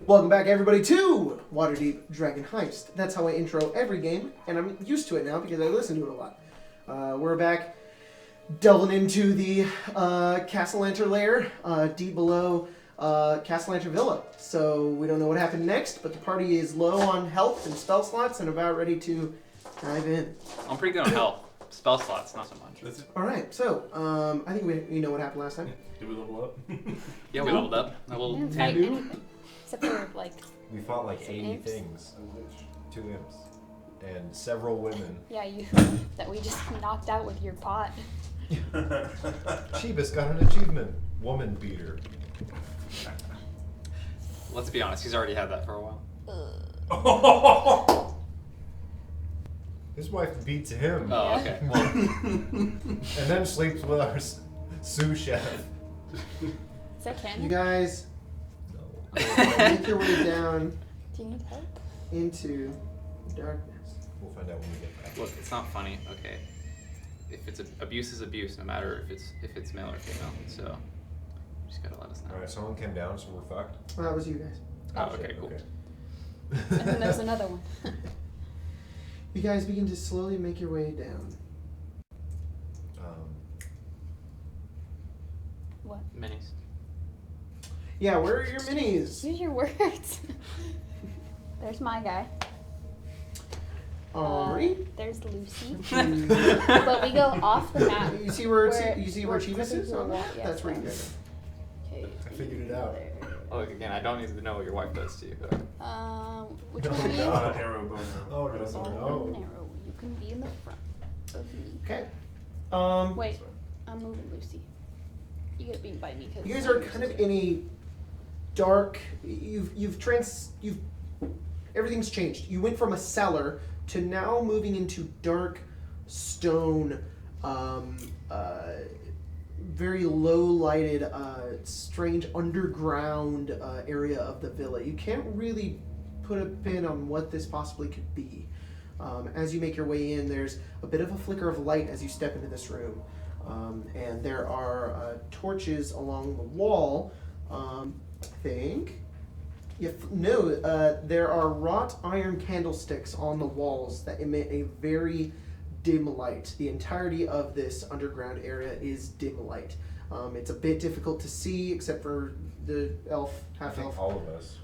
Welcome back, everybody, to Waterdeep Dragon Heist. That's how I intro every game, and I'm used to it now because I listen to it a lot. We're back delving into the cassalanter lair, deep below cassalanter villa. So we don't know what happened next, but the party is low on health and spell slots and about ready to dive in. I'm pretty good on health. Spell slots, not so much. All right, so I think we know what happened last time. Did we level up? Yeah, we leveled up. A little Didn't 10. fight anything. Except for, like... We fought like Some 80 imps? things. 2 imps. And several women. Yeah, you... that we just knocked out with your pot. Chibis got an achievement. Woman beater. Let's be honest, he's already had that for a while. His wife beats him. Oh, okay. Well, And then sleeps with our sous chef. Is that canon? You guys No. make your way down Do you need help? into darkness. We'll find out when we get back. look, it's not funny, okay? If it's abuse is abuse, no matter if it's male or female. So, you just gotta let us know. Alright, someone came down, so we're fucked. Well, that was you guys. Oh, okay, cool. And then there's another one. You guys begin to slowly make your way down. What? Minis. Yeah, where are your minis? Use your words. There's my guy. Alright. There's Lucy. But we go off the map. You see where Where- you see where where Chivas is? Clippers On will that? walk, yeah, That's where you so- guys Okay. I figured it out. Oh, look, again, I don't need to know what your wife does to you. But Which No, one are you? no. Arrow boner. Oh, no, Oh, no. narrow. You can be in the front of me. are. Okay. Wait, I'm moving Lucy. You get beat by me because You guys are kind of in a dark. Everything's changed. You went from a cellar to now moving into dark stone, very low lighted, strange underground area of the villa. You can't really put a pin on what this possibly could be. As you make your way in, there's a bit of a flicker of light as you step into this room. And there are torches along the wall. I think. There are wrought iron candlesticks on the walls that emit a very dim light. The entirety of this underground area is dim light. It's a bit difficult to see, except for the elf, I half think elf. all of us.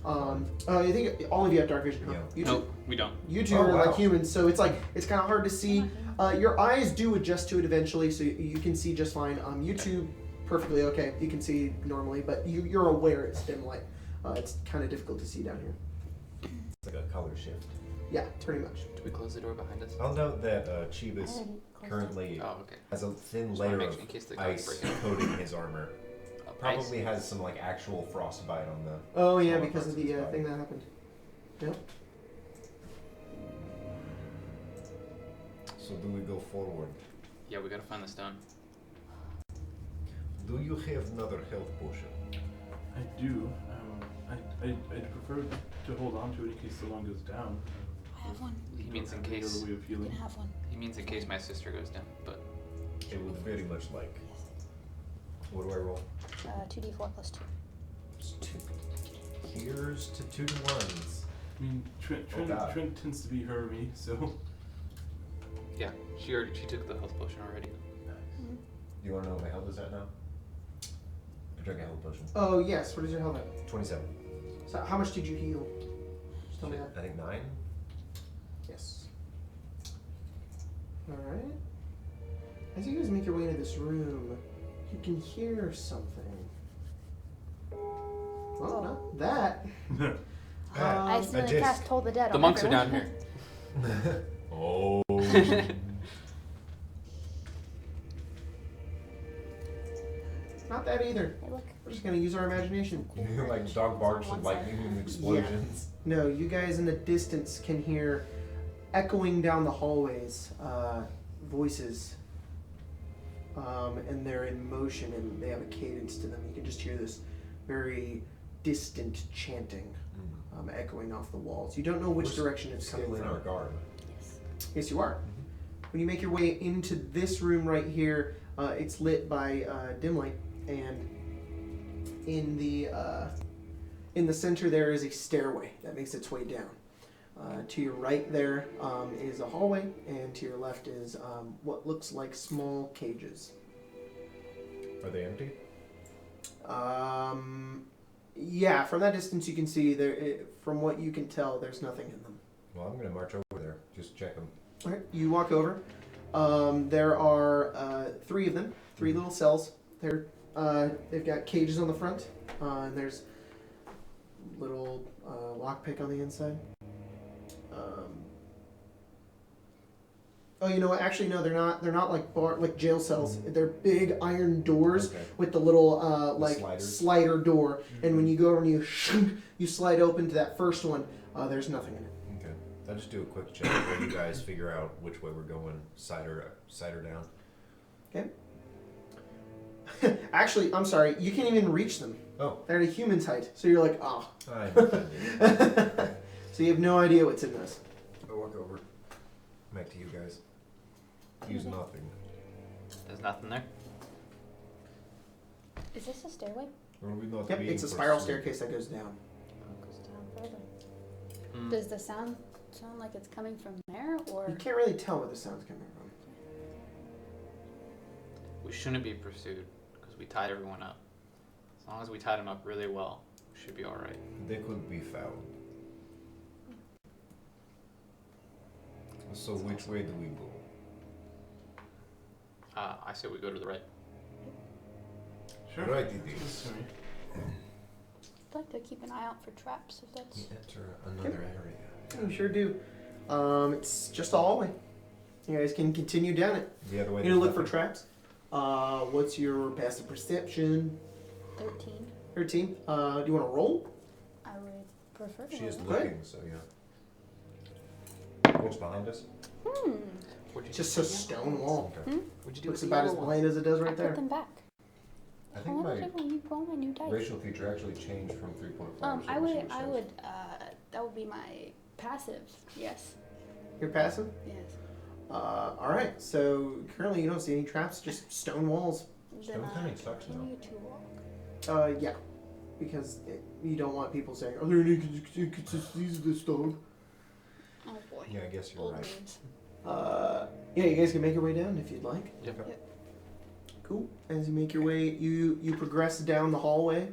I think all of you have dark vision. Huh? Yeah. You two, nope, we don't. you two Oh, are wow. like humans, so it's kind of hard to see. Your eyes do adjust to it eventually, so you can see just fine. You two, perfectly okay. You can see normally, but you're aware it's dim light. It's kind of difficult to see down here. It's like a color shift. Yeah, pretty much. Did we close the door behind us? I'll note that Chibis already closed currently Oh, okay. has a thin Just wanna layer make of in case the guys ice break in. coating his armor. Oh, Probably ice. has some like actual frostbite on the. Oh yeah, smaller because parts of his the body. thing that happened. Yep. So do we go forward? Yeah, we gotta find the stone. Do you have another health potion? I do. I'd prefer to hold on to it in case the one goes down. I have one. He means in Any case. other way of You healing? can have one. He means in case my sister goes down. But It would very much like. What do I roll? 2d4 plus 2. It's 2. Here's to 2 to 1s. I mean, Oh, God. Trent tends to be her or me, so. yeah, she took the health potion already. Do you want to know what my health is at now? I drank a health potion. Oh yes. What is your health at? 27. So how much did you heal? Just tell me that. I think 9. Yes. All right. As you guys make your way into this room, you can hear something. Well, not that. I a accidentally disc. cast Toll the Dead The on monks are everyone. down here. Oh. Not that either. Hey, look. We're just gonna use our imagination. Like dog barks On and one side. lightning and explosions. No, you guys in the distance can hear echoing down the hallways, voices. And they're in motion and they have a cadence to them. You can just hear this very distant chanting echoing off the walls. You don't know which direction it's coming Still in our from. guard. Yes. Yes, you are. When you make your way into this room right here, it's lit by dim light, and in the in the center there is a stairway that makes its way down. To your right there is a hallway, and to your left is what looks like small cages. Are they empty? Yeah, from that distance you can see from what you can tell, there's nothing in them. Well, I'm gonna march over there. Just check them. All right, you walk over. There are 3 of them, 3 little cells. They've got cages on the front, and there's little lockpick on the inside. Oh, you know what? Actually, no, they're not. They're not like jail cells. They're big iron doors with the little slider door. And when you go over and you slide open to that first one, there's nothing in it. Okay. I'll just do a quick check while you guys figure out which way we're going, side or down. Okay. Actually, I'm sorry. You can't even reach them. Oh. They're at a human's height. So you're like, ah. Oh. I'm offended. So you have no idea what's in this. I'll walk over. Back to you guys. Use nothing. There's nothing there. Is this a stairway? Are we not Yep, being it's a spiral pursued? staircase that goes down. Oh, it goes down further. Mm. Does the sound like it's coming from there, or? You can't really tell where the sound's coming from. We shouldn't be pursued because we tied everyone up. As long as we tied them up really well, we should be all right. They could be found. So which way do we go? I say we go to the right. Sure. Right, it That's is. good to me. I'd like to keep an eye out for traps if that's. We enter another area. You sure do. It's just a hallway. You guys can continue down it. The other way. You're gonna there's look for nothing? traps. What's your passive perception? 13. 13. Do you want to roll? I would prefer to. She is roll. looking, so yeah. What's behind us? What'd you It's just do a again? stone wall. Okay. What'd you do Looks with the about as yellow bland as it does I right put there. them back. I think What my did when you roll my new dice? racial feature actually changed from 3.5. I would, that would be my passive. Yes. You're passive? Yes. Alright, so currently you don't see any traps, just stone walls. Then Stone I kinda sucks now. continue to walk. Yeah. Because you don't want people saying, are there any consistencies of this stone? Oh boy. Yeah, I guess you're Old right. names. Yeah, you guys can make your way down if you'd like. Yep. Okay. Cool. As you make your way, you progress down the hallway.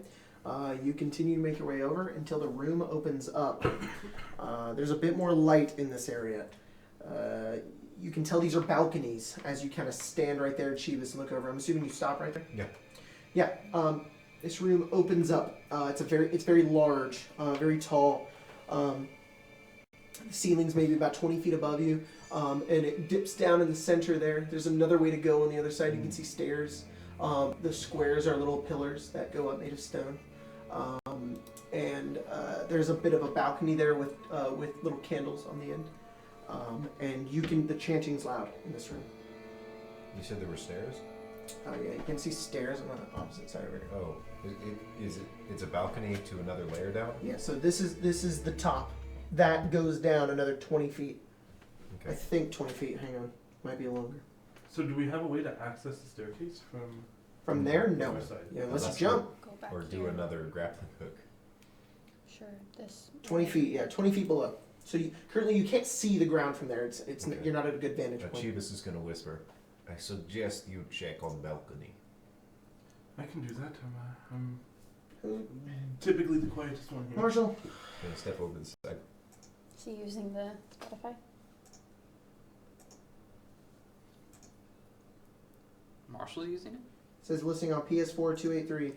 You continue to make your way over until the room opens up. There's a bit more light in this area. You can tell these are balconies as you kind of stand right there at Chivas and look over. I'm assuming you stop right there? Yeah. Yeah. This room opens up. It's very large, very tall. The ceiling's maybe about 20 feet above you, and it dips down in the center there. There's another way to go on the other side. You can see stairs. The squares are little pillars that go up made of stone. And there's a bit of a balcony there with little candles on the end. And the chanting's loud in this room. You said there were stairs? Oh yeah, you can see stairs on the opposite side over here. Oh, it's a balcony to another layer down? Yeah, so this is the top. That goes down another 20 feet. I Okay. think 20 feet. Hang on, might be longer. So do we have a way to access the staircase From there, no. Other side. Yeah, unless you Unless jump. Go back Or do here. another grappling hook? Sure. This. 20 feet, yeah, 20 feet below. So currently you can't see the ground from there. It's Okay. you're not at a good vantage point. Chivas is gonna whisper. I suggest you check on balcony. I can do that. I'm Who- typically the quietest one here. Marshall, Gonna step over the side. Is he using the Spotify? Marshall's using it? says listing on PS4 283.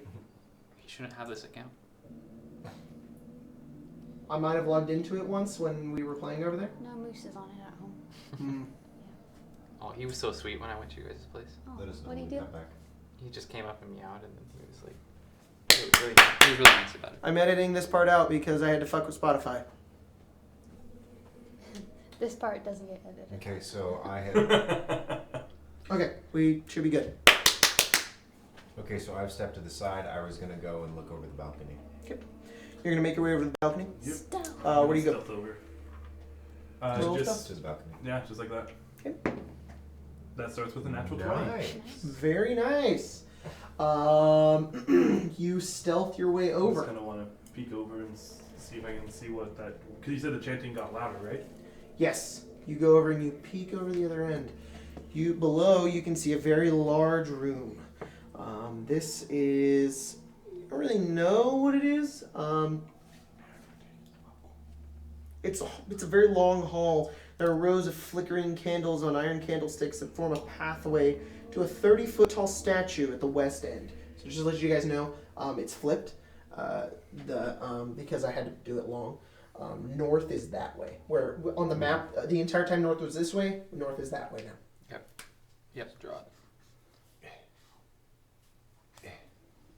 He shouldn't have this account. I might have logged into it once when we were playing over there. No, Moose is on it at home. Hmm. Oh, he was so sweet when I went to your guys' place. Oh, Let us know what do when you we do? come back. He just came up and meowed, and then he was like, really nice. He was really nice about it. I'm editing this part out because I had to fuck with Spotify. This part doesn't get edited. Okay, so I had. Okay, we should be good. Okay, so I've stepped to the side. I was gonna go and look over the balcony. You're gonna make your way over to the balcony. Yep. Stealth. Where do you go? Stealth over. Roll Just To the balcony. yeah, just like that. Okay. That starts with a natural 20. Nice. Very nice. You stealth your way I over. just kind of want to peek over and see if I can see what that. Because you said the chanting got louder, right? Yes. You go over and you peek over the other end. Below you can see a very large room. This is, I don't really know what it is. It's a very long hall. There are rows of flickering candles on iron candlesticks that form a pathway to a 30-foot tall statue at the west end. So just to let you guys know, it's flipped. Because I had to do it long. North is that way. Where on the map, the entire time north was this way. North is that way now. Yep, draw it.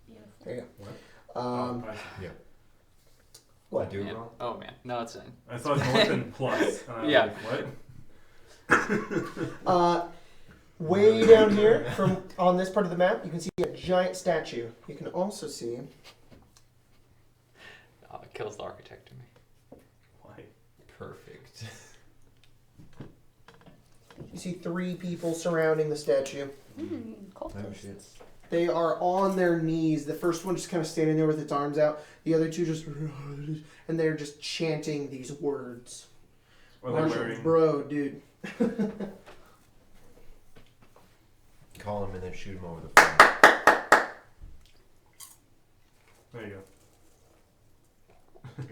Beautiful. There you go. Yeah. What? I do it Man. wrong? Oh man, no, it's fine. I saw north and plus. And I was Yeah. like, what? Way down here, from on this part of the map, you can see a giant statue. You can also see. Oh, it kills the architect in me. Why? Perfect. You see 3 people surrounding the statue. Cultists. Oh shit. They are on their knees. The first one just kind of standing there with its arms out. The other 2 just, and they're just chanting these words. Are they Marshall, wearing? bro, dude. Call him and then shoot him over the phone. There you go.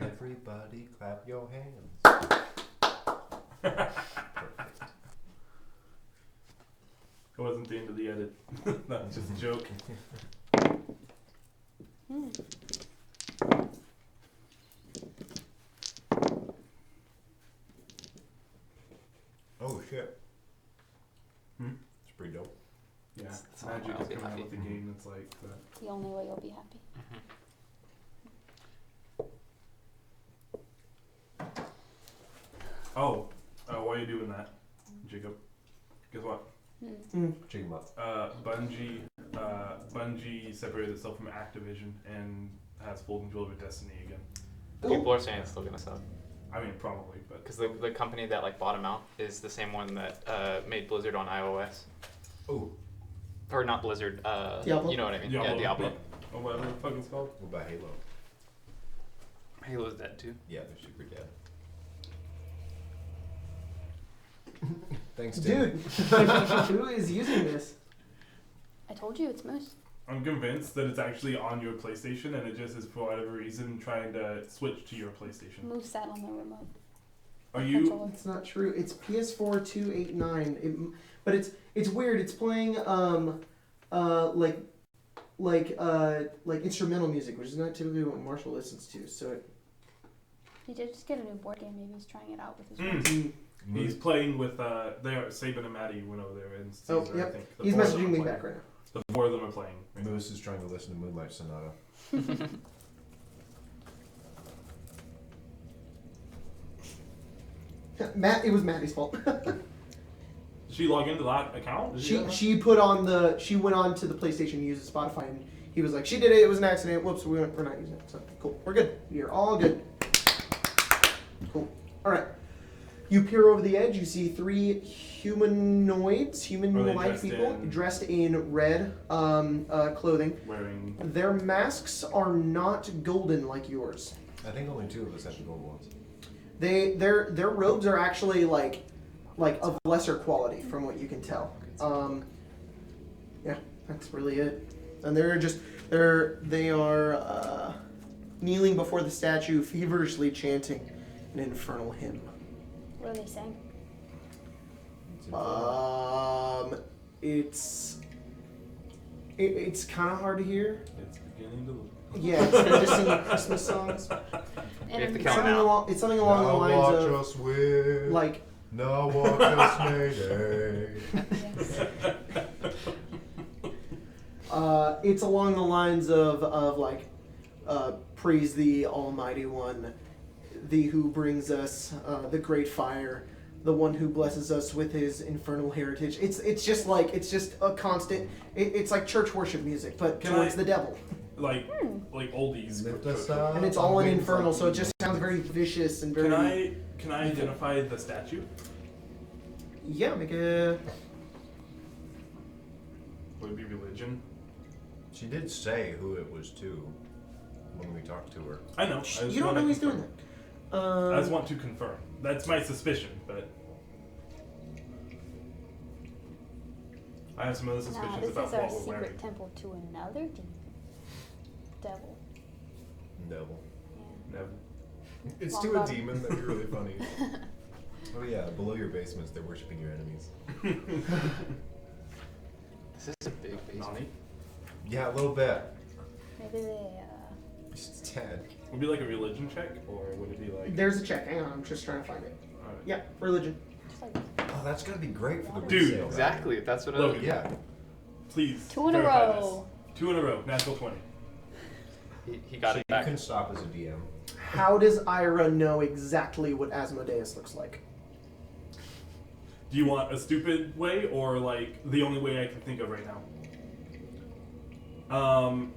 Everybody clap your hands. Perfect. It wasn't the end of the edit. That was just a joke. Oh shit. Hmm? It's pretty dope. Yeah, That's all magic I'll is be coming out happy. with the game. It's like The only way you'll be happy. oh, why are you doing that, Jacob? Guess what? Check him up. Bungie separated itself from Activision and has full control over Destiny again. People are saying it's still gonna suck I mean, probably, but because the company that like bought them out is the same one that made Blizzard on iOS, Oh, or not Blizzard. Diablo? You know what I mean? Diablo. Yeah, Diablo. or whatever the fuck it's called. what about Halo? Halo's dead too. Yeah, they're super dead. Thanks, Tim. Dude, who is using this? I told you it's Moose. I'm convinced that it's actually on your PlayStation and it just is for whatever reason trying to switch to your PlayStation. Moose sat on the remote. Are you? Controller. It's not true. It's PS4 289. But it's weird. It's playing like instrumental music, which is not typically what Marshall listens to. So He did just get a new board game. Maybe he's trying it out with his Mm. friends. He's playing with Saban and Maddie went over there and Caesar, Oh, yep. I think. The he's four of them messaging are me playing. back right now. The 4 of them are playing. Right now. Moose is trying to listen to Moonlight Sonata. Matt, it was Maddie's fault. Did she log into that account? Did she went on to the PlayStation and used Spotify, and he was like, she did it. It was an accident. Whoops, we're not using it. So cool, we're good. You're all good. Cool. All right. You peer over the edge. You see 3 human-like people dressed in red clothing. Wearing. Their masks are not golden like yours. I think only 2 of us have the gold ones. Their robes are actually like of lesser quality from what you can tell. Yeah, that's really it. And they are kneeling before the statue, feverishly chanting an infernal hymn. What are they saying? It's kind of hard to hear. It's beginning to look. Yeah, they're just singing Christmas songs. We have to It's count something now. along the Now lines watch of us win. like. Now watch us mayday. It's along the lines of like, praise the Almighty One, the who brings us the great fire, the one who blesses us with his infernal heritage. It's just a constant. It's like church worship music, but towards the devil. Like oldies. Lift us up. And it's all in infernal, so it just sounds very vicious and very. Can I identify the statue? Yeah, make a. Would it be religion? She did say who it was to. when we talked to her. I know. I just You don't wanna know he's doing confirm. that. I just want to confirm. That's my suspicion, but I have some other Nah, suspicions this about is our what we're secret wearing. temple to another demon. Devil. Neville. Yeah. Never. It's Long to a bottom. demon. That'd be really funny. Oh yeah, below your basements, they're worshiping your enemies. This is a big basement. Naughty. Yeah, a little bit. Maybe they, Just a tad. Would it be like a religion check, or would it be like? There's a check. Hang on, I'm just trying to find it. Alright. Yeah, religion. just like Oh, that's gonna be great for the Dude, resale. Exactly. That's what I Look, was. Yeah. Please. 2 in a verify row. This. 2 in a row. Natural 20. He got So it you back. can stop as a DM. How does Ira know exactly what Asmodeus looks like? Do you want a stupid way, or like the only way I can think of right now?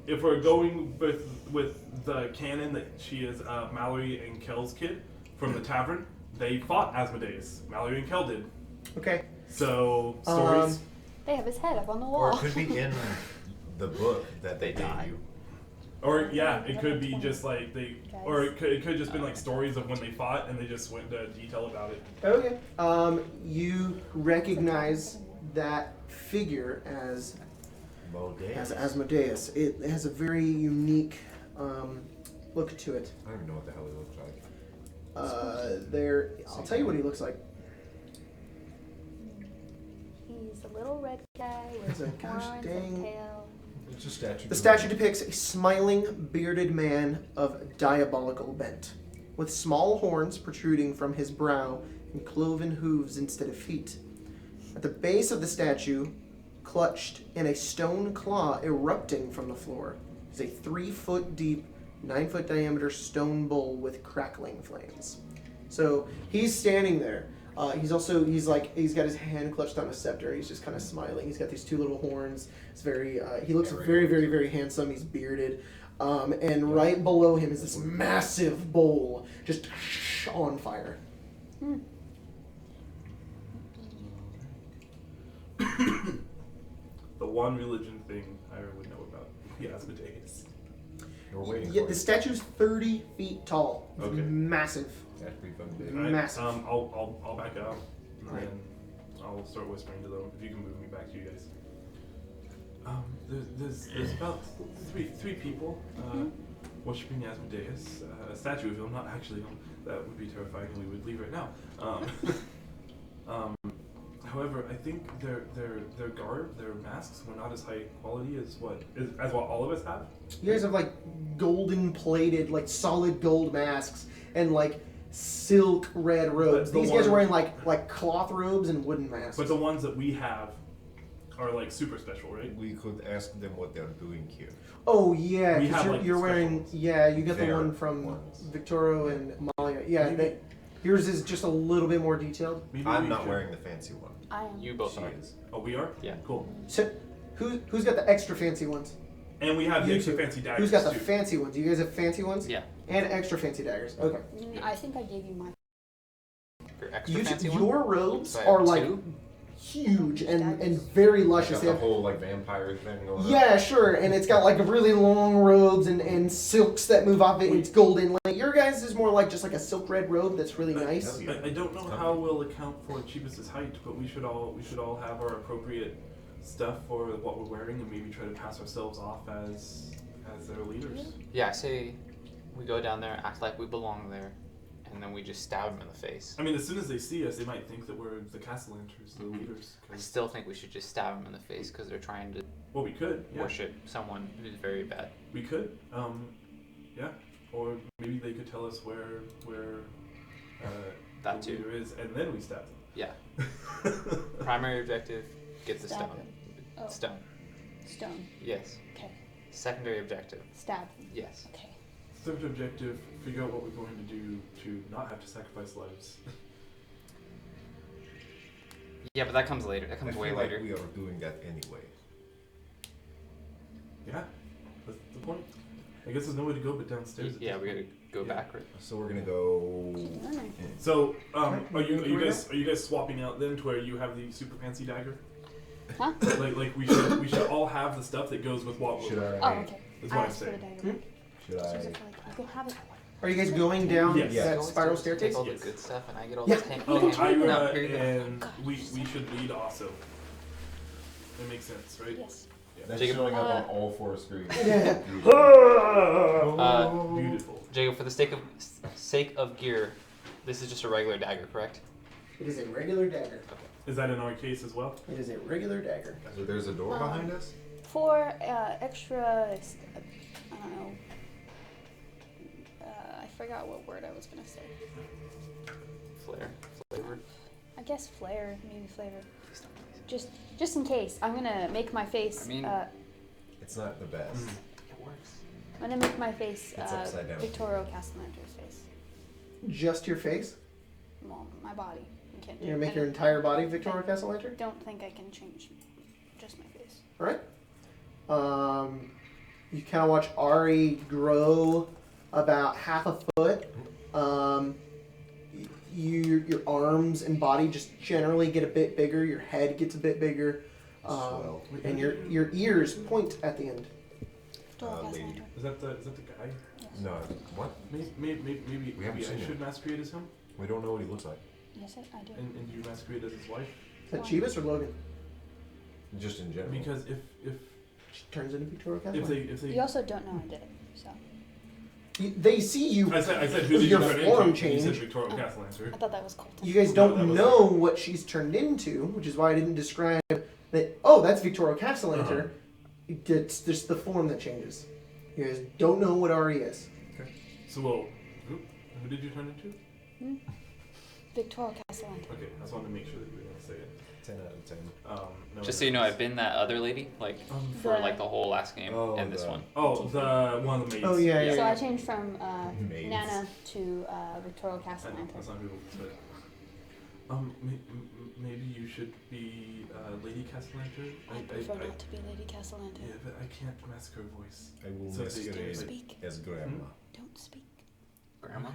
If we're going with the canon that she is Mallory and Kel's kid from the tavern, they fought Asmodeus. Mallory and Kel did. Okay. So stories. They have his head up on the Or wall. it could be in the book that They they gave die. you. Or yeah, it could be just like they, Guys. or it could just been like stories of when they fought and they just went into detail about it. Okay. You recognize that figure as Modeus. Asmodeus. It has a very unique look to it. I don't even know what the hell he looks like. I'll tell you what he looks like. He's a little red guy He's with a gosh horns dang- and tail. It's a statue. The statue depicts a smiling, bearded man of diabolical bent, with small horns protruding from his brow and cloven hooves instead of feet. At the base of the statue, clutched in a stone claw erupting from the floor, is a 3-foot deep, 9-foot diameter stone bowl with crackling flames. So he's standing there. He's got his hand clutched on a scepter. He's just kind of smiling. He's got these 2 little horns. It's very. He looks very, very, very handsome. He's bearded, and right below him is this massive bowl, just on fire. The one religion thing I would know about the Asmodeus. We're waiting Yeah, for the it. statue's 30 feet tall. It's Okay. massive. That's pretty fucking big. Alright, Massive. I'll back out, and Alright. then I'll start whispering to them. If you can move me back to you guys. There's about three people worshiping Asmodeus. A statue of him, not actually him. That would be terrifying, and we would leave right now. However, I think their garb, their masks, were not as high quality as what all of us have. You guys have like golden plated, like solid gold masks and like silk red robes. But the These guys are one- wearing like cloth robes and wooden masks. But the ones that we have are like super special, right? We could ask them what they're doing here. Oh yeah, We 'cause have, you're, like, you're the wearing special ones. yeah. You got the Their one from ones. Victorio and Malia. Yeah, Maybe- yours is just a little bit more detailed. Maybe I'm we not should- wearing the fancy one. I am. You both She are. is. Oh, we are. Yeah. Cool. So, who's got the extra fancy ones? And we have the You extra two. fancy daggers Who's got the too. fancy ones? Do you guys have fancy ones? Yeah. And extra fancy daggers. Okay. I think I gave you my. Your extra fancy one. Your robes So I are have like 2? huge and very Got luscious. They the have- whole like vampire thing going on. Yeah, sure, and it's got like really long robes and silks that move off it. It's golden. Like your guys is more like just like a silk red robe that's really nice. Yeah. I don't know how we'll account for Cheapest's height, but we should all have our appropriate stuff for what we're wearing, and maybe try to pass ourselves off as their leaders. Yeah, I say we go down there, act like we belong there, and then we just stab them in the face. I mean, as soon as they see us, they might think that we're the cassalanters, the leaders. I still think we should just stab them in the face because they're trying to Well, we could. Yeah. worship someone who's very bad. We could. Yeah. Or maybe they could tell us where That the too. leader is, and then we stab Yeah. them. Primary objective, get the Stab stone. them. Oh. Stone. Stone. Yes. Okay. Secondary objective. Stab. Yes. Okay. Third objective, figure out what we're going to do to not have to sacrifice lives. Yeah, but that comes later. That I comes feel way like later. we are doing that anyway. Yeah, that's the point. I guess there's nowhere to go but downstairs. at Yeah, this we point. gotta go Yeah. backward. So we're gonna go. Keep learning. So, are Right, you we guys swapping out then to where you have the super fancy dagger? Huh? Like we should all have the stuff that goes with what we're Should wearing. Oh, I? okay. That's I what I'm asked for the saying. dagger. Should Just use I? it for, like, you can have it. Are you guys going down Yes. that Always spiral take staircase? all the Yes. good stuff, and I get all Yeah. the tank. Oh, No, here you go. and God. we should lead also. That makes sense, right? Yes. That's Jacob- showing up on all 4 screens. Yeah. Beautiful. Jacob, for the sake of gear, this is just a regular dagger, correct? It is a regular dagger. Is that in our case as well? It is a regular dagger. So there's a door behind us? For extra, I don't know. I forgot what word I was gonna say. Flavored. I guess flair, maybe flavor. Just in case, I'm gonna make my face. I mean- It's not the best. It works. I'm gonna make my face It's upside down. Victorio Castellanter's face. Just your face? Well, my body. You can't do You're gonna make I your don't- entire body Victoria I Cassalanter? don't think I can change just my face. Alright. You kind of watch Ari grow about half a foot. Your arms and body just generally get a bit bigger. Your head gets a bit bigger. Swell. And your ears point at the end. Victorio lady. Castellanter. Is that the guy? Yes. No, what? Maybe We haven't I seen should him. masquerade as him, We don't know what he looks like. Yes, I do. and you masquerade as his wife. Is that Chivas or Logan? Just in general. Because if She turns into Victoria if Cassalanter. they You also don't know I did it, so. They see you. I said who did Your you turn form into? You said change. Victoria Oh. Castellanter. I thought that was Colton. You guys No, that don't was know what she's turned into, which is why I didn't describe that. Oh, that's Victoria Castellanter. It's just the form that changes. You guys don't know what Ari is. So who did you turn into? Victoria Castellanter. Okay, I just wanted to make sure that you were gonna say it. 10 out of 10. No, Just so you know, I've been that other lady, like, for The- like the whole last game Oh, and this the- one. Oh, the one of the maids. Oh yeah, yeah. So yeah. I changed from Maids. Nana to Victoria That's Castellanter. not who. But maybe you should be Lady Castellanter. I prefer not to be Lady Castellanter. Yeah, but I can't mask her voice. I will So masquerade Don't speak. as grandma. Don't speak. Grandma?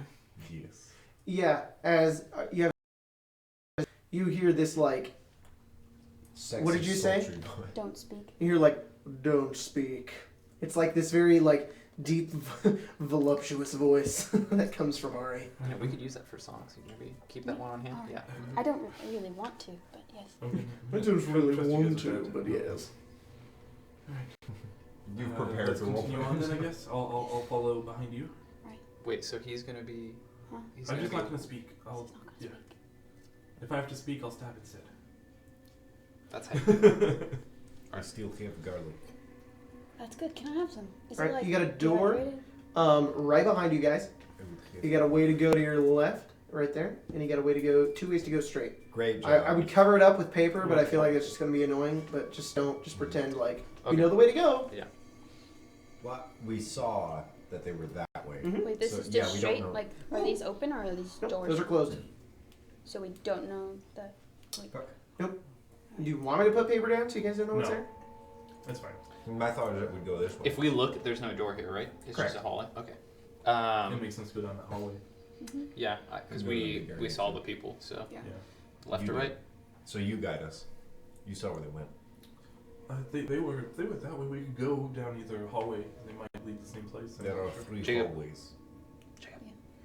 Yes. Yeah, as you hear this like Sexy, What did you say? sultry boy. Don't speak. you hear like don't speak. It's like this very like deep voluptuous voice that comes from Ari. Yeah, we could use that for songs. You maybe keep that one on hand. Alright. Yeah. I don't really want to, but yes. I don't really want to, but yes. You've prepared Let's the role. continue on then, I guess. I'll follow behind you. Wait, so he's gonna be. Huh? He's I'm gonna just be. not gonna speak. He's not gonna yeah. speak. If I have to speak, I'll stab instead. That's how. I still have garlic. That's good. Can I have some? Is Alright, it like you got a door? dehydrated? Right behind you guys. I would have- You got a way to go to your left, right there, and you got a way to go 2 ways to go straight. Great job. I would cover it up with paper, but I feel like it's just gonna be annoying. But just pretend like you know the way to go. Well, we saw that they were that way. Mhm. Wait, this So, is just yeah, we don't straight? know. Like, are these open or are these Nope, doors? those are closed. So we don't know that. Do you want me to put paper down so you guys don't know what's No. there? That's fine. My thought is it would go this way. If we look, there's no door here, right? It's Correct. just a hallway. Okay. It makes sense to go down that hallway. Yeah, because we saw the people. So Yeah. Yeah. left You or did. right? So you guide us. You saw where they went. They were that way. We could go down either hallway. They might lead the same place. I'm There not are sure. 3 Jacob. hallways.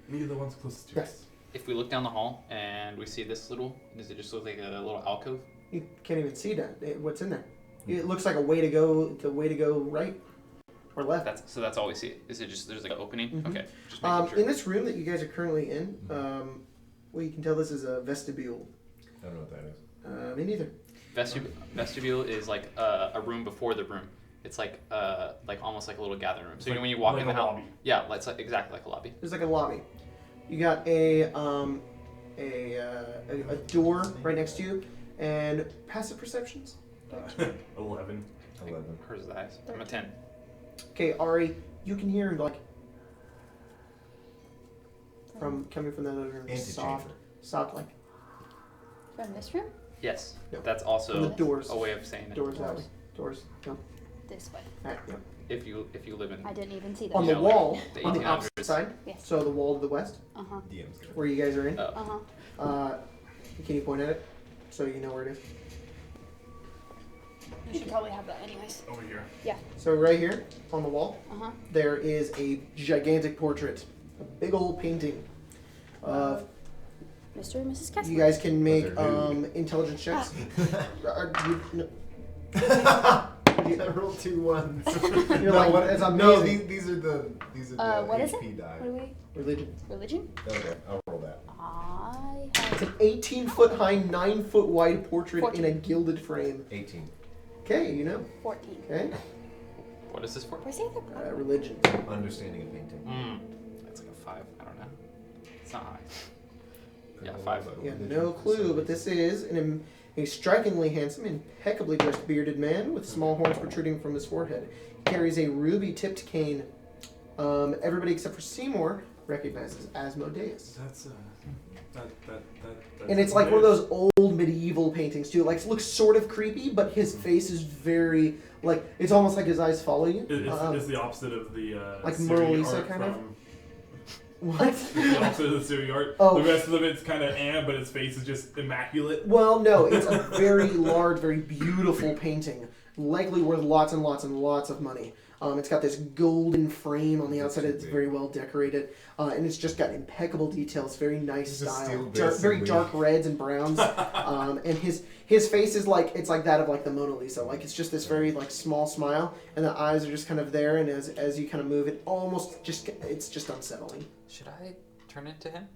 Neither the ones closest to Yes. us. If we look down the hall and we see this little, does it just look like a little alcove? You can't even see that. What's in there? It looks like a way to go. The way to go right or left. That's all we see. Is it just there's like an opening? Mhm. Okay, just making sure. In this room that you guys are currently in, well, you can tell this is a vestibule. I don't know what that is. Me neither. Vestibule is like a room before the room. It's like almost like a little gathering room. So you know when you walk like in the a house, lobby. yeah, it's like exactly like a lobby. There's like a lobby. You got a door right next to you, and passive perceptions. 11. 11. Hers is the highest. I'm a 10. Okay, Ari, you can hear like coming from that other room. Antechamber. Soft like From this room? Yes, No. that's from the also doors. a way of saying it. Doors that way. Doors. No. This way. Alright, yep. If you live in I didn't even see that. On You the know, like wall, the on the 1800s. opposite side. Yes. So the wall to the west, Uh huh. DM's good. where you guys are in. oh, Uh huh. Can you point at it so you know where it is? You should probably have that anyways. Over here. So right here on the wall, Uh-huh. there is a gigantic portrait, a big old painting of. Mr. and Mrs. Kessler. You guys can make They're nude. intelligence checks. No. You gotta roll 2 ones. You're like, that's amazing. No, these are the what is HP it? die. What do we? Religion. Religion? Okay, I'll roll that. I It's have an 18-foot high, 9-foot wide portrait 14. in a gilded frame. 18. Okay, you know. 14. Okay. What is this for? Where's the other? Religion. Understanding of painting. That's like a 5. I don't know. It's not high. Yeah, 5. You have no clue, but this is a strikingly handsome, impeccably dressed bearded man with small horns protruding from his forehead. He carries a ruby-tipped cane. Everybody except for Seymour recognizes Asmodeus. That's And it's like one of those old medieval paintings too. Like, it looks sort of creepy, but his face is very like it's almost like his eyes follow you. It's the opposite of the like Siri Mona Lisa art kind of? from- What? It's the opposite of the Siri art. Oh. The rest of it's kind of but his face is just immaculate. Well, no, it's a very large, very beautiful painting. Likely worth lots and lots and lots of money. It's got this golden frame on the outside. It's very well decorated, and it's just got impeccable details. Very nice Just style. steal this Very and dark reds and browns. And his face is like it's like that of like the Mona Lisa. Like it's just this very like small smile, and the eyes are just kind of there. And as you kind of move, it almost just it's just unsettling. Should I turn into him?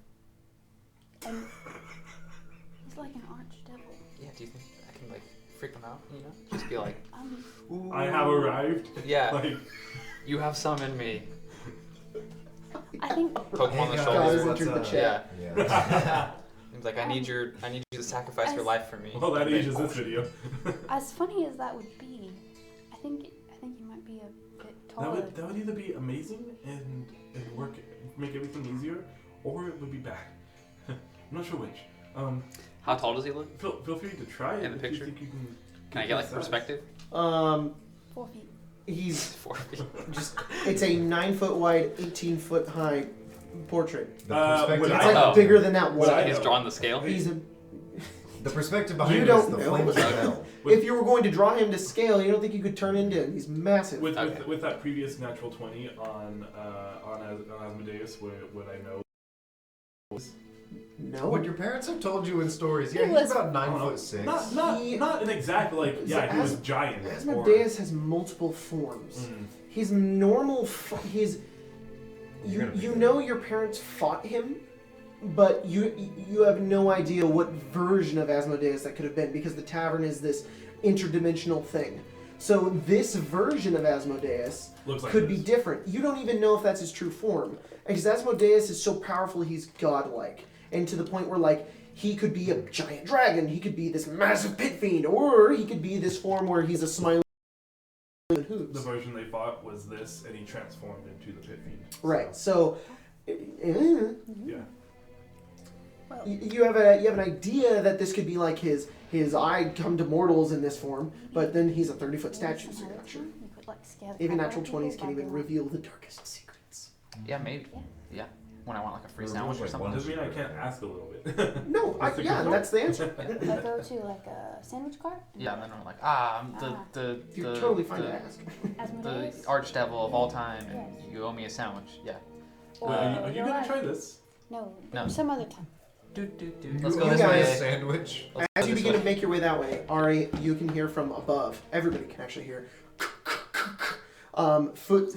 He's like an archdevil. Yeah, do you think I can like freak him out, you know? Just be like, ooh. I have arrived. Yeah, Like, you have summoned me. I think Poke him on the Hey, God has shoulder. entered the What's chat. Yeah. Yeah. He's like, I need you to sacrifice your life for me. well, that Okay. ages this video. as funny as that would be, I think he might be a bit taller. That would either be amazing and work make everything easier, or it would be bad. I'm not sure which. How tall does he look? Feel free to try it In the if picture? you think you can. Can I get like perspective? 4 feet. He's 4 feet. just it's a 9-foot wide, 18-foot high portrait. The Uh, perspective, would It's I- like Oh. bigger than that Would wall. I He's know? drawn the scale. He's a, the perspective behind You it is don't the know. flames of hell. if you were going to draw him to scale, you don't think you could turn into him. He's massive. With Okay. with that previous natural 20 on Asmodeus, would I know? No. What your parents have told you in stories, yeah, He he's was- about I don't know. 9'6". Not an exact like yeah, he was As- giant. Asmodeus has multiple forms. Mm. His normal, his. You're gonna be You there. know your parents fought him, but you have no idea what version of Asmodeus that could have been because the tavern is this interdimensional thing. So this version of Asmodeus Looks like could be this. different. You don't even know if that's his true form. Because Asmodeus is so powerful, he's godlike. And to the point where, like, he could be a giant dragon, he could be this massive pit fiend, or he could be this form where he's a smiling hooves. The version they fought was this, and he transformed into the pit fiend. Right, so... Yeah. Well, You have an idea that this could be like his I come to mortals in this form, but then he's a 30-foot statue, so you're not sure. You could, like, scare the Even crap out natural of people 20s can't by even being reveal the darkest secrets. Yeah, maybe. Yeah. Yeah. When I want like a free We're sandwich or like something. one- Doesn't mean I can't ask a little bit. No, That's the yeah, good and that's the answer. like, I go to like a sandwich cart. Yeah, and then we're like, You're the totally fine the, to ask. the Asmodeus. archdevil of all time, and Yes. you owe me a sandwich. Yeah. Wait, are you you're gonna right. try this? No, No. some other time. Let's go You this guys- way. Sandwich. Let's As go you this begin way. to make your way that way, Ari, you can hear from above. Everybody can actually hear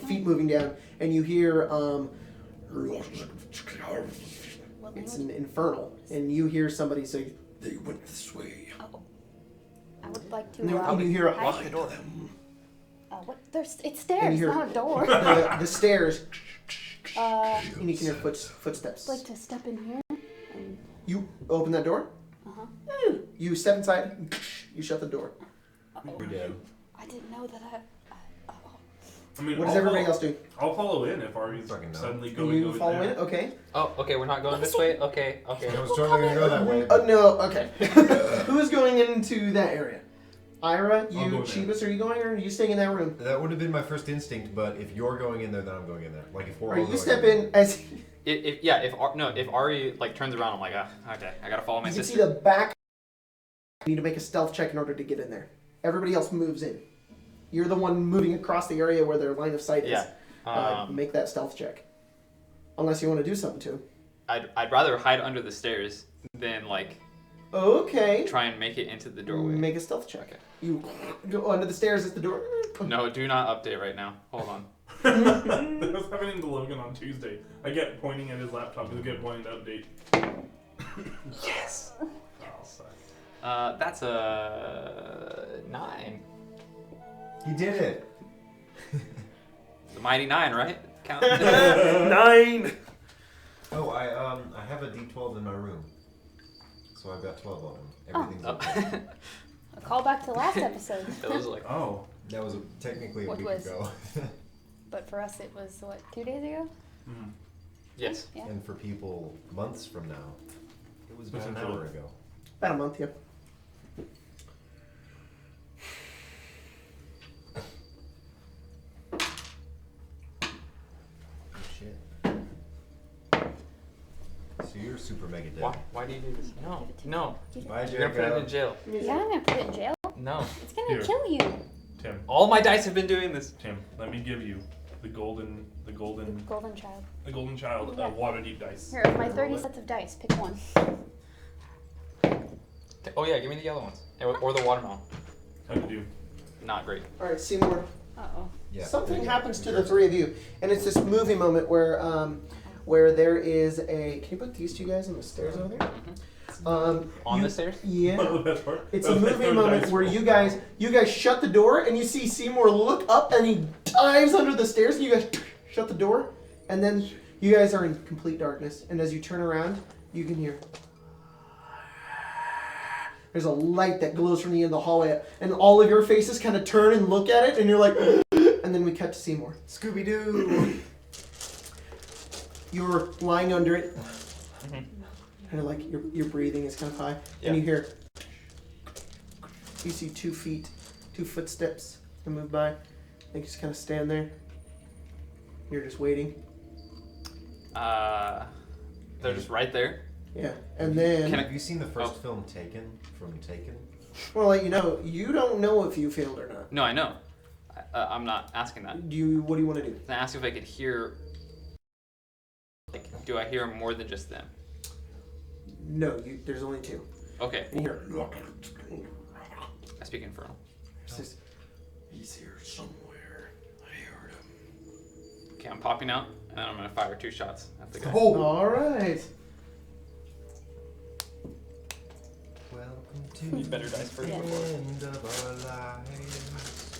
feet moving down, and you hear What it's language? an infernal, and you hear somebody say, "They went this way." Oh, I would like to. And you hear a, Lock the door. What? It's And stairs, you hear- not a door. the stairs, And and you can hear footsteps. like to step in here. And, You open that door. uh-huh. You step inside. You shut the door. You're dead. I didn't know that I mean, What does I'll everybody follow- else do? I'll follow in if Ari's Fucking no. suddenly And going you over follow there. in. Okay. Oh, okay, we're not going this way. Okay, okay. I was totally gonna go that way. No. Okay. Who's going into that area? Ira, you, I'll go in there. Chibas, are you going, or are you staying in that room? That would have been my first instinct, but if you're going in there, then I'm going in there. Like if we're Or all you going step there. in as If Ari like turns around, I'm like, okay, I gotta follow my you can see sister. the back. You need to make a stealth check in order to get in there. Everybody else moves in. You're the one moving across the area where their line of sight is. Yeah. Make that stealth check. Unless you want to do something to him. I'd rather hide under the stairs than like Okay. try and make it into the doorway. Make a stealth check. You go under the stairs at the door. No, do not update right now. Hold on. That was happening to Logan on Tuesday. I get pointing at his laptop. He'll get wanting to update. Yes. Oh, suck. That's a 9. You did it. The mighty 9, right? Count. 9. Oh, I have a D12 in my room, so I've got 12 of them. Everything's okay. A call back to last episode. It was like, Oh. That was technically a What week was? ago. But for us, it was, what, 2 days ago? Mm-hmm. yes. Yeah. And for people months from now, it was about an Potentially. hour ago. About a month, yeah. Oh, shit. So you're super mega dead. Why do you do this? No. No. Bye, You're gonna put it in Jacob. jail. Yeah, I'm gonna put it in jail. No. It's gonna Here. kill you. Tim, All my dice have been doing this. let me give you the golden Golden child. child Yeah. Waterdeep dice. Here, of my 30 sets of dice, pick one. Oh yeah, give me the yellow ones. Or the watermelon. How'd you do? Not great. All right, Seymour. Uh-oh. Yeah. Something happens to the three of you, and it's this movie moment where there is a. Can you put these two guys on the stairs over there? On the stairs? Yeah. Oh, that's part. It's That a was my movie third moment dice where roll. you guys shut the door and you see Seymour look up and he dives under the stairs and you guys shut the door and then you guys are in complete darkness and as you turn around you can hear there's a light that glows from the end of the hallway and all of your faces kind of turn and look at it and you're like and then we cut to Seymour. Scooby-Doo! You're lying under it. Mhm. Kind of like your breathing is kind of high, Yeah. and you hear. You see 2 footsteps that move by. They just kind of stand there. You're just waiting. They're just right there. Yeah, and then Can Have you seen the first film Taken from Taken? well, let you know you don't know if you failed or not. No, I know. I'm not asking that. What do you want to do? I asked if I could hear. Like, do I hear more than just them? No, there's only 2. Okay. And you hear. I speak Infernal. He's here somewhere. I heard him. Okay, I'm popping out, and then I'm gonna fire 2 shots at the guy. Oh! All right. Welcome to Need better dice for the it. end of our lives.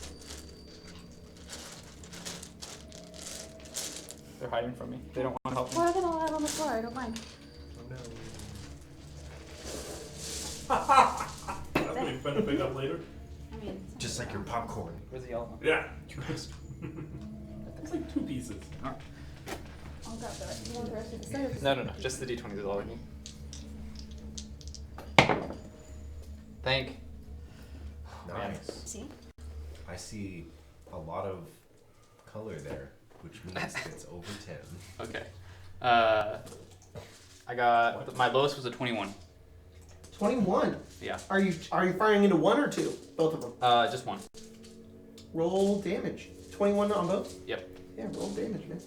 They're hiding from me. They don't want to help me. Pour them all out on the floor, I don't mind. Oh no. That's pretty fun to pick up later. I mean, Just like your popcorn. Where's the yellow one? Yeah. It's like 2 pieces. I'll grab the rest. You want the rest of the set? No. Just the D20 is all I need. Thank. Nice. See? I see a lot of color there, which means it's over 10. Okay. I got my lowest was a 21. 21. Yeah. Are you firing into 1 or 2? Both of them. Just 1. Roll damage. 21 on both? Yep. Yeah, roll damage, man.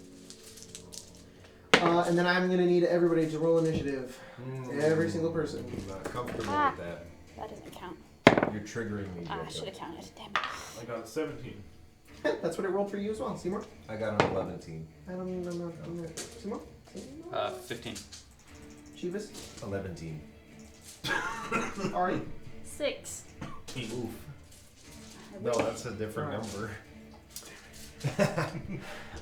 And then I'm going to need everybody to roll initiative. Every single person. I'm not comfortable Ah. with that. That doesn't count. You're triggering me, Ah, I Jacob. should have counted. Damn it. I got a 17. That's what it rolled for you as well. Seymour? I got an 11. I'm not. Seymour? 15. Chivas? 11. Ari? 6. Oof. No, that's a different number.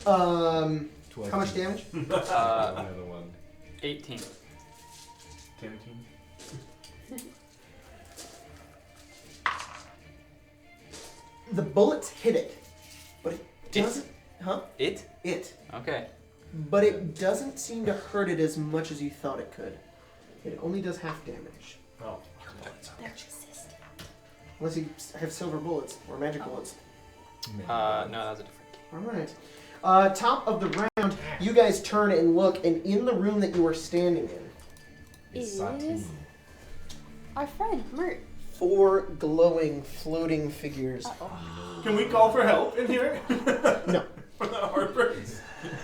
How much damage? Another one. 18. 17. The bullets hit it, but it doesn't. Huh? It? It. Okay. But it doesn't seem to hurt it as much as you thought it could. It only does half damage. Oh. They're resistant. Unless you have silver bullets or magic bullets. No, that was a different. Alright. Top of the round, you guys turn and look, and in the room that you are standing in, It's Is- Sateen. Our friend, Mert. 4 glowing, floating figures. Uh-oh. Can we call for help in here? No. For the heartburns.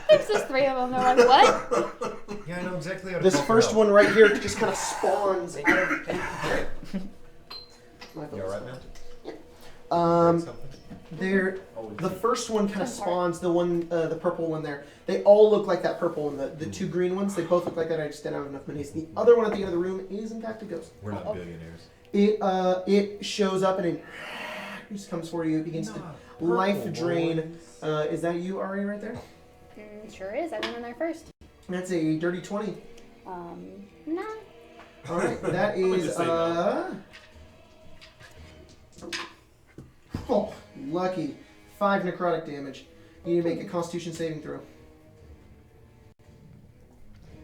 There's just 3 of them. They're like, what? Yeah, I know exactly how to This call for first help. one right here just kind of spawns out of... You alright, man? Something? They're... Always. The first one kind of I'm sorry. spawns, the purple one there. They all look like that purple one. The 2 green ones, they both look like that. I just didn't have enough minis. The other one at the end of the room is in fact a ghost. We're not billionaires. It shows up and it just comes for you. It begins to life drain. Is that you, Ari, right there? Sure is. I went in there first. That's a dirty 20. Nah. All right, that would is just say no. Oh, lucky. 5 necrotic damage. You need to make a Constitution saving throw.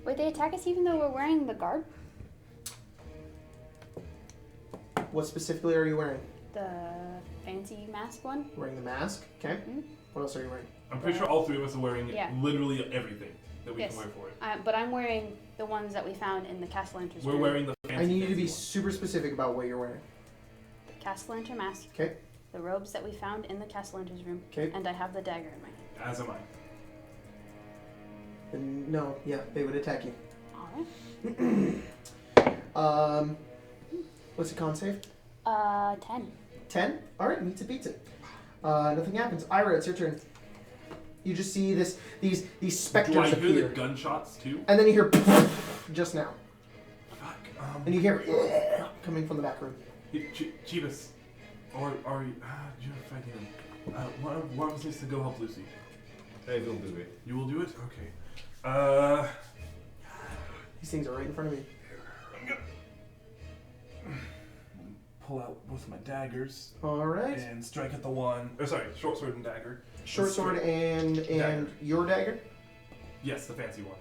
Would they attack us even though we're wearing the garb? What specifically are you wearing? The fancy mask one? Wearing the mask. Okay. Mhm. What else are you wearing? I'm pretty sure all 3 of us are wearing Yeah. literally everything that we Yes. can wear for it. But I'm wearing the ones that we found in the cassalanter's We're room. wearing the fancy I need you to be fancy super specific about what you're wearing. The cassalanter mask. Okay. The robes that we found in the cassalanter's room. Okay. And I have the dagger in my hand. one. As am I. Then no, yeah, they would attack you. Alright. What's the con save? 10. 10? Alright, meets it, beats it. Nothing happens. Ira, it's your turn. You just see these specters Do I hear appear. the gunshots too? And then you hear just now. Fuck. And you hear coming from the back room. Chivas. Or are you? You're fighting them. One of us needs to go help Lucy. Hey, we'll do it. You will do it? Okay. These things are right in front of me. Pull out both of my daggers Alright. and strike at the one. Sorry, short sword and dagger. Short sword and Dagger. your dagger. Yes, the fancy one.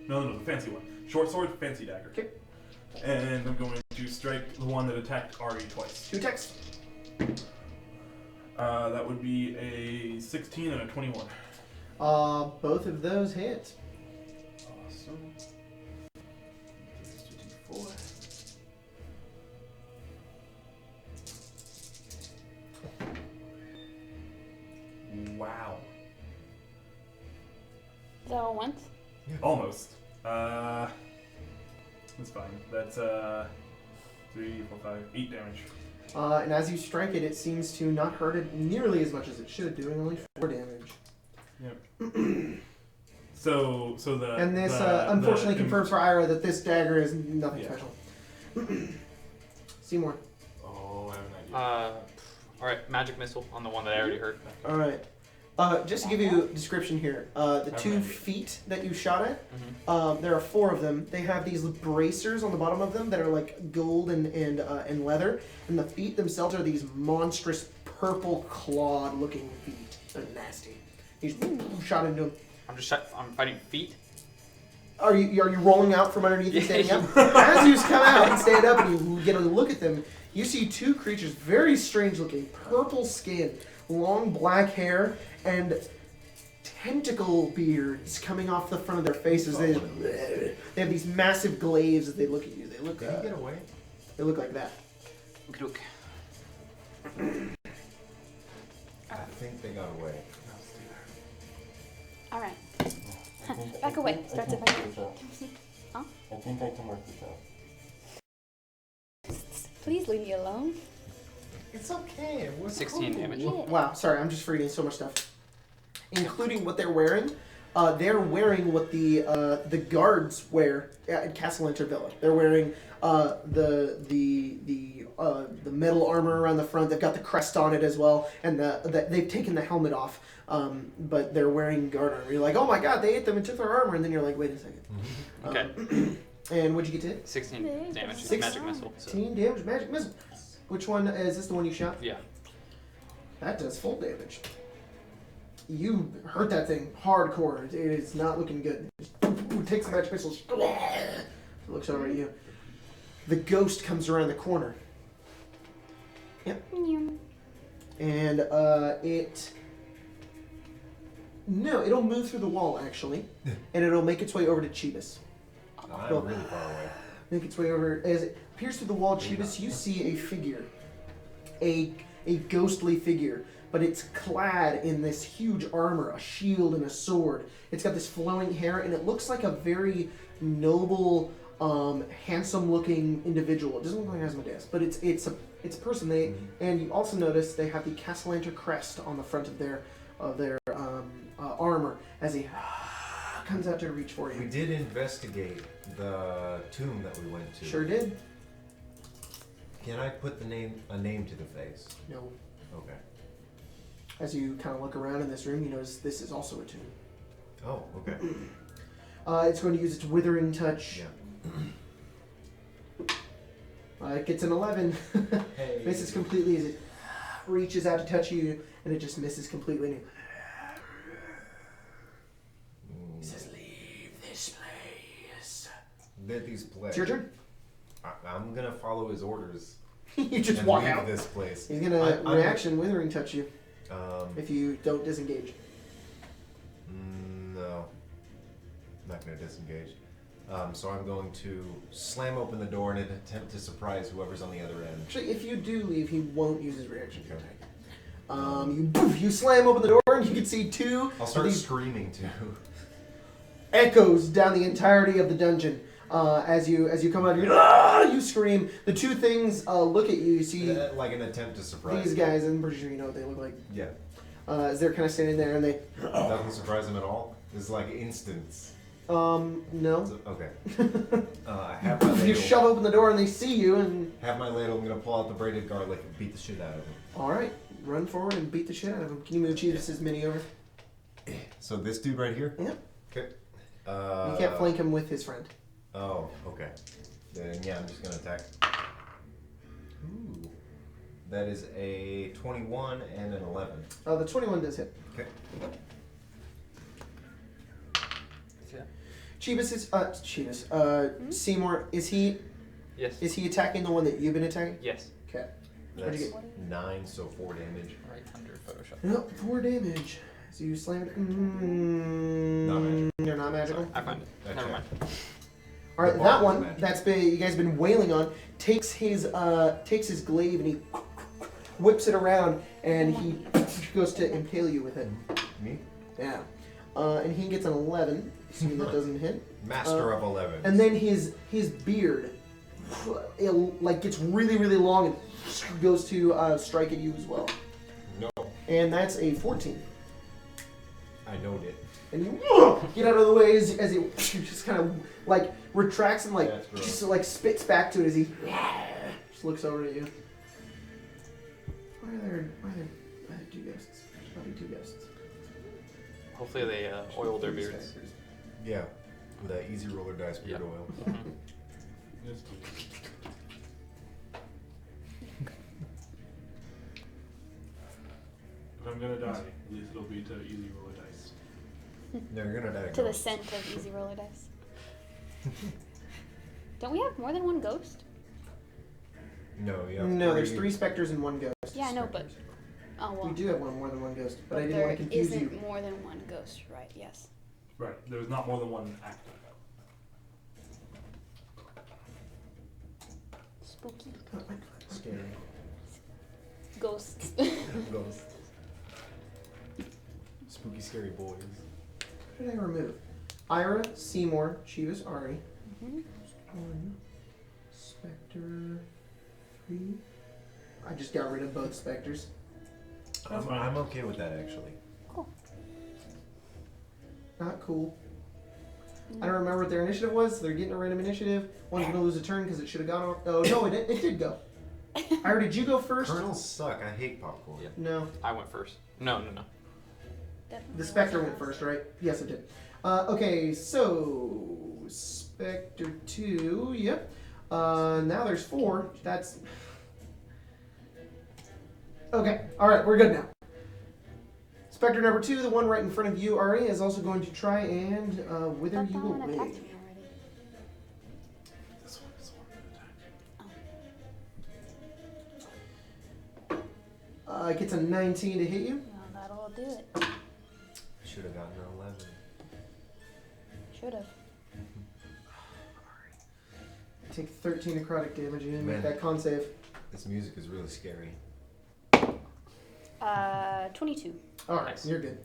No, the fancy one. Short sword, fancy dagger. Okay. And I'm going to strike the one that attacked Ari twice. 2 attacks. That would be a 16 and a 21. Both of those hit. Awesome. 2d4. Wow. Is that all once? Almost. That's fine. That's 3, 4, 5, 8 damage. And as you strike it, it seems to not hurt it nearly as much as it should, doing only 4 damage. Yep. So the And this the- unfortunately the- confirms for Ira that this dagger is nothing Yeah. special. Seymour. Oh, I have an idea. Alright, magic missile on the one that I already heard. All right. Just to give you a description here, the Have 2 an idea. feet that you shot at, Mm-hmm. there are 4 of them. They have these bracers on the bottom of them that are like gold and leather, and the feet themselves are these monstrous purple clawed looking feet. They're nasty. He's shot into them. I'm fighting feet. Are you rolling out from underneath and standing up? As you come out and stand up and you get a look at them, you see 2 creatures, very strange looking, purple skin, long black hair, and tentacle beards coming off the front of their faces. They have these massive glaives as they look at you. They look. Did he get away? They look like that. Look. I think they got away. Alright. Back away. Start to back away. Huh? I think I can work this out. Please leave me alone. It's okay. It was 16 cool. damage. Yeah. Wow. Sorry, I'm just reading so much stuff, including what they're wearing. They're wearing what the guards wear at cassalanter Villa. They're wearing the metal armor around the front. They've got the crest on it as well, and they've taken the helmet off. But they're wearing guard armor. You're like, oh my god, they ate them and took their armor, and then you're like, wait a second. Okay. And what'd you get to hit? 16 damage. 16 Magic missile. So. 16 damage, magic missile. Which one is this? The one you shot? Yeah. That does full damage. You hurt that thing hardcore. It is not looking good. It takes the magic missiles. Looks over at you. The ghost comes around the corner. Yep. And it'll move through the wall actually, and it'll make its way over to Chivas. I'm really far away. make its way over. As it peers through the wall, Chivas, you see a figure. A ghostly figure. But it's clad in this huge armor, a shield and a sword. It's got this flowing hair, and it looks like a very noble, handsome-looking individual. It doesn't look like Asmodeus, but it's a person. And you also notice they have the cassalanter crest on the front of their armor as he comes out to reach for you. We did investigate the tomb that we went to. Sure did. Can I put a name to the face? No. Okay. As you kind of look around in this room, you notice this is also a tomb. Oh, okay. It's going to use its withering touch. Yeah. It gets an 11. Hey. Misses completely as it reaches out to touch you, and it just misses completely. He says, "Leave this place." Let these play. It's your turn. I'm gonna follow his orders. You just and walk leave out. this place. He's gonna reaction withering touch you If if you don't disengage. No. I'm not going to disengage. So I'm going to slam open the door in an attempt to surprise whoever's on the other end. Actually, if you do leave, he won't use his reaction to attack. You slam open the door, and you can see two. I'll start of these screaming too. echoes down the entirety of the dungeon. As you come out, you scream. The two things look at you. You see Like an attempt to surprise these guys, and I'm pretty sure you know what they look like. Yeah. As they're kind of standing there, and they Doesn't surprise him at all. It's like instance. no. Okay. I have my ladle. You shove open the door, and they see you, and Have my ladle. I'm gonna pull out the braided garlic and beat the shit out of him. all right, run forward and beat the shit out of him. Can you move Chivas' mini over? So this dude right here. Yeah. Okay. You can't flank him with his friend. Oh, okay. Then yeah, I'm just gonna attack. Ooh. That is a 21 and an 11. The 21 does hit. Okay. Yeah. Seymour, is he Yes. attacking the one that you've been attacking? Yes. Okay. What'd That's you get? 9, so 4 damage. Right under Photoshop. No, 4 damage. So you slam it. Not magical. They're not magical. Sorry, I find it. That Never check. mind. All right, The that bar one is magic. that's been you guys been wailing on takes his glaive and he whips it around and he goes to impale you with it. Me? Yeah, and he gets an 11. Assuming that doesn't hit. Master of 11. And then his beard, it gets really long and goes to strike at you as well. No. And that's a 14. I know it. And you get out of the way as he just kind of like retracts and That's gross. just like spits back to it as he just looks over at you. Why are there 2 ghosts? There's probably 2 ghosts. Hopefully they oil their beards. Yeah. The easy roller dice beard Yep. oil. Yes, please. If I'm gonna die, at least it'll be to easy roller dice. No, you're gonna die. To the ghost. scent of easy roller dice. Don't we have more than one ghost? No, yeah. No, there's 3 specters and 1 ghost. Yeah, I know, but oh well. We do have more than 1 ghost, but I didn't there want to confuse isn't you. more than one ghost, right? Yes. Right, there's not more than one actor. Spooky Scary. ghosts. Ghost. Spooky, scary boys. What did I remove? Ira, Seymour, Chivas, Ari. Mhm. 1 specter, 3. I just got rid of both specters. I'm okay with that actually. Cool. Not cool. I don't remember what their initiative was. They're getting a random initiative. One's gonna lose a turn because it should have gone off. Oh no, it did go. Ira, did you go first? Kernels suck. I hate popcorn. Yeah. No. I went first. No. Definitely The Spectre went first, right? Yes, it did. Okay, so Spectre 2, yep. Now there's 4. That's okay. All right, we're good now. Spectre number 2, the one right in front of you, Ari, is also going to try and wither Thought that you one away. attacked me already. This one is the one that attacked. It gets a 19 to hit you. Well, that'll do it. Should have gotten an 11. Should have. Take 13 necrotic damage and Man. make that con save. This music is really scary. 22. Alright, Nice. you're good.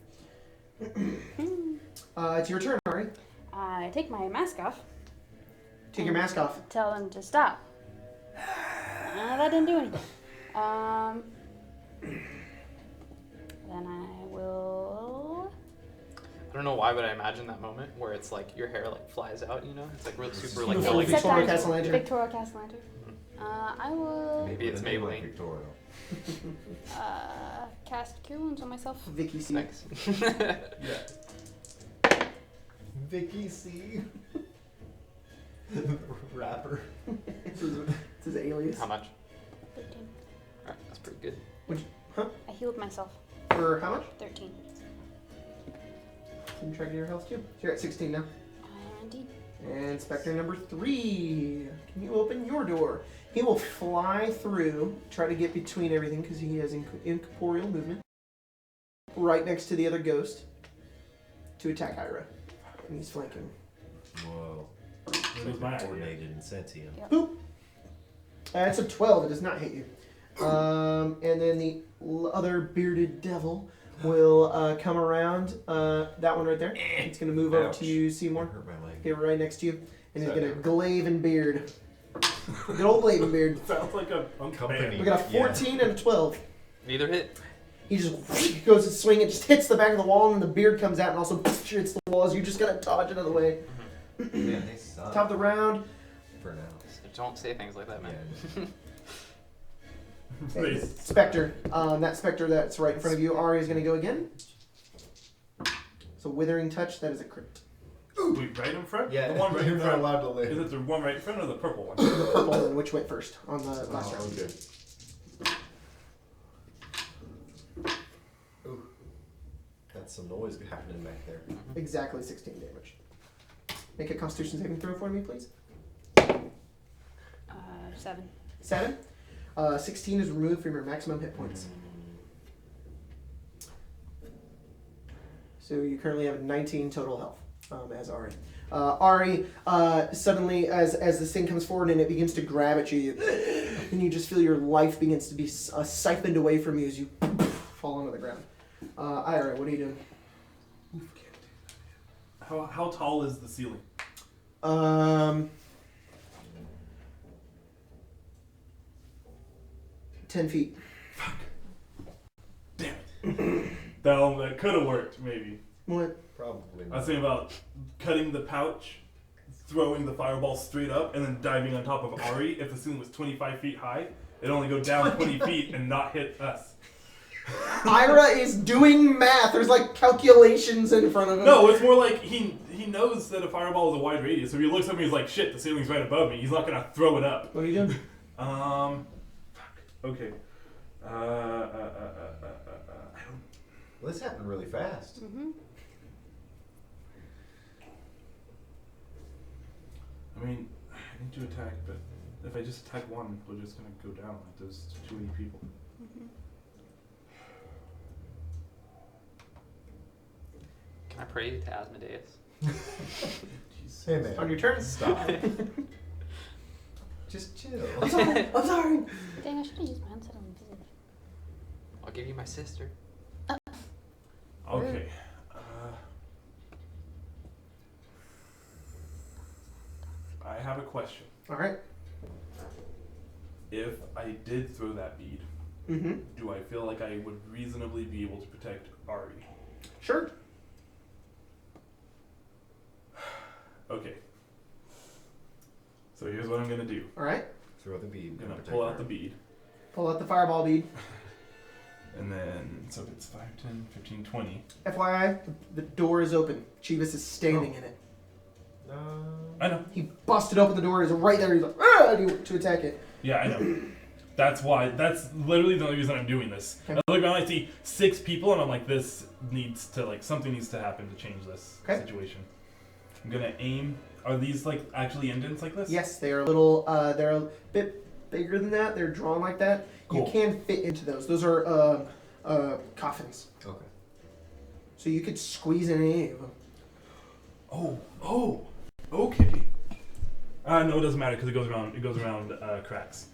It's your turn, Ari. I take my mask off. Take your mask off. Tell them to stop. That didn't do anything. Then I will. I don't know why, but I imagine that moment where it's like your hair like flies out, you know? It's like really super like Beautiful. elegant. Victoria Except cassalanter. Victoria cassalanter. I will Maybe it's With a name like Maybelline. Victoria. cast Cure Wounds on myself. Vicky C. Thanks. Yeah. Vicky C. Rapper. It's his alias. How much? 13. Alright, that's pretty good. I healed myself. For how much? 13. Can you try to get your health too? So you're at 16 now. Indeed. And Spectre number 3. Can you open your door? He will fly through, try to get between everything because he has incorporeal movement. Right next to the other ghost to attack Ira. And he's flanking. Whoa. It was my idea. Coordinated and sentient. Yep. Boop! It's a 12. It does not hit you. And then the other bearded devil will come around. That one right there. It's going to move over Ouch. to you, I Seymour. hurt my leg. Get right next to you. And he's Sorry. going to glaive and beard. Good old glaive and beard. Sounds like a Company. We got a 14 and a 12. Neither hit. He just goes to swing it, just hits the back of the wall, and the beard comes out and also hits the walls. You just gotta dodge it out of the way. Man, they suck. Top of the round. For now. Don't say things like that, man. Yeah. Hey, Spectre. That Spectre that's right in front of you. Ari is gonna go again. So Withering Touch, that is a crit. Wait, right in front? Yeah, The one right you're in not front. allowed to live. Is it the one right in front or the purple one? The purple one, which went first on the last round. okay. Ooh. That's some noise happening back there. Exactly 16 damage. Make a Constitution saving throw for me, please. 7. 7. 16 is removed from your maximum hit points. So you currently have 19 total health as Ari. Ari, suddenly, as this thing comes forward and it begins to grab at you, and you just feel your life begins to be siphoned away from you as you fall onto the ground. Ira, what are you doing? How tall is the ceiling? 10 feet. Damn it. That could have worked, maybe. What? Probably I not. was thinking about cutting the pouch, throwing the fireball straight up, and then diving on top of Ari. If the ceiling was 25 feet high, it'd only go down 20 feet and not hit us. Ira is doing math. There's like calculations in front of him. No, it's more like he knows that a fireball is a wide radius. So if he looks at me, he's like, shit, the ceiling's right above me. He's not gonna throw it up. What are you doing? Okay. I don't. Well, this happened really fast. Mm-hmm. I mean, I need to attack, but if I just attack one, we're just gonna go down. Like there's too many people. Mm-hmm. Can I pray to Asmodeus? Jeez. Hey man. On your turn. Stop. Just chill. I'm sorry. I'm sorry. Dang, I should have used my onset on visage. I'll give you my sister. Okay. I have a question. All right. If I did throw that bead, Mm-hmm. do I feel like I would reasonably be able to protect Ari? Sure. Okay. So here's what I'm gonna do. All right. Throw the bead. I'm gonna pull out the bead. Pull out the fireball bead. And then, so it's 5, 10, 15, 20. FYI, the door is open. Chivas is standing in it. I know. He busted open the door. He's right there. He's like, ah, to attack it. Yeah, I know. That's why. That's literally the only reason I'm doing this. Okay. I look around, I see 6 people, and I'm like, this needs to, like, something needs to happen to change this Okay. situation. I'm gonna aim. Are these, like, actually indents like this? Yes, they are a little. They're a bit bigger than that. They're drawn like that. Cool. You can fit into those. Those are coffins. Okay. So you could squeeze in any of them. Oh, okay. No, it doesn't matter because it goes around. It goes around cracks.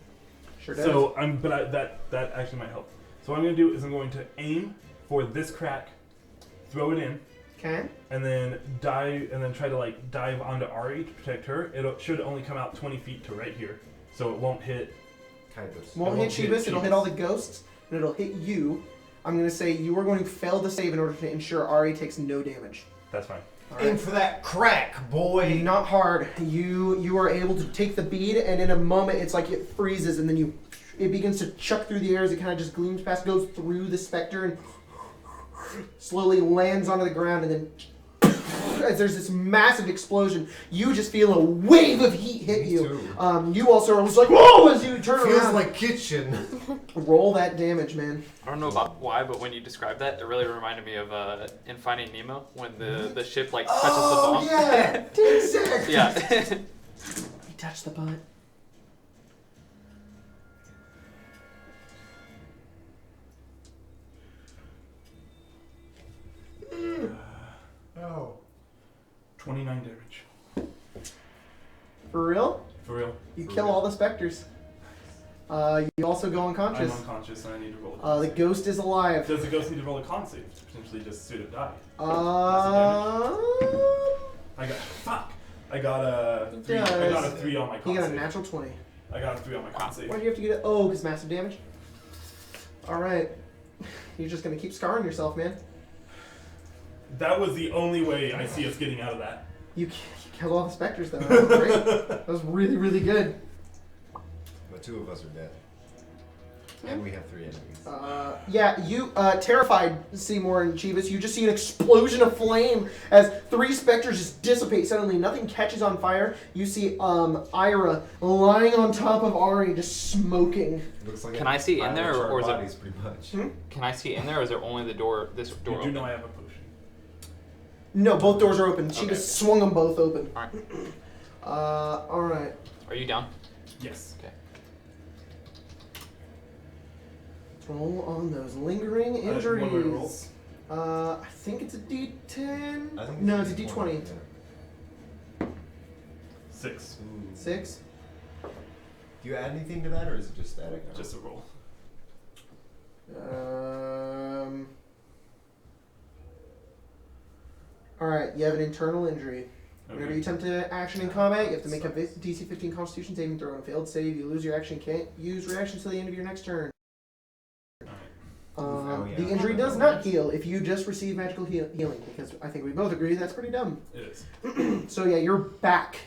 Sure does. So that actually might help. So what I'm gonna do is I'm going to aim for this crack, throw it in, Okay. and then dive, and then try to like dive onto Ari to protect her. It should only come out 20 feet to right here, so it won't hit. Won't hit Chibis, it'll hit all the ghosts, and it'll hit you. I'm going to say you are going to fail the save in order to ensure Ari takes no damage. That's fine. All Aim right. for that crack, boy. Not hard. You are able to take the bead, and in a moment, it's like it freezes, and then it begins to chuck through the air as it kind of just gleams past, goes through the specter, and slowly lands onto the ground, and then as there's this massive explosion, you just feel a wave of heat hit Me you. too. You also are just like, whoa, as you turn Feels around. like kitchen. Roll that damage, man. I don't know about why, but when you described that, it really reminded me of in Finding Nemo when the ship like touches the bomb. Yeah, exactly. Yeah. He touched the butt. Oh. 29 damage. For real? For real. You For kill real. all the specters. You also go I'm unconscious. unconscious and I need to roll a con The save. ghost is alive. Does the ghost need to roll a con save to potentially just straight up die? I got a 3. I got a 3 on my con He got a save. natural 20. I got a 3 on my con save. Why do you have to get it? Oh, because massive damage? Alright. You're just going to keep scarring yourself, man. That was the only way I see us getting out of that. You killed all the specters, though. That was great. That was really, really good. But 2 of us are dead. And we have 3 enemies. Yeah, you, terrified Seymour and Chivas, you just see an explosion of flame as 3 specters just dissipate suddenly. Nothing catches on fire. You see Ira lying on top of Ari, just smoking. Looks like Can I see in there, or is it- bodies, pretty much. Can I see in there, or is there only the door? This door You do open? know I have a potion. No, both doors are open. She Okay. just swung them both open. All right. Alright. Are you down? Yes. Okay. Roll on those lingering What do I roll? injuries. I think it's a D10. I think No, it's a D20. Yeah. 6. Ooh. 6. Do you add anything to that, or is it just static? now? Just a roll. Alright, you have an internal injury. Whenever Okay. you attempt to action in combat, you have to make a DC 15 Constitution saving throw. On a failed save, you lose your action. Can't use reactions till the end of your next turn. Oh, yeah. The injury does not heal if you just receive magical healing, because I think we both agree that's pretty dumb. It is. So yeah, you're back.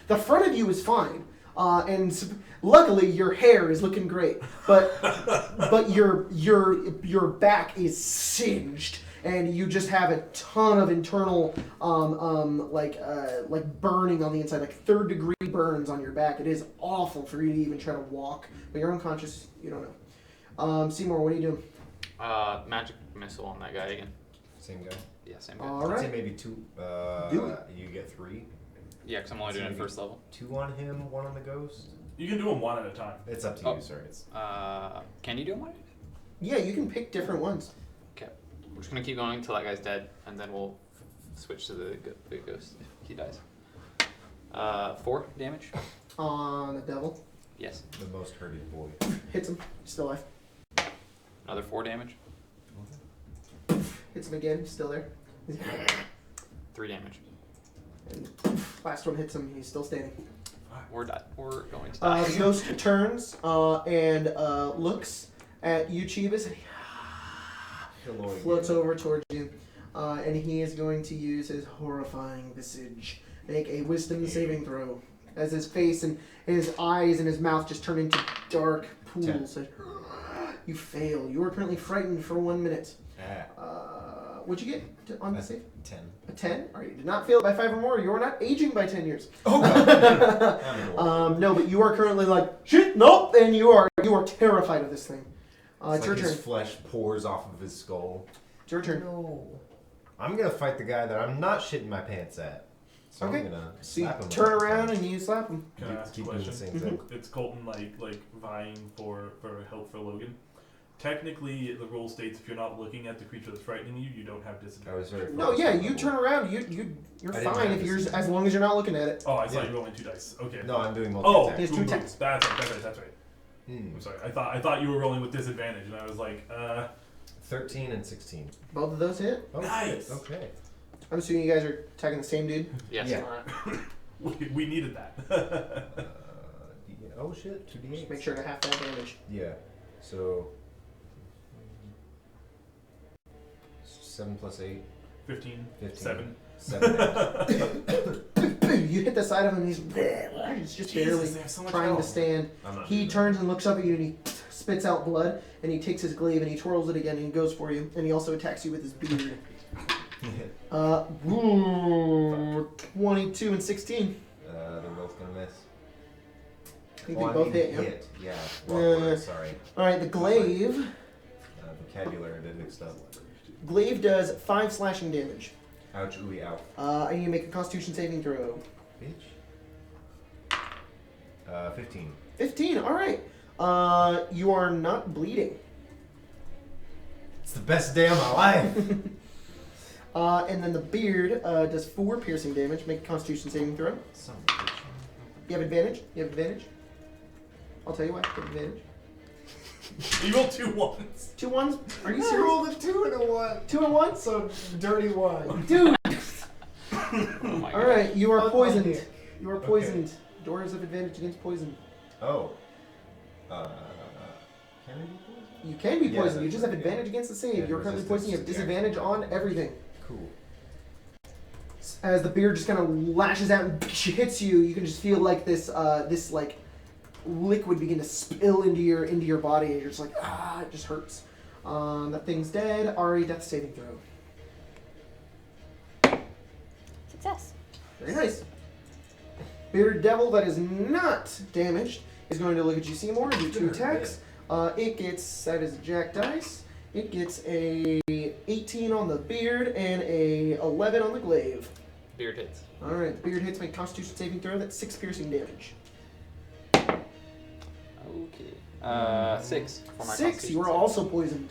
The front of you is fine, and luckily your hair is looking great, but your back is singed, and you just have a ton of internal like burning on the inside, like 3rd degree burns on your back. It is awful for you to even try to walk, but you're unconscious. You don't know. Seymour, what are you doing? Magic missile on that guy again. Same guy. Yeah, same guy. All I'd say right. maybe 2. Do it. You get 3. Yeah, because I'm only doing it Maybe first level. 2 on him, 1 on the ghost. You can do them one at a time. It's up to Oh. you, sorry. It's Can you do one? Yeah, you can pick different ones. Okay. We're just gonna keep going until that guy's dead, and then we'll switch to the ghost if he dies. 4 damage. On the devil. Yes. the most hurted boy. Hits him. Still alive. Another 4 damage. Hits him again. Still there. 3 damage. And last one hits him. He's still standing. We're going to die. The ghost turns and looks at you, Chivas, and he Hello again. floats over towards you. And he is going to use his horrifying visage. Make a wisdom saving throw. As his face and his eyes and his mouth just turn into dark pools. You fail. You are currently frightened for 1 minute. What'd you get on the save? 10. A 10? Alright, you did not fail by 5 or more. You are not aging by 10 years. Oh god. No, but you are currently like, shit, nope, and you are terrified of this thing. It's your like turn. his flesh pours off of his skull. It's your turn. No. I'm gonna fight the guy that I'm not shitting my pants at. So Okay. I'm gonna So you slap him. turn around and you slap him. Can I ask a keep doing the question? same thing. It's Colton like vying for help for Logan. Technically, the rule states if you're not looking at the creature that's frightening you, you don't have I disadvantage. was very. No, focused yeah, on you the turn roll. around. You're I didn't fine have if you're this. as long as you're not looking at it. Oh, I thought Yeah. you were rolling 2 dice. Okay. No, I'm doing multi Oh, attack. He has two attacks. That's right. Hmm. I'm sorry. I thought you were rolling with disadvantage, and I was like, 13 and 16. Both of those hit. Oh, Nice. shit, okay. I'm assuming you guys are attacking the same dude. Yes. Yeah. we needed that. Oh shit, 2d8. Just make sure to half that damage. Yeah. So 7 plus 8, 15, 15. 7. 7. You hit the side of him. He's just barely they have so much trying to health. stand. I'm not He doing turns and looks up at you and he spits out blood and he takes his glaive and he twirls it again and he goes for you and he also attacks you with his beard. that. 22 and 16. They're both gonna miss. I think Oh, they I both mean hit. hit. Yeah. Yeah. Well, sorry. All right, the glaive. Vocabulary a bit mixed up. Glaive does 5 slashing damage. Ouch, ooey, ow. I need to make a Constitution saving throw. Bitch. 15. 15. All right. You are not bleeding. It's the best day of my life. And then the beard does 4 piercing damage. Make a Constitution saving throw. Son of a bitch. You have advantage. You have advantage. I'll tell you why. You have advantage. You rolled 2 ones. 2 1s. Are you I serious? rolled a 2 and a 1. 2 and 1. So dirty 1. Dude. Oh my All right. You are Oh, poisoned. okay. You are poisoned. Doors have advantage against poison. Oh. Can I be poisoned? You can be Yeah, poisoned. You that's just have right, advantage yeah. against the save. Yeah, You're currently resistance poisoned. You have to disadvantage on everything. Cool. As the beard just kind of lashes out and hits you, you can just feel like this like liquid begin to spill into your body, and you're just like, it just hurts. That thing's dead. Ari, death saving throw. Success. Very nice. Bearded devil that is not damaged is going to look at you, Seymour, and do 2 attacks. It gets, that is a jack dice. It gets a 18 on the beard and a 11 on the glaive. Beard hits. All right, the beard hits. Make Constitution saving throw. That's 6 piercing damage. Okay. 6 for my 6. Constitution You are save. also poisoned.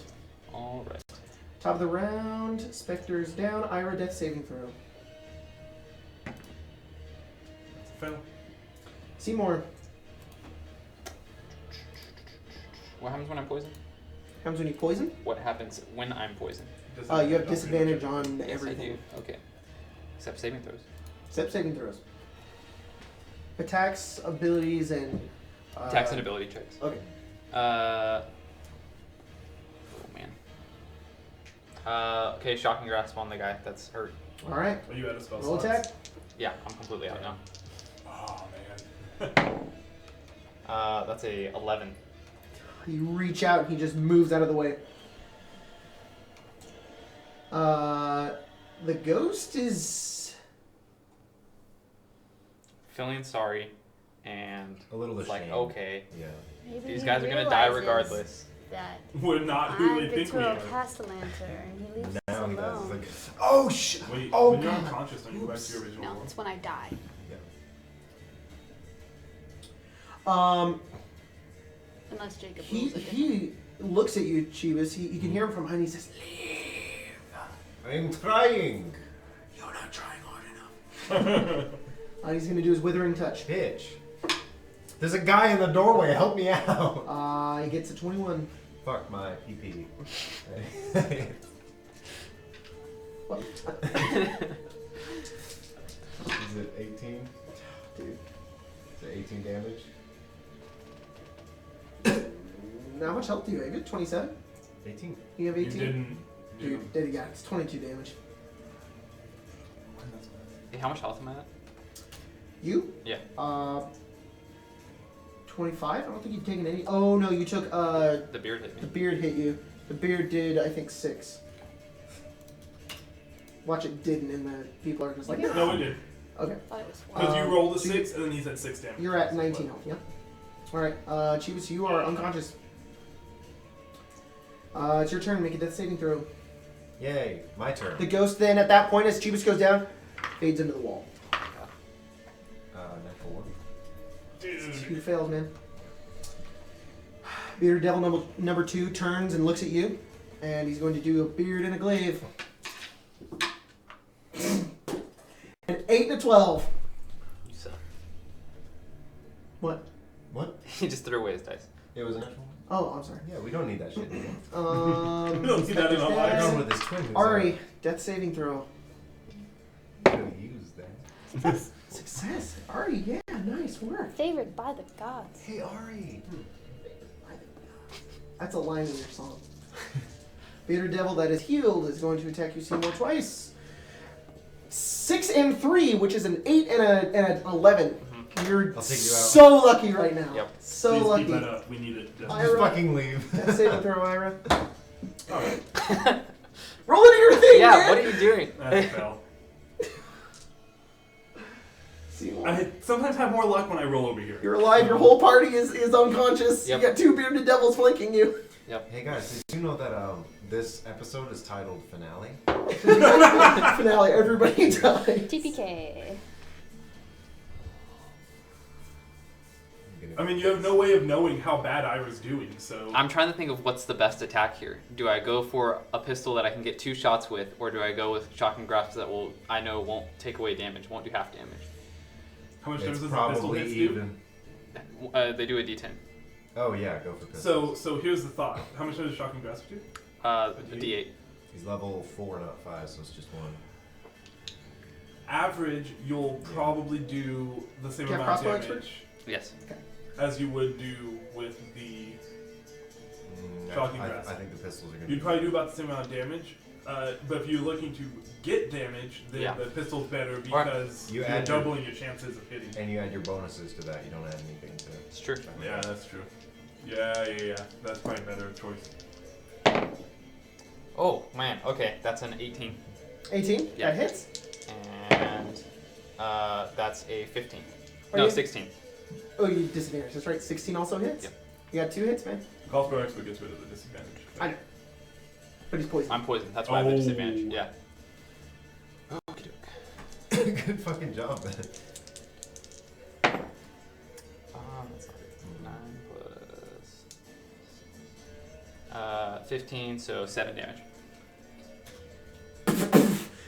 All right. Top of the round. Specters down. Ira, death saving throw. Fail. Seymour. What happens when I'm poisoned? Comes when you poison. What happens when I'm poisoned? You have disadvantage on Yes, I everything. do. Okay. Except saving throws. Except saving throws. Attacks, abilities, and Attacks and ability checks. Okay. Oh man. Okay, shocking grasp on the guy that's hurt. All right. Are you out of spell Roll slots? attack. Yeah, I'm completely out now. Oh man. That's a 11. You reach out and he just moves out of the way. The ghost is Feeling sorry, and A little like ashamed. okay, Yeah. Maybe these he guys are gonna die realizes regardless. That We're not who I'm they think we Victor are. Cassalanter, and he leaves us Now he does. alone. It's like, oh shit. Wait, Oh, when you're God. unconscious, don't you go back to your original No, role? it's when I die. Yeah. Unless Jacob he rules it different. he looks at you, Chivas. You can hear him from behind. He says, I'm trying. "You're not trying hard enough." He's gonna do his withering touch. Bitch. There's a guy in the doorway. Help me out. He gets a 21. Fuck my PP. What? Is it 18? Dude. Is it 18 damage? How much health do you have? You have 27? 18. You have You 18? didn't do Dude, there you go. It's 22 damage. Hey, how much health am I at? You? Yeah. 25? I don't think you've taken any. Oh, no, you took, The beard hit the me. beard hit you. The beard did, I think, 6. Watch it didn't, and the people are just like, No, no. it did. Okay. I thought it was 4. Because you rolled a so you- 6 and then he's at 6 damage. You're at 19 health, yeah? Alright, Chivas, you are unconscious. It's your turn. Make a death saving throw. Yay, my turn. The ghost then, at that point, as Chivas goes down, fades into the wall. Natural 1. Dude. 2 fails, man. Bearded Devil number 2 turns and looks at you, and he's going to do a beard and a glaive. An 8 and a 12. You suck. What? What? He just threw away his dice. It was an actual one? Oh, I'm sorry. Yeah, we don't need that shit anymore. We don't see that in our I'm lives. going with his twin. who's Ari, death saving throw. gonna use that. Success. Ari, yeah, nice work. Favored by the gods. Hey, Ari. That's a line in your song. Bearded Devil that is healed is going to attack you Seymour twice. 6 and 3, which is an 8 and an 11. You're I'll take you out. so lucky right now. Yep. So Please lucky. keep that up. We need it. Just Ira. fucking leave. Death saving throw, Ira. Alright. Roll into your thing, Yeah, man! what are you doing? That fell. Seymour. I sometimes have more luck when I roll over here. You're alive, your whole party is unconscious. Yep. You got 2 bearded devils flanking you. Hey guys, did you know that this episode is titled Finale? Finale, everybody died. TPK. I mean, you have no way of knowing how bad Ira's doing, so... I'm trying to think of what's the best attack here. Do I go for a pistol that I can get 2 shots with, or do I go with shocking grasp that I know won't take away damage, won't do half damage? How much It's damage does the pistol probably hits do? even. They do a D10. Oh yeah, go for pistol. So here's the thought. How much does Shocking Grasp do? A D8. He's level 4, not 5, so it's just 1. Average, you'll probably do the same Yeah, amount of crossbow damage Yes. as you would do with the... Shocking grasp. I think the pistols are gonna. You'd probably do about the same amount of damage. But if you're looking to get damage, then Yeah. the pistol's better because You you're add your- doubling your chances of hitting. And you add your bonuses to that. You don't add anything to it. It's true. Yeah, that's true. Yeah. That's probably a better choice. Oh, man. Okay, that's an 18. 18? Yeah. That hits? And that's a 15. Are No, you- 16. Oh, you disadvantage. That's right. 16 also hits? Yep. You got 2 hits, man. Crossbow expert gets rid of the disadvantage. I know. But he's poisoned. I'm poisoned. That's why I have a Oh. disadvantage. Yeah. Good fucking job, man. That's not 9 plus 15, so 7 damage.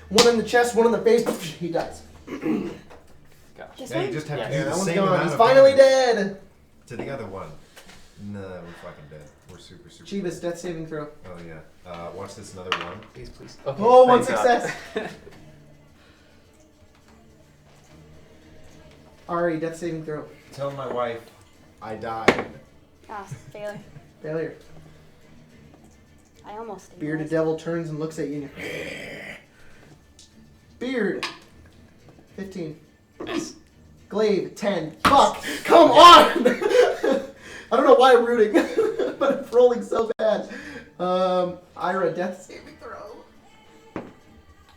One in the chest, one in the face. He dies. Gosh. This Yeah, you one? just have Yeah. to do Yeah, the that one's same gone. amount He's of finally damage dead. to the other one. No, we're fucking dead. We're super. Chivas, death saving throw. Oh yeah. Watch this. Another one. Please. Okay, Oh, one thank God. success. Ari, death saving throw. Tell my wife I died. Ah, failure. Failure. I almost did. Bearded devil turns and looks at you. Beard. 15. Miss. Glaive. 10. Fuck. Come on. I don't know why I'm rooting, but I'm rolling so bad. Ira, death saving throw.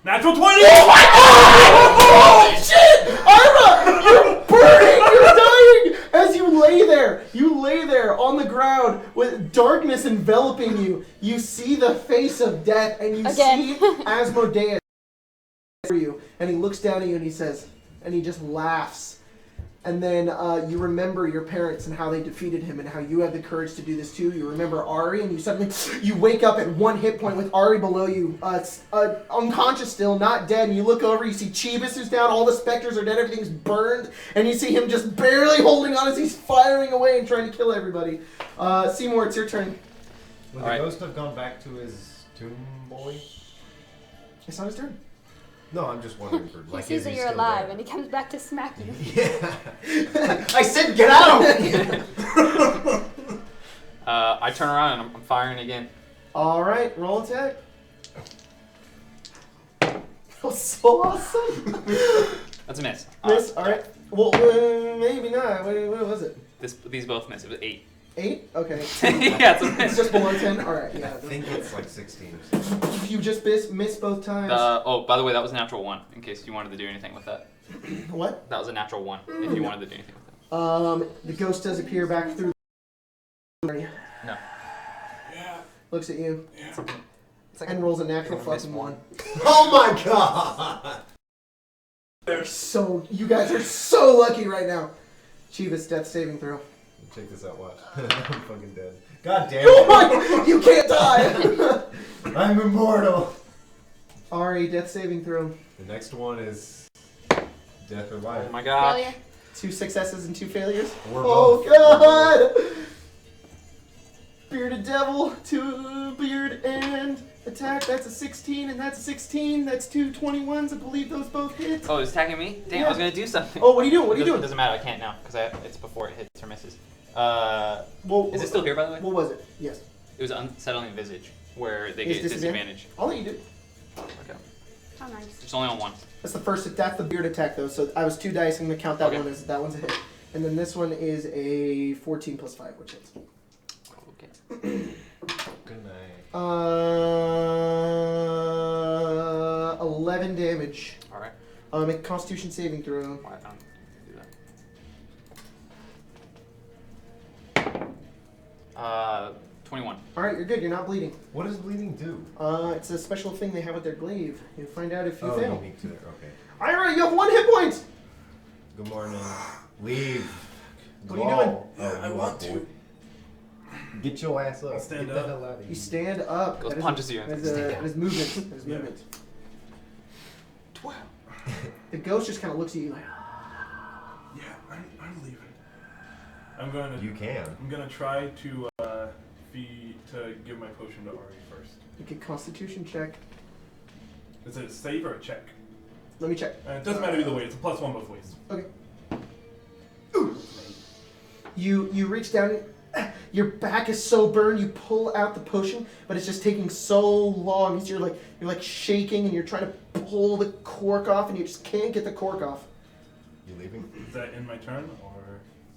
Natural 20! Oh my god! Holy shit! Ira! You're burning! You're dying! As you lay there on the ground with darkness enveloping you, you see the face of death and you Again. see Asmodeus for you. And he looks down at you and he says, and he just laughs. And then you remember your parents and how they defeated him and how you had the courage to do this too. You remember Ari and you wake up at 1 hit point with Ari below you, unconscious still, not dead. And you look over, you see Chibis who's down, all the specters are dead, everything's burned. And you see him just barely holding on as he's firing away and trying to kill everybody. Seymour, it's your turn. Would All right. the ghost have gone back to his tomb boy? It's not his turn. No, I'm just wondering. For, He like, sees is that he you're still alive there? and he comes back to smack you. Yeah. I said get out of here! I turn around and I'm firing again. Alright, roll attack. That was so awesome. That's a miss. Miss, alright. Well, maybe not. What was it? These both miss. It was 8. 8? Okay. Yeah, it's a It's miss. just below 10? Alright, yeah. I think it's like 16 or something. You just missed both times. Oh, by the way, that was a natural 1, in case you wanted to do anything with that. What? That was a natural 1, if you wanted to do anything with that. The ghost does appear back through. No. Yeah. Looks at you. It's like And rolls a natural miss fucking one. 1. Oh my god! You guys are so lucky right now. Chivas, death saving throw. Check this out, watch. I'm fucking dead. God damn Oh it! my! You can't die! I'm immortal! Ari, death saving throw. The next one is death or life. Oh my gosh. Failure. 2 successes and 2 failures. We're Oh both. god! Bearded devil, 2 beard and attack. That's a 16 and that's a 16. That's 2 21s. I believe those both hit. Oh, it's attacking me? Damn, I was gonna do something. Oh, what are you doing? What are you It doing? doesn't matter, I can't now, because it's before it hits or misses. Well, Is it still here, by the way? What was it? Yes. It was Unsettling Visage, where they Is get disadvantage. I'll let you do. Okay. How nice. It's only on one. That's the first. That's the beard attack though. So I was 2 dice. I'm gonna count that Okay. one as that one's a hit. And then this one is a 14 plus 5, which hits. Okay. Good night. 11 damage. Alright. Make a Constitution saving throw. Why don't do that? 21. All right, you're good. You're not bleeding. What does bleeding do? It's a special thing they have with their glaive. You find out if you Oh, fail. unique to it. Okay. Ira, you have 1 hit point. Good morning. Leave. What are you doing? Yeah, I want to. Get your ass up. I'll stand Get the up. hell out of here. You stand up. Goes That is- punches you. That is, Stand that down. is movement. That is Yeah. movement. The ghost just kind of looks at you like. Yeah, I'm leaving. I'm going to. You can. I'm gonna try to give my potion to Ari first. Make a Constitution check. Is it a save or a check? Let me check. It doesn't matter either way. It's a +1 both ways. Okay. You reach down. Your back is so burned. You pull out the potion, but it's just taking so long. As you're like shaking and you're trying to pull the cork off, and you just can't get the cork off. You leaving? Is that in my turn or?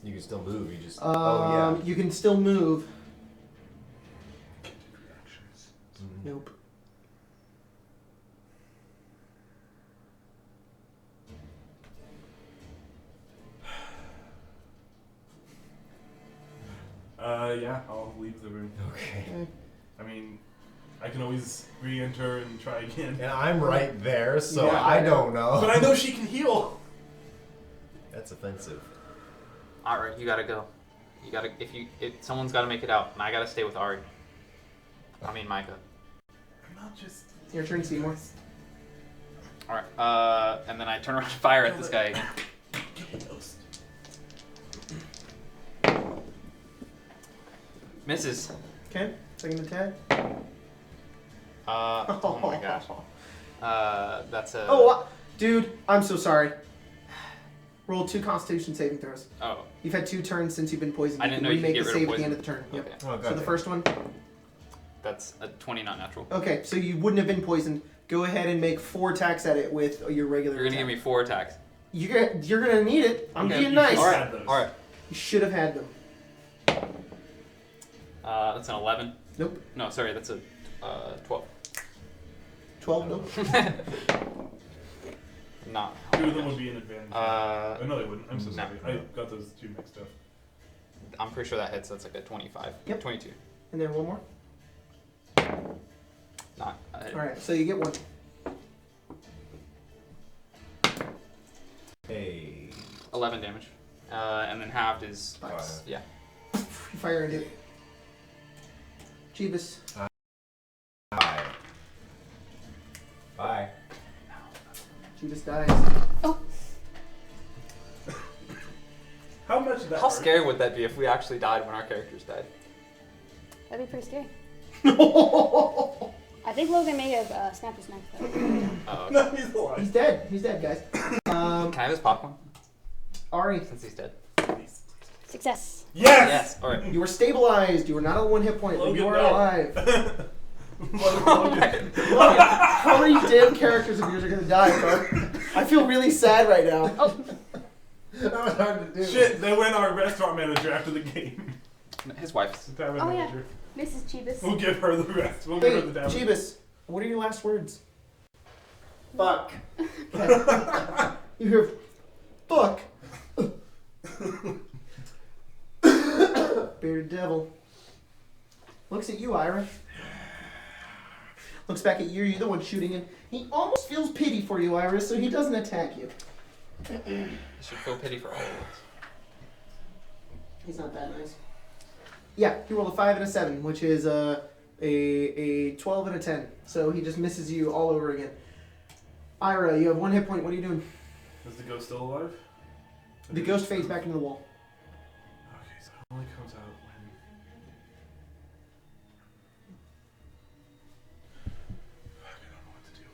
You can still move. You just. You can still move. Reactions. Nope. Yeah, I'll leave the room. Okay. I mean, I can always re-enter and try again. And I'm right there, so Yeah, I don't know. But I know she can heal. That's offensive. Alright, you gotta go. You gotta, if someone's gotta make it out, and I gotta stay with Ari. I mean, Micah. I'm not just. Your turn, Seymour. Alright, and then I turn around and fire at this guy again. Misses. Okay. Second attack. Oh my gosh. That's a. Oh, dude, I'm so sorry. Roll 2 Constitution saving throws. Oh, You've had 2 turns since you've been poisoned. I You didn't can know you could remake get the rid of save at the end poison. of the turn. Yep. Okay. Oh, So the first one. That's a 20, not natural. Okay, so you wouldn't have been poisoned. Go ahead and make 4 attacks at it with your regular You're gonna attack. give me 4 attacks. You're gonna need it. I'm Okay. being nice. Alright. Alright, alright. You should have had them. That's an 11. Nope. No, sorry, that's a 12. 12, nope. Not. 2 of them would be an advantage. Oh, no, they wouldn't. I'm so no. sorry. I got those 2 mixed up. I'm pretty sure that hits. That's like a 25. Yep. 22. And then one more. Not. Alright, so you get 1. Hey. 11 damage. And then halved is. Five. Yeah. You fire into it. Jeebus. Bye. Bye. Jeebus dies. How much did that How hurt? scary would that be if we actually died when our characters died? That'd be pretty scary. He's I think Logan may have snapped his neck though. Oh, No, he's alive. dead. He's dead, guys. Can I have his popcorn? Ari, Since he's dead. Success. Yes! Yes. Alright. you were stabilized. You were not on 1 hit point, but you Logan, are no. alive. Logan. Logan, how many damn characters of yours are gonna die, bro? I feel really sad right now. That was hard to do. Shit, they went our restaurant manager after the game. His wife's. The tavern Oh, yeah. manager. Mrs. Chibis. We'll give her the rest. We'll give Hey, her the tavern. Jeebus, what are your last words? Fuck. You hear, fuck. Bearded devil. Looks at you, Ira. Looks back at you, you're the one shooting him. He almost feels pity for you, Ira, so he doesn't attack you. You should feel pity for all of us. He's not that nice. Yeah, he rolled a 5 and a 7, which is a 12 and a 10. So he just misses you all over again. Ira, you have 1 hit point. What are you doing? Is the ghost still alive? The ghost fades back into the wall. Okay, so it only comes out when... Fuck, I don't know what to do.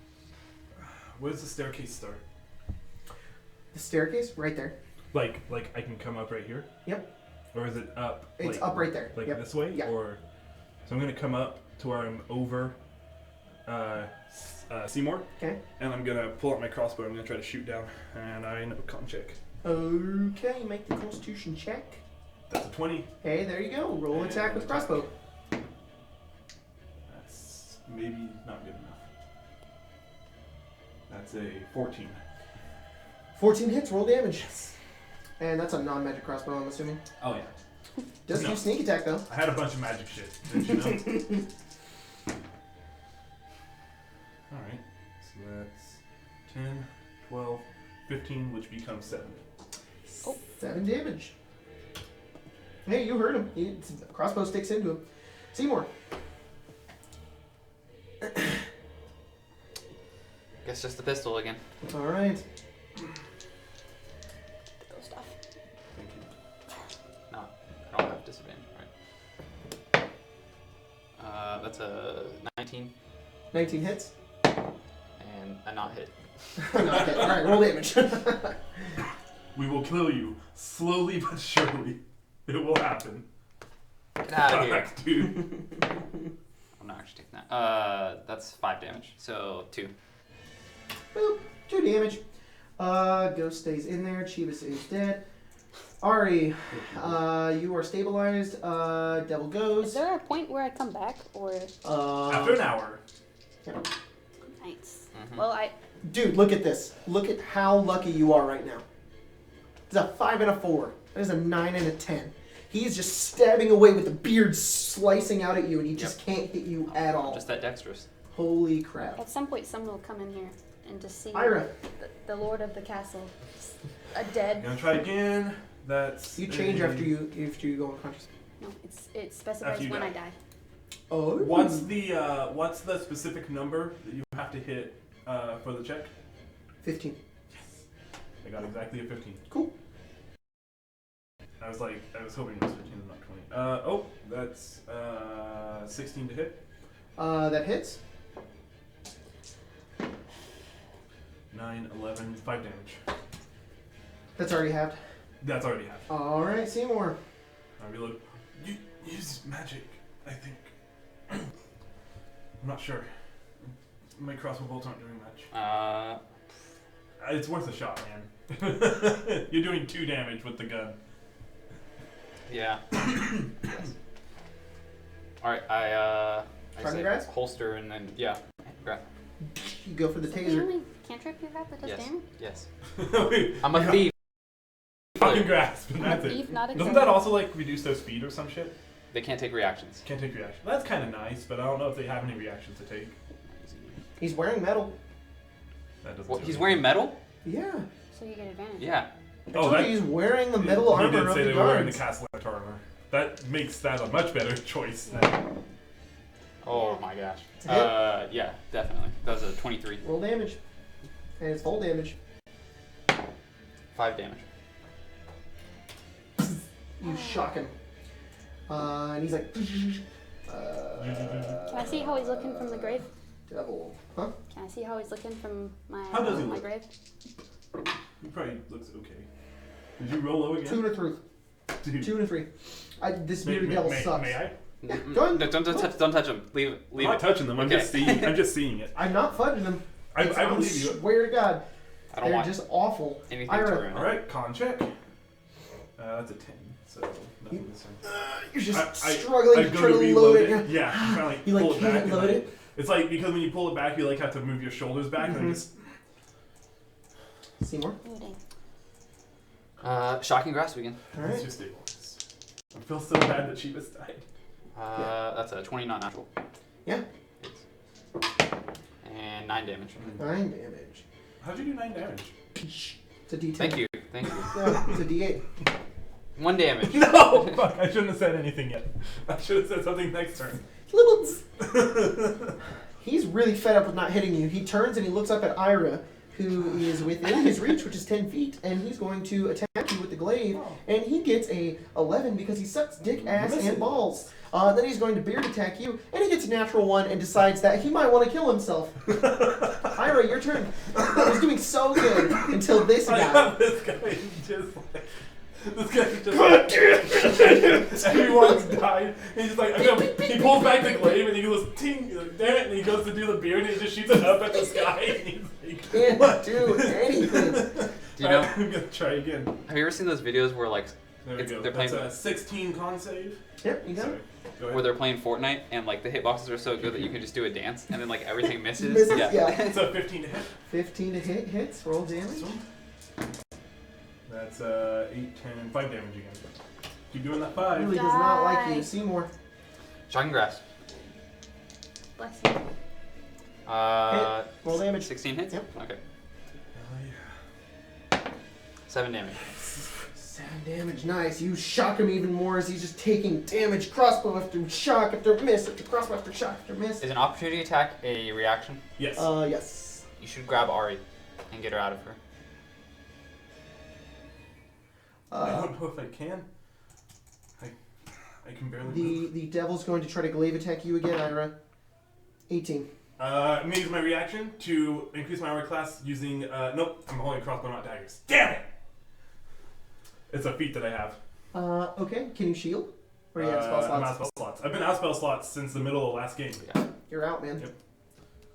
Where does the staircase start? The staircase? Right there. Like I can come up right here? Yep. Or is it up? It's up right there. Like Yep. this way? Yeah. Or so I'm gonna come up to where I'm over Seymour, Okay. and I'm gonna pull out my crossbow. I'm gonna try to shoot down, and I end up con check. Okay, make the Constitution check. That's a 20. Hey, there you go. Roll an attack with crossbow. That's maybe not good enough. That's a 14. 14 hits. Roll damage. And that's a non-magic crossbow, I'm assuming. Oh yeah. Does No. do sneak attack though. I had a bunch of magic shit. Didn't you know? Alright. So that's 10, 12, 15, which becomes 7. 7 damage. Hey, you heard him. Crossbow sticks into him. Seymour. Guess just the pistol again. All right. Ghost stuff. Thank you. No, I don't have disadvantage, right? That's a 19 19 hits. and a not hit. Not hit. All right, roll damage. We will kill you slowly but surely. It will happen. Get out of here. Fuck, dude. I'm not actually taking that. That's 5 damage. So 2. Boop. 2 damage. Ghost stays in there. Chivas is dead. Ari, you are stabilized. Devil Is goes. there a point where I come back, or After an hour. nice? Mhm. Well, I Dude, look at this. Look at how lucky you are right now. It's a 5 and a 4. That is a 9 and a 10. He's just stabbing away with the beard slicing out at you, and he just can't hit you at all. Just that dexterous. Holy crap. at some point someone will come in here and just see Ira, the lord of the castle, a I'm dead. gonna try again. That's you change a- after you go unconscious. No, it specifies After you when die. I die. Oh. What's the specific number that you have to hit for the check? 15. I got exactly a 15. Cool. I was hoping it was 15 and not 20. That's 16 to hit. That hits. 9, 11, 5 damage. That's already halved. That's already half. All right, Seymour. I reload. You use magic, I think. I'm not sure. My crossbow bolts aren't doing much. It's worth a shot, man. You're doing 2 damage with the gun. Yeah. Yes. All right, I Try say to grab? holster and then grab. You go for the Is that the taser. only cantrip you have that does Yes. damage? Yes. Wait, I'm a thief. fucking grasp, and that's Thief, it. not a Doesn't killer. that also like reduce their speed or some shit? They can't take reactions. Can't take reaction. That's kind of nice, but I don't know if they have any reactions to take. He's wearing metal. That doesn't. What, do he's anything. wearing metal? Yeah. So you get advantage. Yeah. I told you he's wearing the metal armor He did of say the they were wearing the guards. cassalanter armor. That makes that a much better choice. Than... Oh Yeah. my gosh. It's a hit. Yeah, definitely. That was a 23. Roll damage. And it's full damage. 5 damage. You shock him. And he's like, Can I see how he's looking from the grave? devil. Huh? Can I see how he's looking from my How does he my look? grave? He probably looks okay. Did you roll low again? 2 and a 3. Dude. 2 and a 3. This bearded devil sucks. May I? Yeah, go ahead. No, don't touch him. Leave it. I'm Leave not it. touching them. I'm Okay. just seeing. I'm just seeing it. I'm not fudging them. I believe you. Swear to God. I don't They're want just awful. anything Ira, to ruin All it. right, con check. That's a 10. So nothing this time. You're just I struggling to go try to reload load it. Yeah, I'm trying to like You pull like it back. can't and, load like- it. It's like because when you pull it back, you like have to move your shoulders back, and I'm Mhm. just. Seymour. Looting. Shocking grasp again. All It's right. just stabilize. I feel so bad that Chivas died. That's a 20 not natural. Yeah. And 9 damage. 9 damage. How'd you do 9 damage? It's a D10. Thank you. Thank you. Yeah, it's a D8. 1 damage. No! Fuck, I shouldn't have said anything yet. I should have said something next turn. He's really fed up with not hitting you. He turns and he looks up at Ira, who is within his reach, which is 10 feet, and he's going to attack you with the glaive, and he gets a 11 because he sucks dick, ass, and balls. Then he's going to beard attack you, and he gets a natural 1 and decides that he might want to kill himself. Ira, your turn. He was doing so good until this guy. This guy just like... This guy just everyone's died. He's just like, he pulls back the glaive and he goes, ting, damn it, and he goes to do the beard and he just shoots it up at the sky and he's like, can't do anything. Do you know? I'm gonna try again. Have you ever seen those videos where like There we go. they're playing That's a 16 con save. Yep, you got Sorry. it. Go ahead. where they're playing Fortnite and like the hitboxes are so good that you can just do a dance and then like everything misses? Misses, yeah. It's a 15 to hit. 15 to hit, hits, roll damage. That's 8, 10, 5 damage again. Keep doing that 5. Really does not like you. Die. Seymour. Shocking grasp. Bless you. Hit. Roll damage. 16 hits? Yep. Okay. Oh, 7 damage. 7 damage, nice. You shock him even more as he's just taking damage. Crossbow after shock after miss after crossbow after shock after miss. Is an opportunity attack a reaction? Yes. Yes. You should grab Ari and get her out of her. I don't know if I can. I can barely move. The devil's going to try to glaive attack you again, Ira. 18. I'm gonna use my reaction to increase my armor class using, nope, I'm holding a crossbow, not daggers. Damn it! It's a feat that I have. Okay. Can you shield? Or are you out of spell slots? I'm out of spell slots. I've been out of spell slots since the middle of last game. Yeah. You're out, man.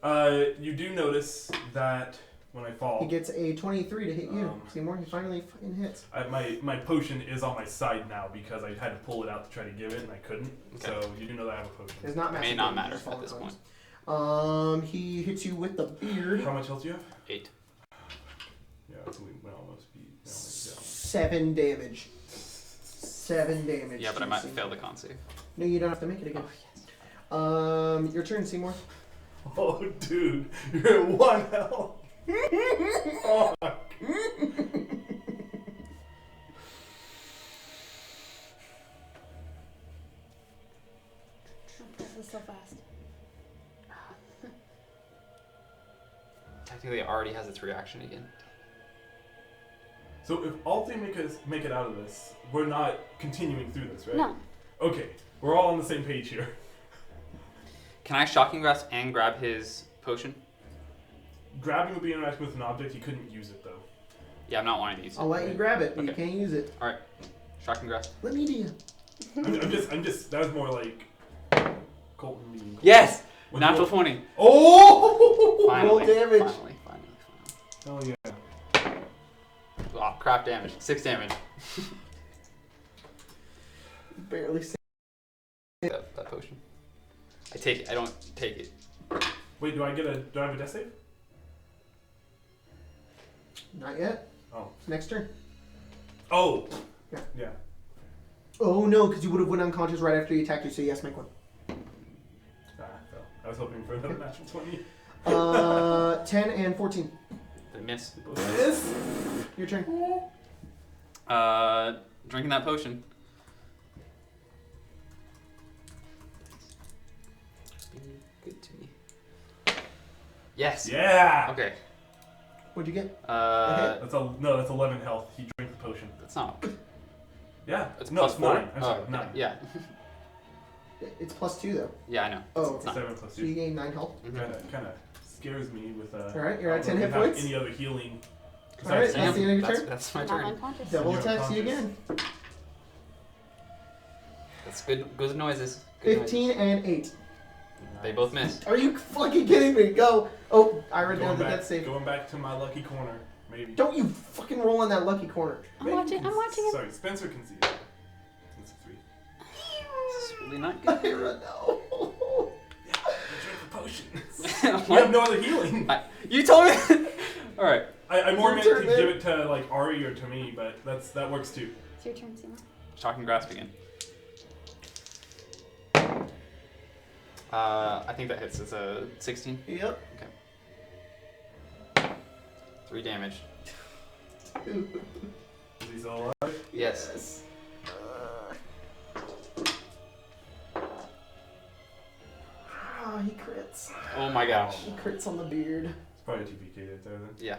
Yep. You do notice that when I fall, He gets a 23 to hit you. Seymour, he finally fucking hits. my potion is on my side now because I had to pull it out to try to give it and I couldn't. Okay. So you do know that I have a potion. It's not May massive not damage, matter just at falling this cards. point. He hits you with the beard. How much health do you have? 8. Yeah, so we might almost be. 7 damage. 7 damage. Yeah, but I to might Seymour. fail the con save. No, you don't have to make it again. Your turn, Seymour. Oh, dude, you're at 1 health. Oh, This is so fast. Technically, it already has its reaction again. so if all 3 make it out of this, we're not continuing through this, right? No. Okay, we're all on the same page here. Can I shocking grasp and grab his potion? Grabbing would be interacting with an object. You couldn't use it though. Yeah, I'm not wanting to use it. I'll let you grab it, but you Okay. can't use it. Alright. Shocking grasp. Let me do you. I'm just. That was more like Colton being. Yes! When Natural you- 20. Oh! Finally. Roll damage. Finally. Oh yeah. Oh, crap damage. 6 damage. Barely say. That potion. I take it. I don't take it. Wait, do I have a death save? Not yet. Oh. Next turn. Oh. Yeah. Yeah. Oh no, because you would have went unconscious right after he attacked you, so yes, make one. Ah, fell. I was hoping for another natural 20. 10 and 14. Did I miss? Yes. Your turn. Drinking that potion. It's been good to me. Yes. Yeah. Okay. What'd you get? That's 11 health. He drank the potion. That's not. Yeah. It's no, plus it's 4. 9. I'm sorry, okay. 9. Yeah. It's +2 though. Yeah, I know. Oh, It's not. 7 plus So you 2. gain 9 health. Kind of scares me with. Alright, you're I at don't 10 know hit if we have points. Any other healing? Alright, besides that's the end of your That's, turn. that's my Not turn. unconscious. Devil You're attacks you unconscious. again. That's good noises. Good 15 noises. and 8. They both missed. Are you fucking kidding me? Go. Oh, Ira down Going to back, that save. going back to my lucky corner, maybe. Don't you fucking roll on that lucky corner. I'm watching it. Sorry, Spencer can see it. It's a 3. This is really not good. Ira, no. Yeah, I drank the potion. We What? have no other healing. You told me. All right. I more Your meant turn, to man. give it to like Ari or to me, but that works too. It's your turn, Seymour. Shocking grasp again. I think that hits. It's a 16. Yep. 3 damage. Is he still alive? Yes. Oh my gosh. He crits on the beard. It's probably a TPK right there then. Yeah.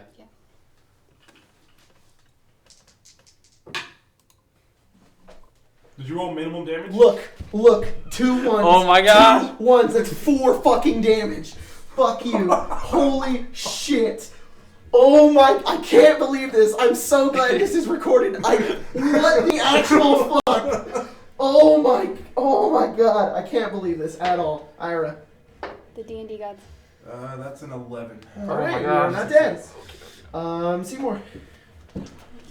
Did you roll minimum damage? Look, 2 ones. Oh my gosh. 2 ones, that's 4 fucking damage. Fuck you. Holy shit. Oh my, I can't believe this. I'm so glad this is recorded. What the actual fuck? Oh my god. I can't believe this at all. Ira. The D&D gods. That's an 11. Alright, my you're gosh. not dead. Seymour.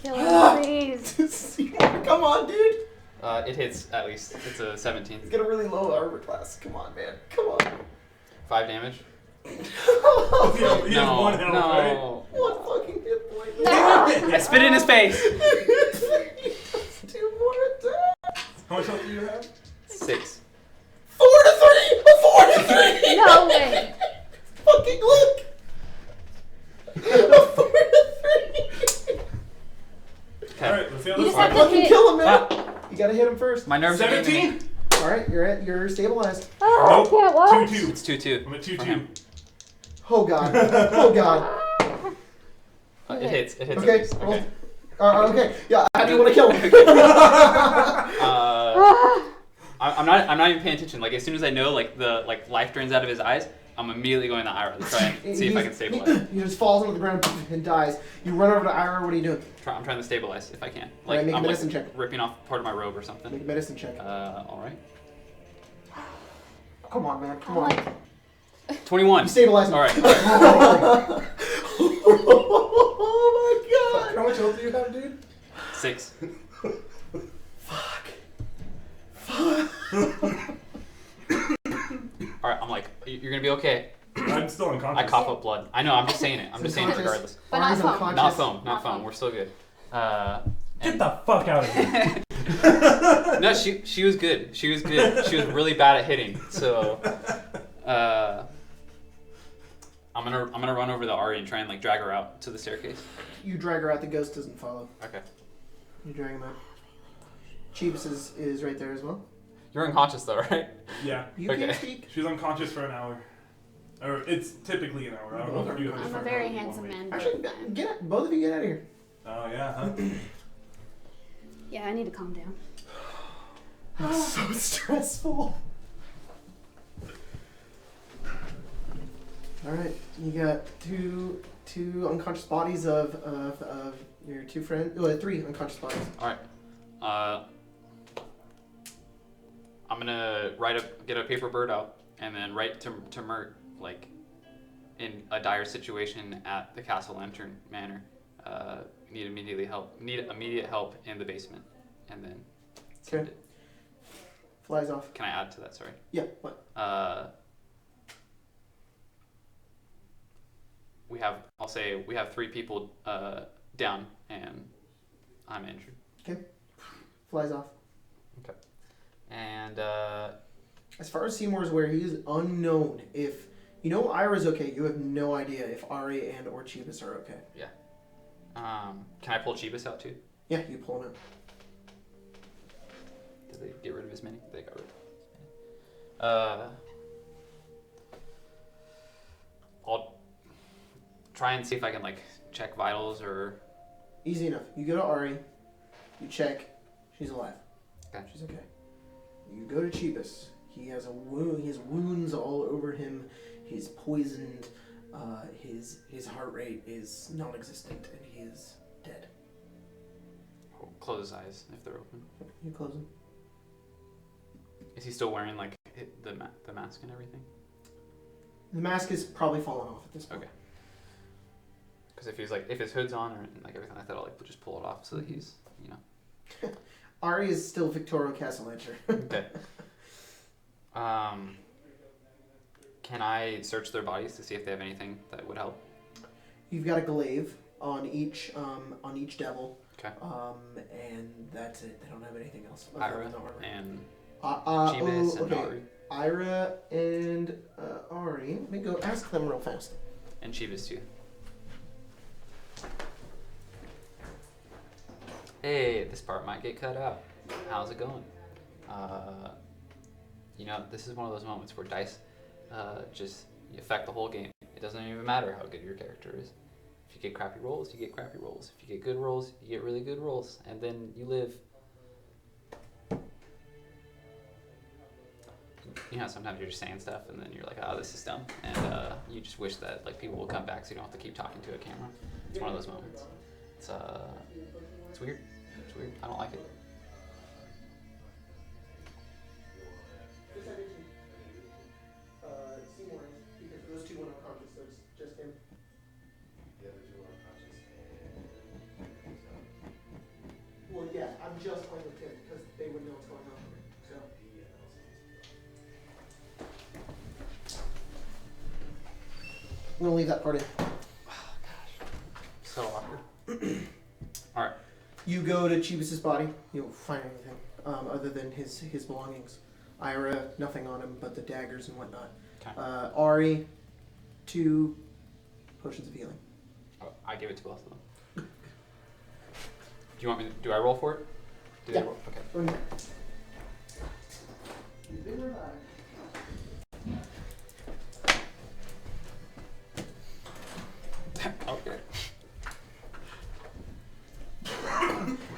Kill him, please. Seymour, come on, dude. It hits at least. It's a 17. He's got a really low armor class. Come on, man. Come on. 5 damage. He has 1 health, right? No. 1 fucking hit point. I spit in his face. He does 2 more attacks. How much health do you have? 6. 4 to 3! A 4 to 3! No way. Fucking look! A 4 to 3! Alright, let's see how You this just have fight. to Fucking hit. kill him, man! You gotta hit him first. My nerves are getting to me. 17? Alright, you're stabilized. Oh, I can't watch. 2-2. It's 2-2. I'm at for 2-2. him. Oh god. Oh god. It hits. It hits. Okay, At least. Okay. Okay. Yeah, how do you want to kill him? I'm not even paying attention. Like as soon as I know the life drains out of his eyes, I'm immediately going to Ira to try and see if I can stabilize. He just falls onto the ground and dies. You run over to Ira, what are you doing? I'm trying to stabilize if I can. Alright, Like make a I'm medicine check. ripping off part of my robe or something. Make a medicine check. All right. Come on, man. Come I'm on. like, 21. You stabilize him. All right. Oh my god. How much health do you have, dude? 6. Fuck. All right. I'm like, you're gonna be okay. I'm still unconscious. I cough up blood. I know. I'm just saying it. I'm just saying it regardless. But not Ari's foam. unconscious. Not foam. Not Not foam. foam. We're still good. Get the fuck out of here. No, she was good. She was good. She was really bad at hitting. So, I'm gonna run over to Ari and try and like drag her out to the staircase. You drag her out, the ghost doesn't follow. Okay. You drag him out. Cheebus is right there as well. You're unconscious though, right? Yeah. You Okay. can't speak. She's unconscious for an hour. Or it's typically an hour. I don't know if you have I'm a different very hours you handsome want me. man. Actually, but get both of you get out of here. Oh, yeah, huh? yeah, I need to calm down. That's so stressful. All right, you got two unconscious bodies of your 2 friends. Oh, 3 unconscious bodies. All right. I'm gonna get a paper bird out and then write to Mert like in a dire situation at the cassalanter manor. Need immediate help in the basement, and then send Okay. it. Flies off. Can I add to that? Sorry. Yeah. What? I'll say we have 3 people down, and I'm injured. Okay. Flies off. Okay. And As far as Seymour's aware, he is unknown. If you know Ira's okay, you have no idea if Ari and or Cheebus are okay. yeah. Can I pull Cheebus out too? Yeah, you pull him out. Did they get rid of his mini? They got rid of his mini. I'll try and see if I can like check vitals or. Easy enough. You go to Ari, you check, she's alive. Okay. She's okay. You go to Cheebus. He has a wound. He has wounds all over him. He's poisoned. His heart rate is non-existent, and he is dead. I'll close his eyes if they're open. You close him. Is he still wearing like the mask and everything? The mask is probably fallen off at this point. Okay. Because if his hood's on or like everything like that, I'll like just pull it off so that he's Ari is still Victoria Cassalanter. Okay. Can I search their bodies to see if they have anything that would help? You've got a glaive on each devil. Okay. And that's it. They don't have anything else. Ira than the armor. and Cheebus and Ari. Ira and Ari. Let me go ask them real fast. And Cheebus too. Hey, this part might get cut out. How's it going? This is one of those moments where dice just You affect the whole game. It doesn't even matter how good your character is. If you get crappy rolls, you get crappy rolls. If you get good rolls, you get really good rolls. And then you live. You know, sometimes you're just saying stuff and then you're like, oh, this is dumb. And you just wish that like people will come back so you don't have to keep talking to a camera. It's one of those moments. It's weird. It's weird. I don't like it. Seymour, because those two went unconscious, so it's just him. The other two are unconscious. Well, yeah, I'm just playing with him because they would know what's going on. So. I'm gonna leave that part in. Oh, gosh. So awkward. All right. You go to Chibis's body. You don't find anything other than his belongings. Ira, nothing on him but the daggers and whatnot. Okay. Ari, 2 potions of healing. Oh, I give it to both of them. Do you want me to, do I roll for it? Do Yeah. they roll? Okay. You've been revived. Okay.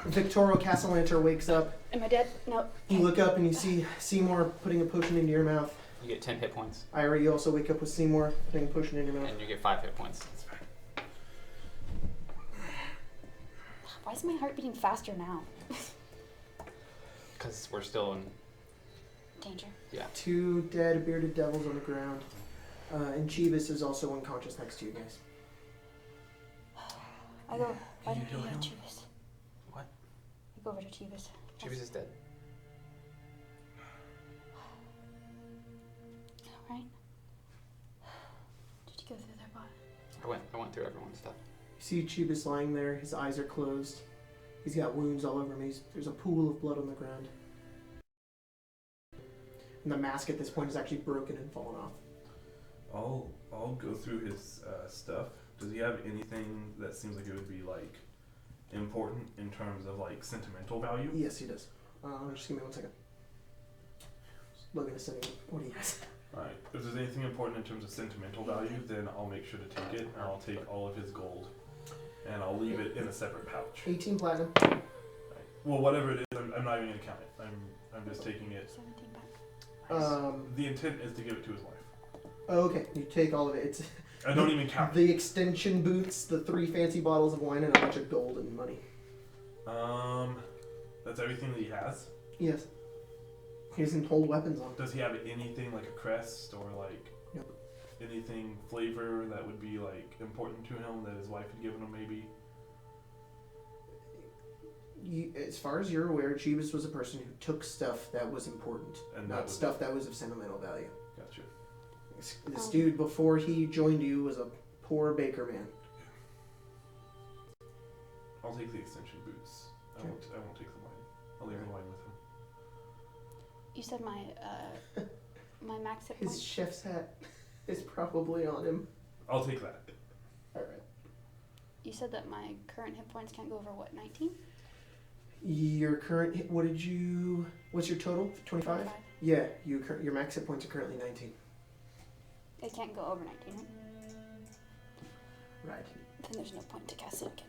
Victorio Cassalanter wakes up. Am I dead? No. You look up and you see Seymour putting a potion into your mouth. You get 10 hit points. Ira, you also wake up with Seymour putting a potion in your mouth. And you get 5 hit points. Why is my heart beating faster now? Because we're still in Danger. Yeah. 2 dead bearded devils on the ground. And Chibis is also unconscious next to you guys. I go. Why Can you don't you heal heal him? Chibis? What? I go over to Chibis. Chibis is dead. Alright. Did you go through their body? I went through everyone's stuff. You see Chibis lying there. His eyes are closed. He's got wounds all over him. There's a pool of blood on the ground. And the mask at this point is actually broken and fallen off. I'll go through his stuff. Does he have anything that seems like it would be like important in terms of like sentimental value? Yes, he does. Just give me 1 second. Logan is sending me what he has. Alright. If there's anything important in terms of sentimental value, then I'll make sure to take it, and I'll take all of his gold, and I'll leave it in a separate pouch. 18 platinum. Right. Well, whatever it is, I'm not even gonna count it. I'm just taking it. 17 back. The intent is to give it to his wife. Okay, you take all of it. It's I don't even count it. the extension boots, the 3 fancy bottles of wine, and a bunch of gold and money. That's everything that he has? Yes. He doesn't hold weapons on. Does he have anything like a crest or like Nope. anything flavor that would be like important to him that his wife had given him maybe? As far as you're aware, Chibis was a person who took stuff that was important, And not that was stuff that was of sentimental value. Gotcha. This dude, before he joined you, was a poor baker man. I'll take the extension boots. I Okay. won't take the wine. I'll leave the wine with him. You said my my max hit His points. chef's hat is probably on him. I'll take that. Alright. You said that my current hit points can't go over what, 19? Your current hit, what's your total? 25? Yeah, your max hit points are currently 19. It can't go over 19, right? Right. Then there's no point to cast it again.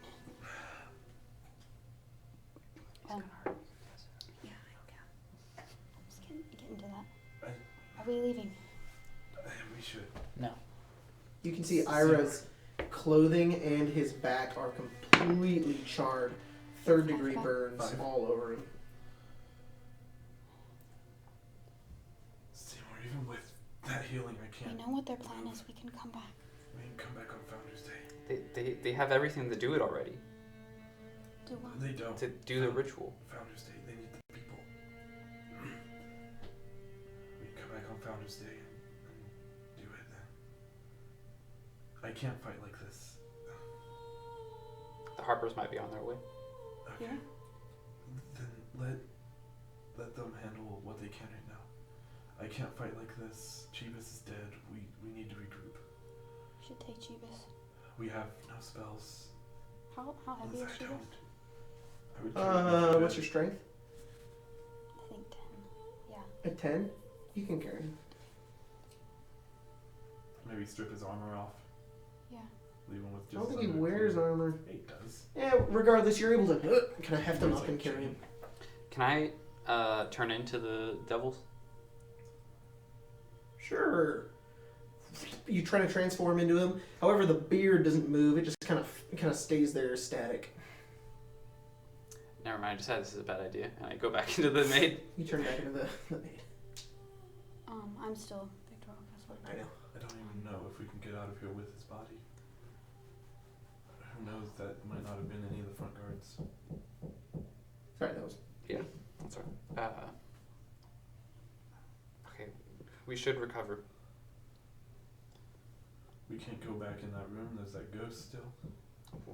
Yeah, let's get into that. Are we leaving? We should. No. You can see Ira's clothing and his back are completely charred. 3rd degree burns 5. all over him. Seymour, even with that healing, I We can't. know what their plan is. We can come back. We can come back on Founders Day. They have everything to do it already. Do what? They don't. To do the ritual. Founders Day, they need the people. We can come back on Founders Day and do it then. I can't fight like this. The Harpers might be on their way. Okay. Yeah. Then let them handle what they can right now. I can't fight like this. Chibis is dead. We need to regroup. We should take Chibis. We have no spells. How heavy is I Chibis? don't. I would carry What's your strength? I think 10. Yeah. At 10? You can carry him. I Maybe strip his armor off. Yeah. Leave him with I just. don't think he under wears clothing. armor. He does. Yeah, regardless, you're able to kind of heft him He's up and like carry him. Can I turn into the devils? Sure. You try to transform into him. However, the beard doesn't move. It just kind of stays there static. Never mind. I decided this is a bad idea, and I go back into the maid. You turn back into the maid. I'm still Victoria Castle. I know. I don't even know if we can get out of here with his body. Who knows? That might not have been any of the front guards. Sorry, that was... Yeah, that's right. Okay, we should recover. We can't go back in that room. There's that ghost still.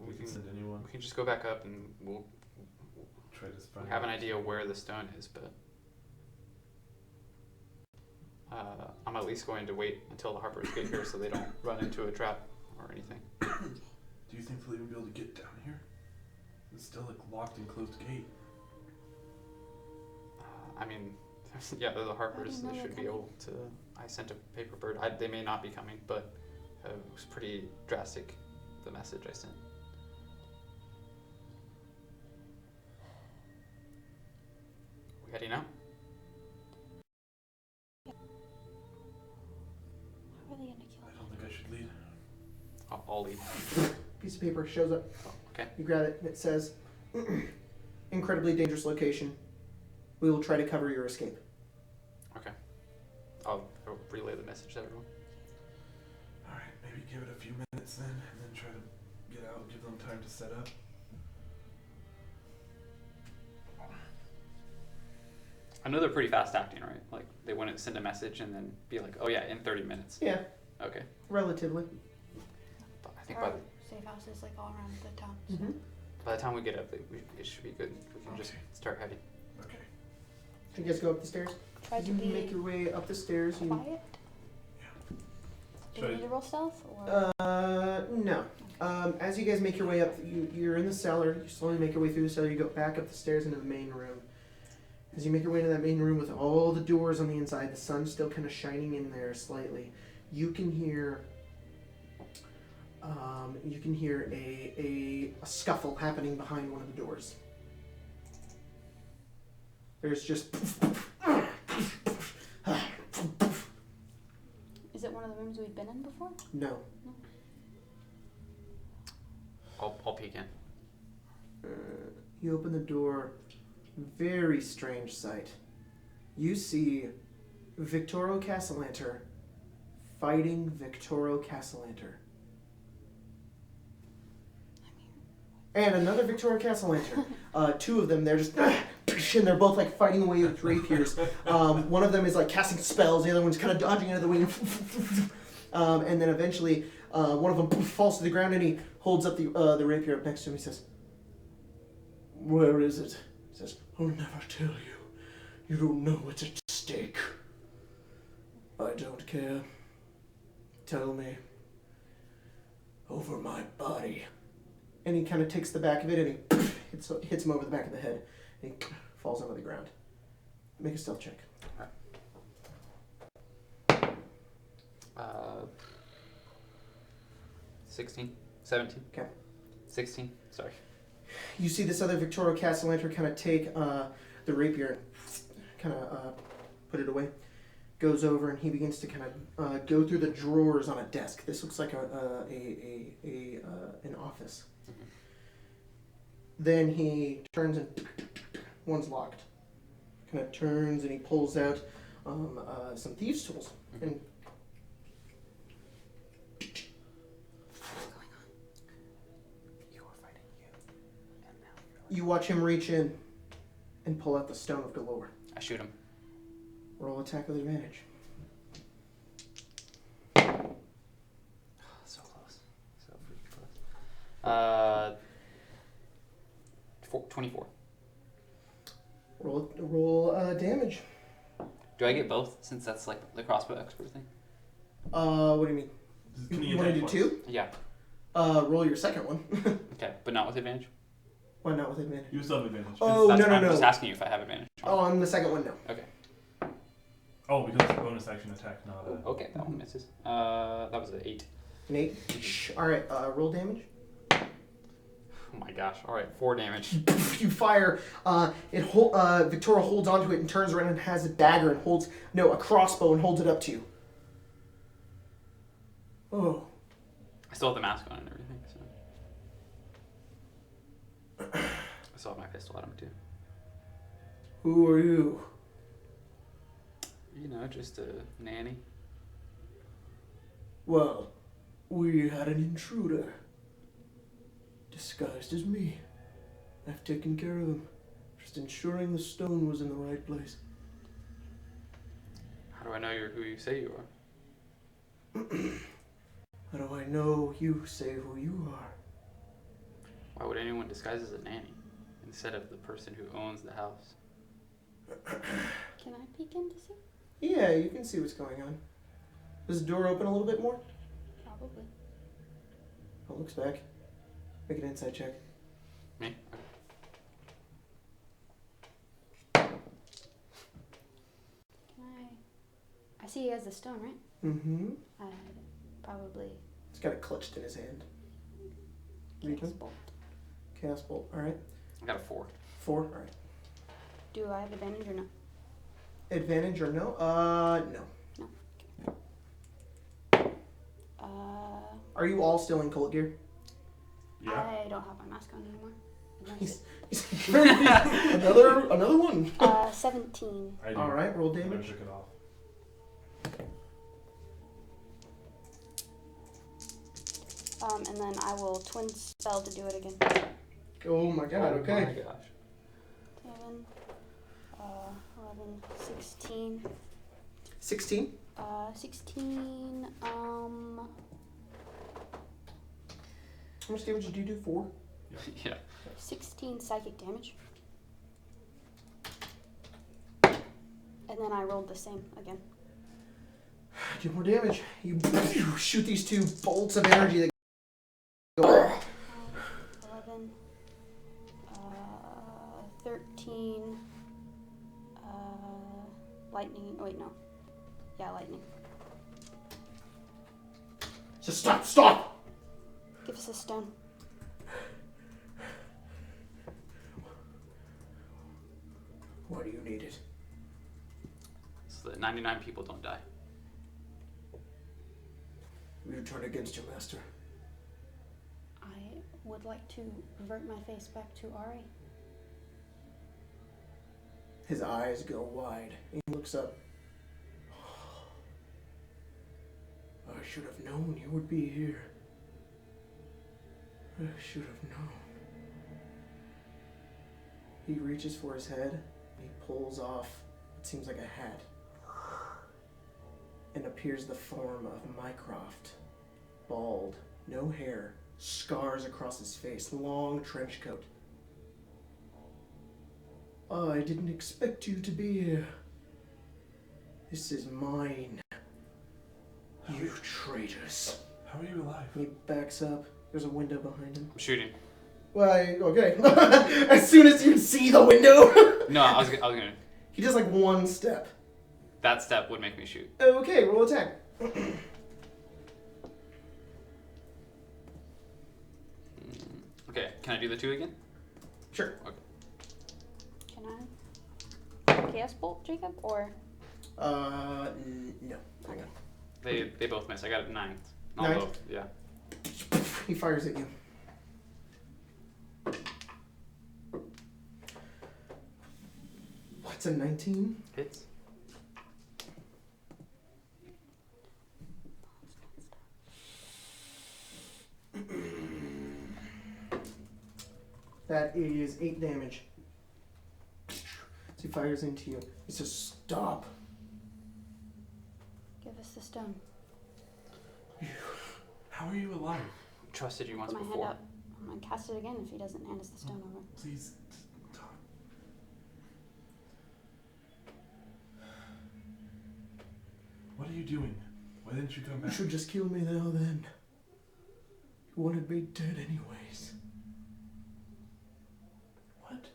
We can send anyone. We can just go back up and we'll Try to find. have an idea where the stone is, but I'm at least going to wait until the Harpers get here so they don't run into a trap or anything. Do you think they'll even be able to get down here? It's still like locked and closed gate. I mean, yeah, they're the Harpers. know They they're should be coming. able to. I sent a paper bird. They may not be coming, but it was pretty drastic, the message I sent. We heading out? How are they gonna kill I don't think I should lead. I'll lead. Piece of paper shows up. Okay. You grab it, and it says, incredibly dangerous location. We will try to cover your escape. Okay. I'll relay the message to everyone. Alright, maybe give it a few minutes then, and then try to get out, give them time to set up. I know they're pretty fast acting, right? Like, they wouldn't send a message and then be like, oh yeah, in 30 minutes. Yeah, Okay. relatively. But I think There are safe houses like all around the town. So. Mm-hmm. by the time we get up, it should be good. We can just Okay. start heading. Okay. You guys go up the stairs. Try to You be make your way up the stairs. You quiet. Yeah. Do we need to roll stealth or? no. As you guys make your way up, you're in the cellar. You slowly make your way through the cellar. You go back up the stairs into the main room. As you make your way into that main room with all the doors on the inside, the sun's still kind of shining in there slightly. You can hear a scuffle happening behind one of the doors. There's just Is it one of the rooms we've been in before? no. I'll peek in. You open the door. Very strange sight. You see Victoro Cassalanter fighting Victoro Cassalanter. And another Victoro Cassalanter. Two of them, they're just and they're both like fighting away with rapiers. One of them is like casting spells, the other one's kind of dodging out of the way. And then eventually one of them falls to the ground and he holds up the rapier up next to him. He says, "Where is it?" He says, "I'll never tell you. You don't know what's at stake." "I don't care. Tell me." "Over my body." And he kind of takes the back of it and he hits him over the back of the head. And he falls onto the ground. Make a stealth check. 16, 17. Okay. 16. Sorry. You see this other Victoro Cassalanter kind of take the rapier and kind of put it away. Goes over and he begins to kind of go through the drawers on a desk. This looks like an office. Mm-hmm. Then he turns and one's locked. Kind of turns and he pulls out some thieves' tools. Mm-hmm. And You were fighting you, and now you're you watch him reach in and pull out the Stone of Galore. I shoot him. Roll attack with advantage. So close. So freaking close. 24. Roll damage. Do I get both since that's like the crossbow expert thing? What do you mean? Can You want to do attack two? Yeah. Roll your second one. Okay, but not with advantage? Why not with advantage? You still have advantage. Oh, That's, no. I'm just asking you if I have advantage. Oh, on the second one, no. Okay. Oh, because it's a bonus action attack, not a... Okay, that one misses. That was an 8. An 8. Alright, roll damage. Oh my gosh. Alright, 4 damage. You fire. Victoria holds onto it and turns around and has a dagger and a crossbow and holds it up to you. Oh. I still have the mask on and everything, so. I still have my pistol at him too. Who are you? You know, just a nanny. Well, we had an intruder. Disguised as me. I've taken care of him. Just ensuring the stone was in the right place. How do I know you're who you say you are? How do I know you say who you are? Why would anyone disguise as a nanny instead of the person who owns the house? Can I peek in to see? Yeah, you can see what's going on. Does the door open a little bit more? Probably. Oh, looks back. Make an insight check. Me? Can I see he has the stone, right? Mm-hmm. Probably. He's got it clutched in his hand. Chaos bolt. Chaos bolt. Alright. I got a 4. 4. Alright. Do I have advantage or no? Advantage or no? No. Are you all still in cult gear? Yeah. I don't have my mask on anymore. He's another one. 17. I do. Alright, roll I damage. took it off. And then I will twin spell to do it again. Oh my god, okay. Oh my gosh. 7, 11, 16. 16? 16, How much damage did you do? 4? Yeah. 16 psychic damage. And then I rolled the same again. Do more damage. You shoot these 2 bolts of energy that go. 11, 13, lightning. Oh, wait, no. Yeah, lightning. Just stop! Give us a stone. Why do you need it? So that 99 people don't die. You turn against your master. I would like to revert my face back to Ari. His eyes go wide. He looks up. I should have known you would be here. I should have known. He reaches for his head, and he pulls off what seems like a hat. And appears the form of Mycroft. Bald, no hair, scars across his face, long trench coat. I didn't expect you to be here. This is mine. You traitors. How are you alive? He backs up. There's a window behind him. I'm shooting. Why? Okay. As soon as you see the window. No, I was gonna. He does like one step. That step would make me shoot. Okay, roll attack. Okay, can I do the 2 again? Sure. Okay. Can I? Chaos bolt, Jacob, or? No. Hang on. They both miss. I got a 9. 9? Both. Yeah. He fires at you. What's a 19? Hits. That is 8 damage. So he fires into you. He says, stop. Give us the stone. How are you alive? Trusted you once Put my before. hand up. I'm gonna cast it again if he doesn't hand us the stone over. Please talk. What are you doing? Why didn't you come You back? should just kill me now then. You wanted me dead anyways. What?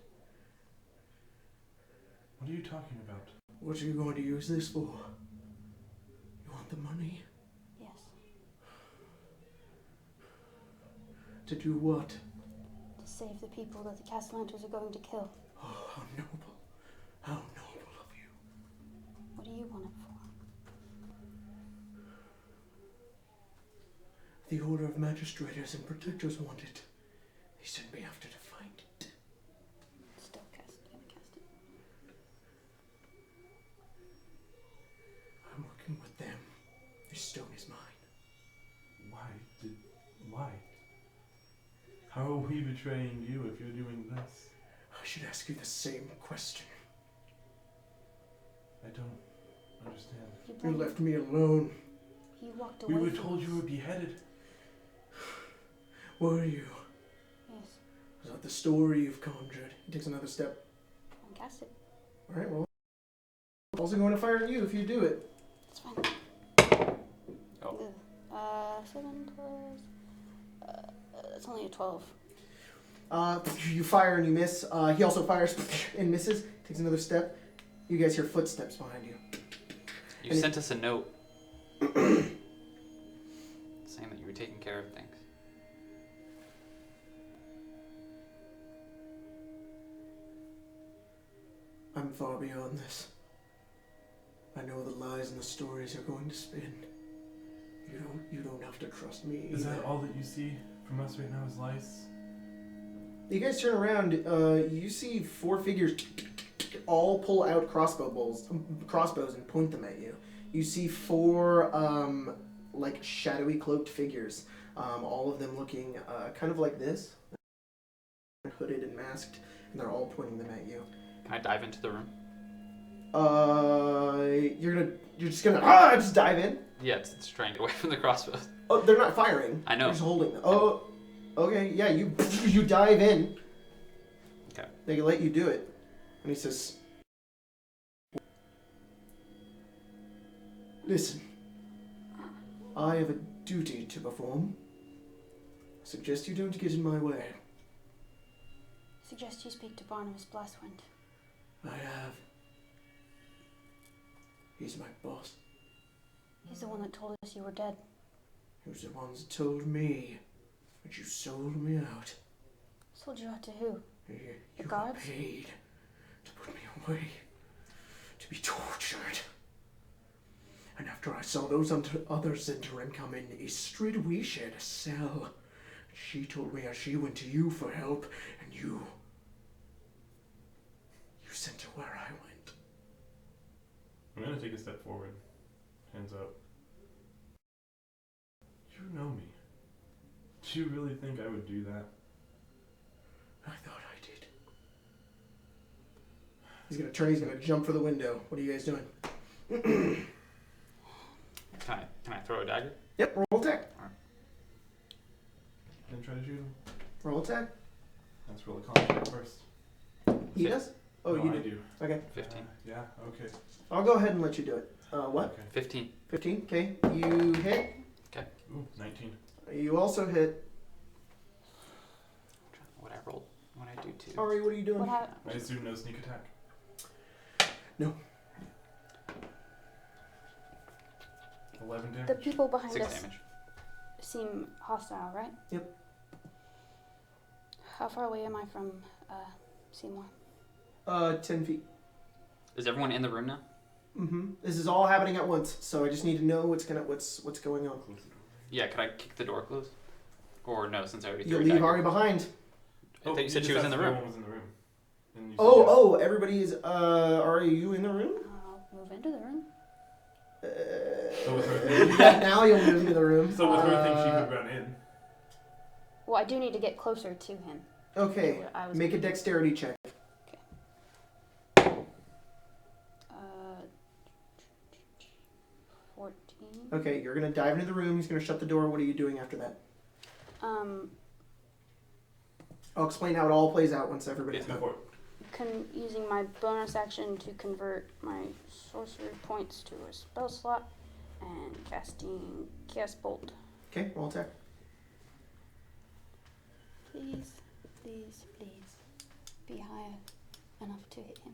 What are you talking about? What are you going to use this for? You want the money? Yes. To do what? To save the people that the cassalanters are going to kill. Oh, how noble. How noble of you. What do you want it for? The Order of Magistrators and Protectors want it. They sent me after to find it. Still gonna cast it. I'm working with them. This stone is mine. Why? How are we betraying you if you're doing this? I should ask you the same question. I don't understand. You left me alone. You walked away. We were from told us. you were beheaded. Were you? Yes. Is that the story you've conjured? He takes another step. I'll cast it. Alright, well. I'm also going to fire you if you do it. It's fine. Oh. 7 plus. That's only a 12. You fire and you miss. He also fires and misses. Takes another step. You guys hear footsteps behind you. You And sent us a note saying that you were taking care of things. I'm far beyond this. I know the lies and the stories you're going to spin. You don't have to trust me Is either. that all that you see from us right now is lies? You guys turn around. You see 4 figures all pull out crossbows and point them at you. You see 4 like shadowy cloaked figures. All of them looking kind of like this, hooded and masked, and they're all pointing them at you. Can I dive into the room? You're just gonna just dive in. Yeah, it's trying to get away from the crossbows. Oh, they're not firing. I know. They're just holding them. Oh, okay. Yeah, you dive in. Okay. They let you do it, and he says, "Listen, I have a duty to perform. I suggest you don't get in my way. I suggest you speak to Barnabas Blastwind. I have. He's my boss. He's the one that told us you were dead. He was the ones that told me that you sold me out. Sold you out to who? You The got gods? paid to put me away, to be tortured. And after I saw those others enter and come in, Istrid, we shared a cell. She told me as she went to you for help, and you sent her where I went. I'm gonna take a step forward. Hands up. You know me. Do you really think I would do that? I thought I did. He's gonna turn, he's gonna jump for the window. What are you guys doing? Can I throw a dagger? Yep, roll attack. Then try to shoot him. Roll attack. Let's roll a con check first. He does? Oh, No, you I do. do. Okay. 15. Yeah, okay. I'll go ahead and let you do it. What? Okay. 15. 15? Okay. You hit. Ooh, 19. You also hit. What I rolled when I do 2. Ari, what are you doing? What happened? I assume no sneak attack. No. 11 damage. The people behind 6 us damage. seem hostile, right? Yep. How far away am I from Seymour? 10 feet. Is everyone in the room now? Mm-hmm. This is all happening at once, so I just need to know what's going on. Close the door. Yeah, could I kick the door closed? Or no, since I already You'll threw a leave dagger. Ari behind. I thought you said she was in the room. Everyone was in the room. And you said Oh, everybody is. Ari, are you in the room? I'll move into the room. So with her, Yeah, now you'll move into the room. so with her thing, she could run in. Well, I do need to get closer to him. Okay, I was make a dexterity check. 14. Okay, you're gonna dive into the room. He's gonna shut the door. What are you doing after that? I'll explain how it all plays out once everybody's done. Before. Using my bonus action to convert my sorcery points to a spell slot and casting Chaos Bolt. Okay, roll attack. Please, please, please be high enough to hit him.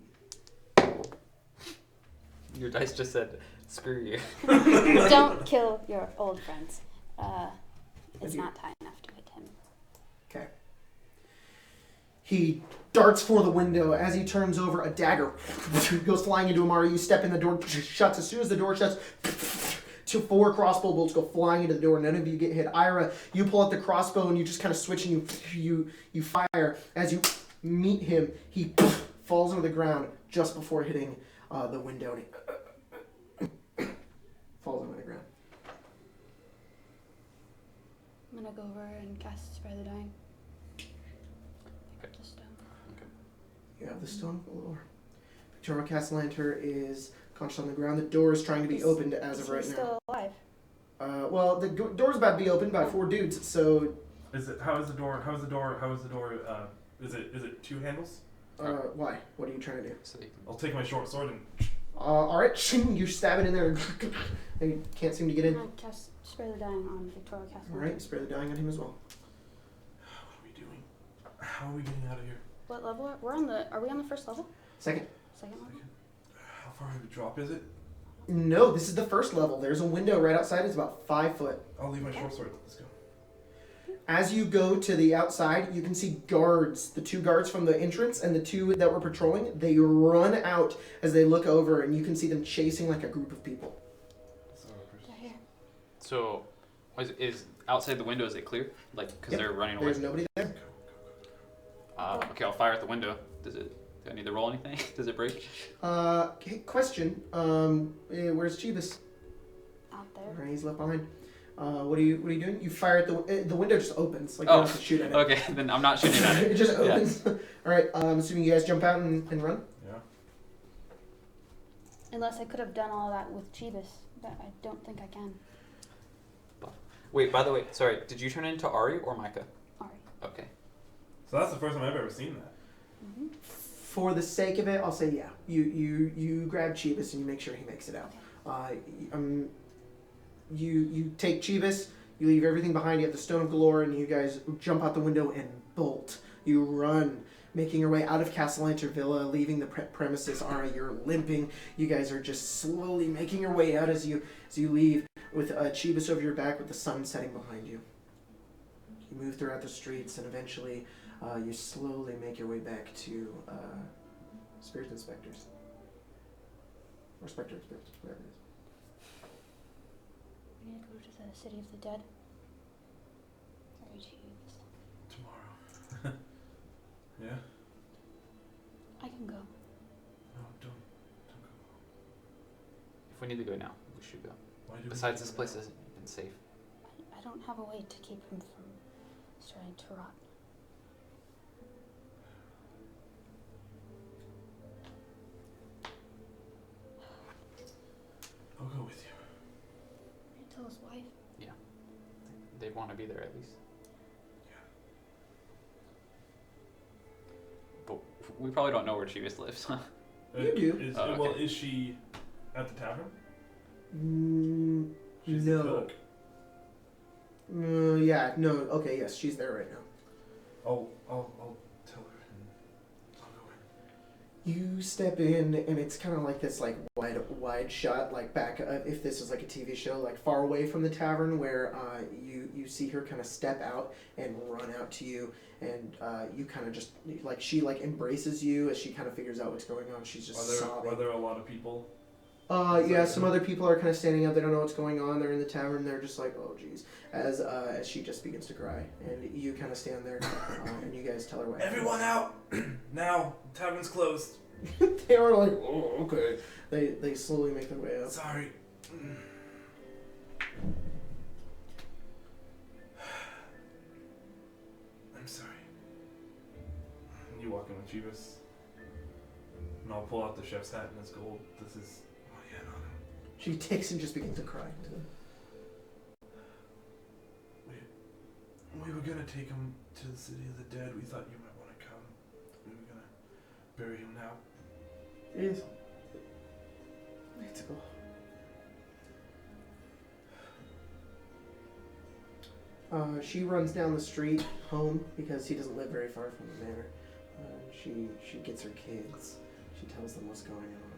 Your dice just said, screw you. Don't kill your old friends. It's not time enough to hit him. Okay. He darts for the window. As he turns over, a dagger goes flying into Amara. You step in, the door shuts. As soon as the door shuts, 4 crossbow bolts go flying into the door. None of you get hit. Ira, you pull out the crossbow and you just kind of switch and you fire. As you meet him, he falls into the ground just before hitting the window. And he falls into the ground. I'm gonna go over and cast Spare the Dying. Pick up the stone. You have the stone galore. Victoria Cassalanter is conscious on the ground. The door is trying to be opened as of right now. Still alive. Well, the door's about to be opened by 4 dudes, so... How is the door, is it 2 handles? Why? What are you trying to do? So you can... I'll take my short sword and... Alright, you stab it in there, and you can't seem to get I'm in. gonna cast Spare the Dying on Victoria Castle. Alright, spare the dying on him as well. What are we doing? How are we getting out of here? What level are we on the first level? Second. Second level? How far of a drop is it? No, this is the first level. There's a window right outside. It's about 5 foot. I'll leave my short sword. Let's go. As you go to the outside, you can see guards. The 2 guards from the entrance and the 2 that were patrolling. They run out as they look over, and you can see them chasing like a group of people. They're here. So, is outside the window, is it clear? Like, because they're running away? There's nobody there. Okay, I'll fire at the window. Do I need to roll anything? Does it break? Question. Where's Jeebus? Out there. Right, he's left behind. What are you doing? You fire at the window just opens. Like you don't have to shoot at it. Okay, then I'm not shooting at it. It just opens. Alright, I'm assuming you guys jump out and run? Yeah. Unless I could have done all that with Jeebus, but I don't think I can. Wait, by the way, sorry, did you turn into Ari or Micah? Ari. Okay. So that's the first time I've ever seen that. Mm-hmm. For the sake of it, I'll say yeah. You grab Jeebus and you make sure he makes it out. You take Jeebus, you leave everything behind, you have the Stone of Galore, and you guys jump out the window and bolt. You run, making your way out of cassalanter Villa, leaving the premises. Ara, you're limping. You guys are just slowly making your way out as you leave, with Jeebus over your back with the sun setting behind you. You move throughout the streets, and eventually you slowly make your way back to Spirits and Specters. Or Spectre and Spirits, whatever it is. We need to go to the City of the Dead. Sorry, Jeebus. Tomorrow. Yeah? I can go. No, don't go. If we need to go now, we should go. Why do we Besides, need this to place go? isn't even safe. I don't have a way to keep him from starting to rot. I'll go with you. Tell his wife. They want to be there at least. Yeah. But we probably don't know where Jeebus lives. You do. Oh, okay. Well, is she at the tavern? She's No. the cook. Yeah, no, okay, yes, she's there right now. I'll tell her and I'll go in. You step in, and it's kind of like this, like, wide shot, like, back, if this is like a TV show, like, far away from the tavern, where you see her kind of step out and run out to you, and you kind of just, like, she, like, embraces you as she kind of figures out what's going on. She's just sobbing. Are there a lot of people? Yeah, some other people are kind of standing up. They don't know what's going on. They're in the tavern. They're just like, oh, geez. As she just begins to cry. And you kind of stand there, and you guys tell her what happened. Everyone out! Now! The tavern's closed. They are like, oh, okay. They slowly make their way up. Sorry. I'm sorry. You walk in with Jeebus. And I'll pull out the chef's hat and his gold. This is what he had on him. She takes and just begins to cry. We were gonna take him to the City of the Dead. We thought you might want to come. We were gonna bury him now. Yes. Let's go. She runs down the street home because he doesn't live very far from the manor. She gets her kids. She tells them what's going on.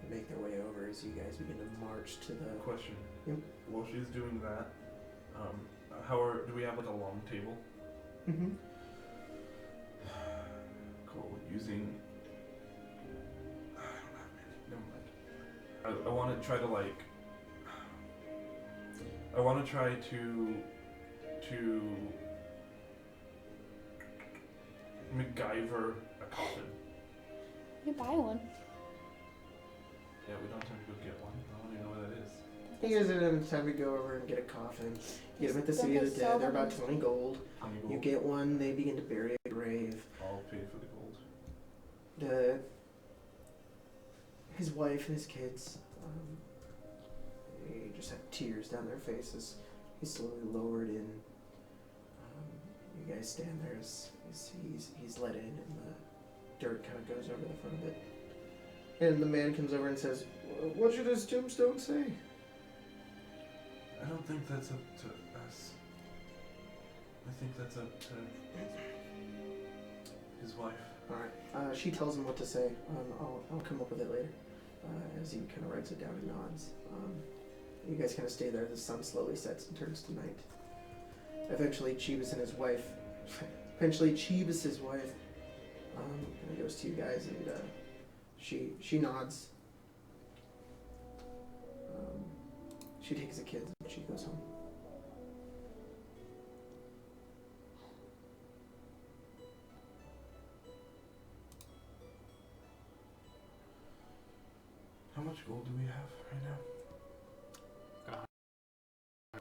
They make their way over. as you guys begin to march to the... Question. Yep. While she's doing that, do we have like a long table? Mm-hmm. Cool. Using... I don't have many. Never mind. I want to try to like... I want to try to MacGyver a coffin. You buy one. Yeah, we don't have to go get one. I don't even know where that is. You guys didn't have time to go over and get a coffin. Get them at the City of the Dead. They're about 20 gold. You get one, they begin to bury a grave. I'll pay for the gold. His wife and his kids, they just have tears down their faces. He's slowly lowered in. You guys stand there as he's let in, and the dirt kind of goes over the front of it. And the man comes over and says, "What should his tombstone say?" I don't think that's up to us. I think that's up to his wife. Alright. She tells him what to say. I'll come up with it later. As he kind of writes it down and nods. You guys kind of stay there. The sun slowly sets and turns to night. Eventually, Chebus' wife kind of goes to you guys, and she nods. She takes the kids and she goes home. How much gold do we have right now? I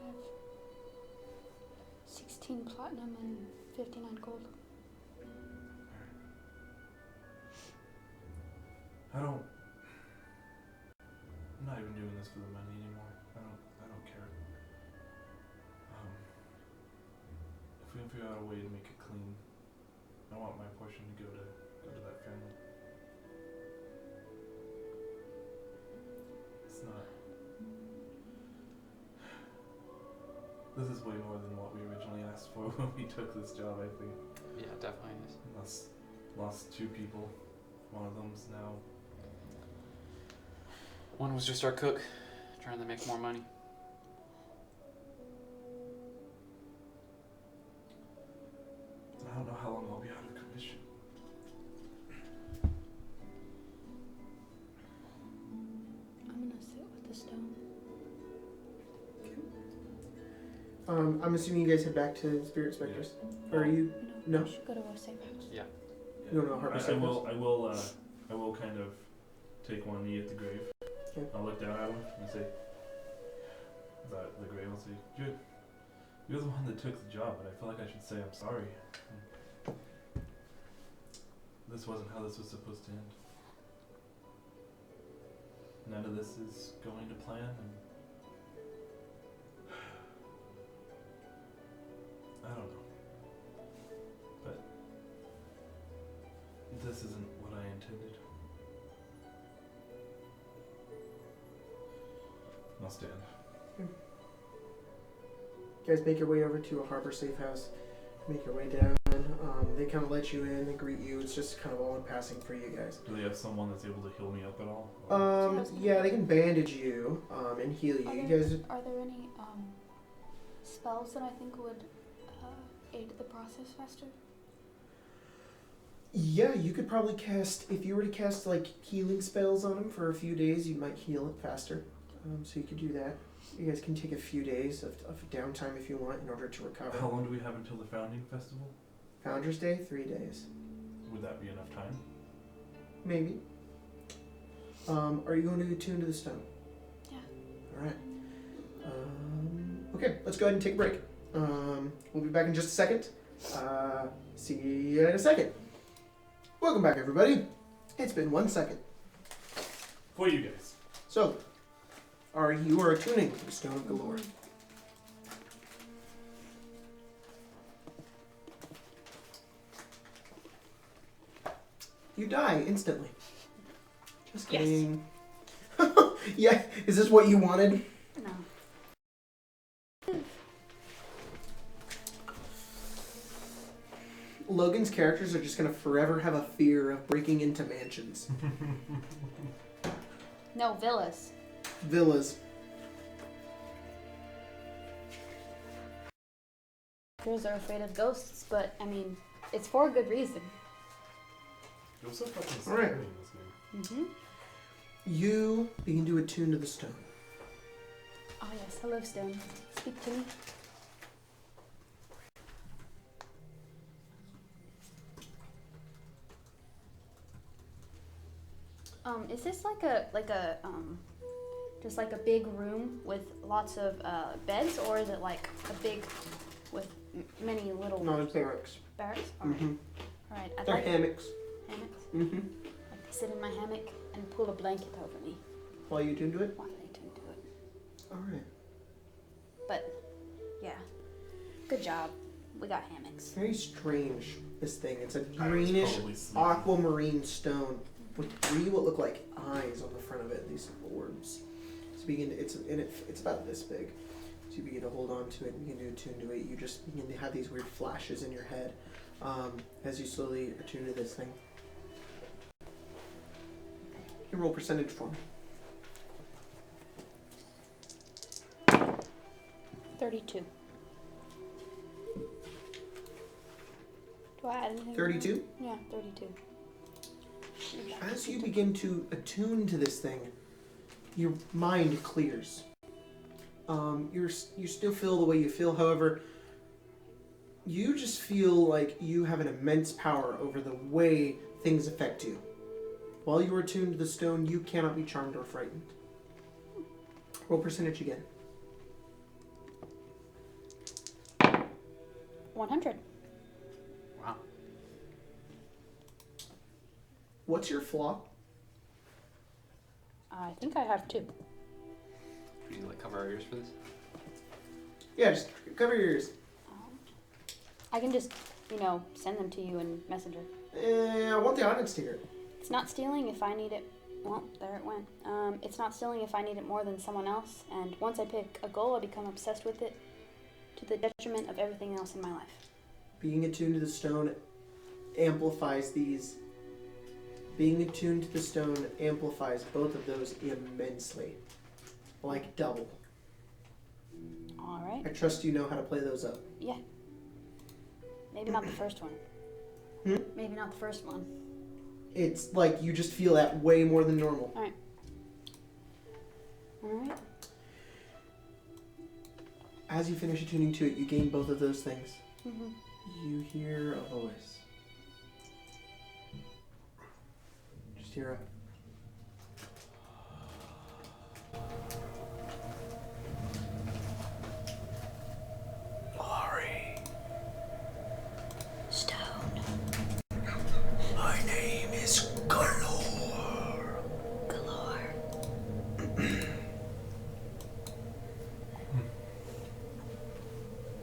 have 16 platinum and 59 gold. I'm not even doing this for the money anymore. I don't care. If we can figure out a way to make it clean, I want my portion to go to that family. It's not. This is way more than what we originally asked for when we took this job, I think. Yeah, definitely is. Lost 2 people. One of them's now. One was just our cook, trying to make more money. I don't know how long I'll be out of commission. I'm gonna sit with the stone. I'm assuming you guys head back to Spirit Specters. Yeah. Or are you? No. We should go to a safe house. Yeah. No, Harbor I Safe will kind of take one knee at the grave. Okay. I'll look down at him and say, about the grave, I'll say, you're the one that took the job, but I feel like I should say I'm sorry. This wasn't how this was supposed to end. None of this is going to plan, and I don't know. But this isn't what I intended. I'll stand. You guys make your way over to a Harbor Safe house. Make your way down. They kind of let you in. They greet you. It's just kind of all in passing for you guys. Do they have someone that's able to heal me up at all? Yeah, they can bandage you and heal you. You guys. Are there any spells that I think would aid the process faster? Yeah, you could probably cast, if you were to cast like healing spells on him for a few days, you might heal it faster. So you could do that. You guys can take a few days of downtime if you want in order to recover. How long do we have until the founding festival? Founders Day, 3 days. Would that be enough time? Maybe. Are you going to attune to the stone? Yeah. Alright. Okay, let's go ahead and take a break. We'll be back in just a second. See you in a second. Welcome back, everybody. It's been 1 second. For you guys. So, you are attuning to the Stone of Galore. You die instantly. Just kidding. Yes. Yeah, is this what you wanted? No. Logan's characters are just going to forever have a fear of breaking into mansions. No, villas. Villas. Girls are afraid of ghosts, but I mean, it's for a good reason. It was so fucking Alright. scary in this game. Mm-hmm. You begin to attune to the stone. Oh yes, I love stone. Speak to me. Is this like a just like a big room with lots of beds, or is it like a big with many little No, it's barracks. barracks? Alright. Mm-hmm. Alright, I'd They're like hammocks. hammocks. Mm-hmm. Like to sit in my hammock and pull a blanket over me While you attune to it? while I tend to it. Alright. But yeah, good job. We got hammocks. Very strange, this thing. It's a I was greenish probably sleeping. aquamarine stone with three what look like eyes on the front of it, these orbs. So you begin to, it's about this big. So you begin to hold on to it and begin to attune to it. You just begin to have these weird flashes in your head as you slowly attune to this thing. You roll percentage for me. 32. Do I add anything? 32? Yeah, 32. As you begin to attune to this thing, your mind clears. You still feel the way you feel, however, you just feel like you have an immense power over the way things affect you. While you are attuned to the stone, you cannot be charmed or frightened. Roll percentage again. 100. Wow. What's your flaw? I think I have 2. We need to like cover our ears for this. Yeah, just cover your ears. I can just, send them to you in Messenger. I want the audience to hear it. It's not stealing if I need it. Well, there it went. It's not stealing if I need it more than someone else, and once I pick a goal, I become obsessed with it to the detriment of everything else in my life. Being attuned to the stone amplifies these. Being attuned to the stone amplifies both of those immensely. Like double. Alright. I trust you know how to play those up. Yeah. Maybe not the first one. Hmm? Maybe not the first one. It's like you just feel that way more than normal. Alright. As you finish attuning to it, you gain both of those things. Mm-hmm. You hear a voice. Just hear a... Glory. Stone. My name is Galore. Galore.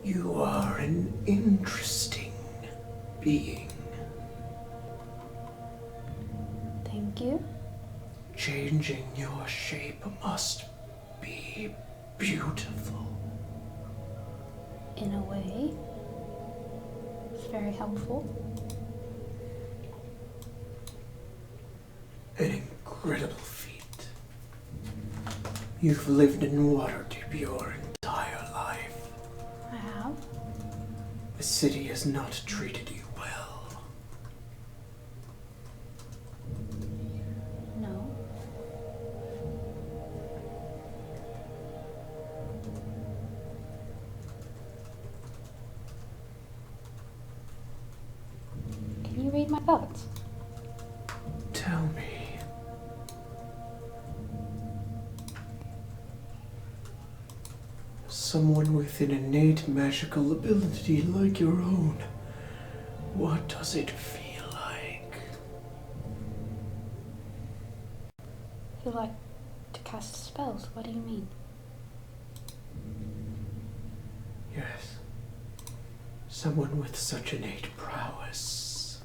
You are an interesting being. Thank you. Changing your shape must be beautiful. In a way. It's very helpful. An incredible feat. You've lived in Waterdeep your entire life. I have. The city has not treated you well. No. Can you read my thoughts? Tell me. Someone with an innate magical ability like your own, what does it feel like? I feel like to cast spells. What do you mean? Yes. Someone with such innate prowess.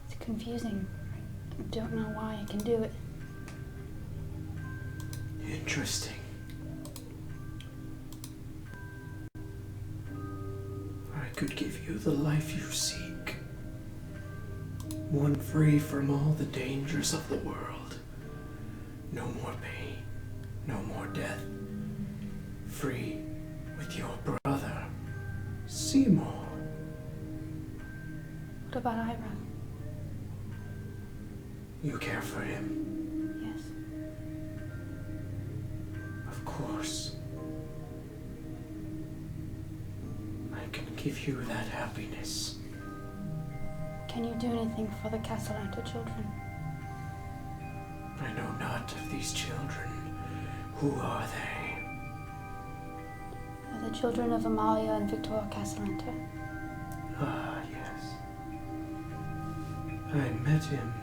It's confusing. I don't know why I can do it. Interesting. I could give you the life you seek. One free from all the dangers of the world. No more pain, no more death. Free with your brother, Seymour. What about Ira? You care for him? Yes. Of course. I can give you that happiness. Can you do anything for the cassalanter children? I know not of these children. Who are they? They're the children of Amalia and Victor Cassalanter. Ah, yes. I met him.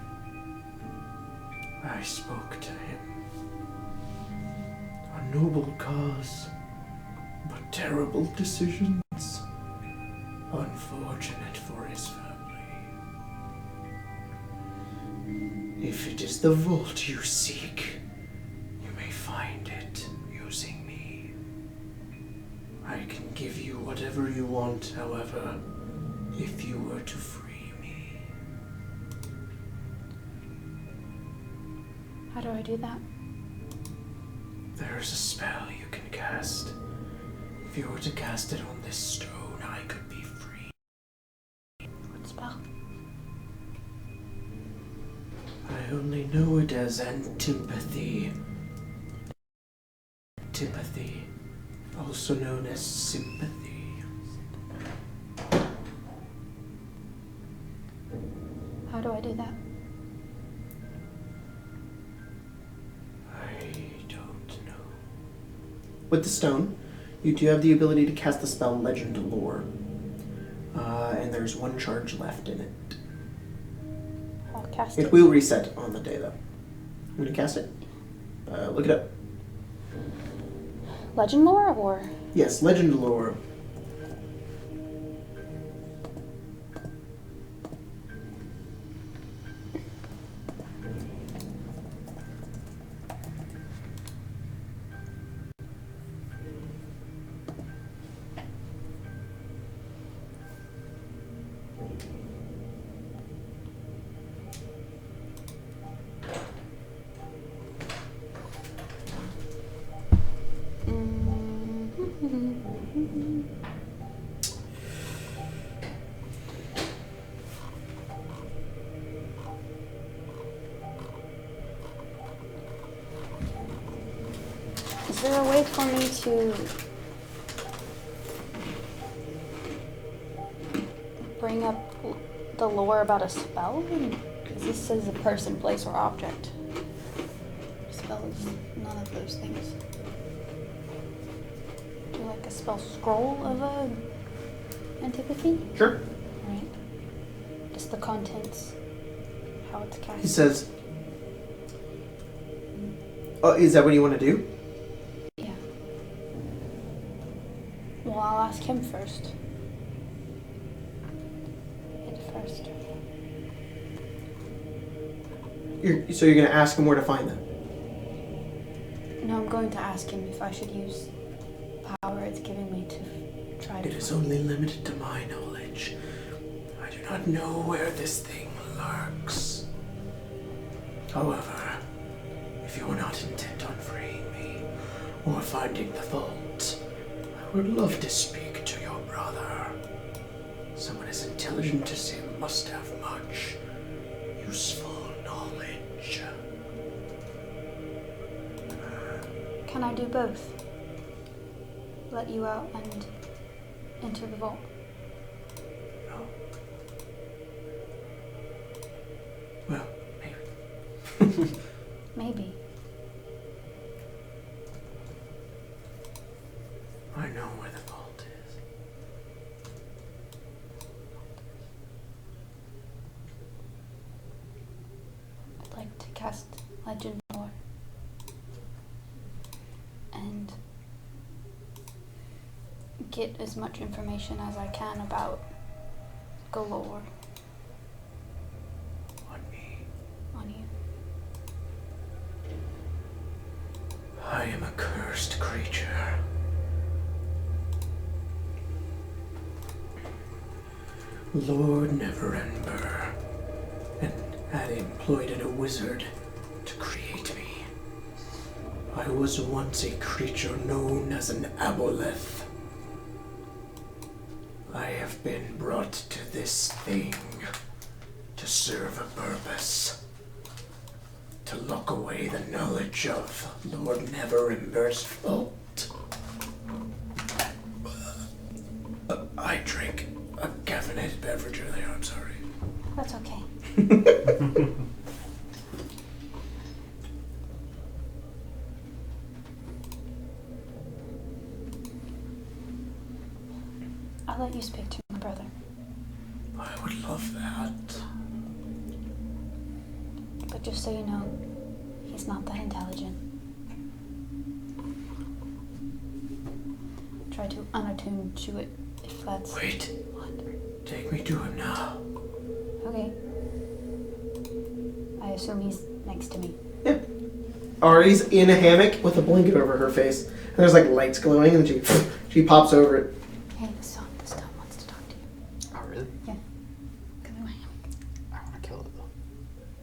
I spoke to him. A noble cause, but terrible decisions. Unfortunate for his family. If it is the vault you seek, you may find it using me. I can give you whatever you want, however, if you were to free me. How do I do that? There's a spell you can cast. If you were to cast it on this stone, I could be free. What spell? I only know it as antipathy. Antipathy, also known as sympathy. How do I do that? I don't know. With the stone, you do have the ability to cast the spell Legend Lore. And there's one charge left in it. I'll cast It it. will reset on the day, though. I'm going to cast it. Look it up. Legend lore or? Yes, Legend Lore. Is there a way for me to bring up the lore about a spell? Because this says a person, place, or object. Spell is none of those things. Do like a spell scroll of a antipathy? Sure. Right. Just the contents. How it's cast. He says, oh, is that what you want to do? Yeah. Well, I'll ask him first. It first. So you're going to ask him where to find them? No, I'm going to ask him if I should use the power it's giving me to try to. It is only limited to my knowledge. I do not know where this thing lurks. However, if you are not intent on freeing me or finding the vault, I would love to speak to your brother. Someone as intelligent as him must have much useful knowledge. Can I do both? Let you out and enter the vault? No. Well, maybe. Maybe. I know where the vault is. I'd like to cast Legend Lore. And get as much information as I can about Galore On me. on you. I am a cursed creature. Lord Neverember, had employed a wizard to create me. I was once a creature known as an aboleth. I have been brought to this thing to serve a purpose. To lock away the knowledge of Lord Neverember's vault. I drank a caffeinated beverage earlier, I'm sorry. That's okay. I'll let you speak to my brother. I would love that. But just so you know, he's not that intelligent. Try to unattune to it, if that's... Wait. What? Take me to him now. Okay. I assume he's next to me. Yeah. Ari's in a hammock with a blanket over her face. And there's like lights glowing and she pops over it. Hey, the stone wants to talk to you. Oh, really? Yeah. Come in my hammock. I want to kill it, though.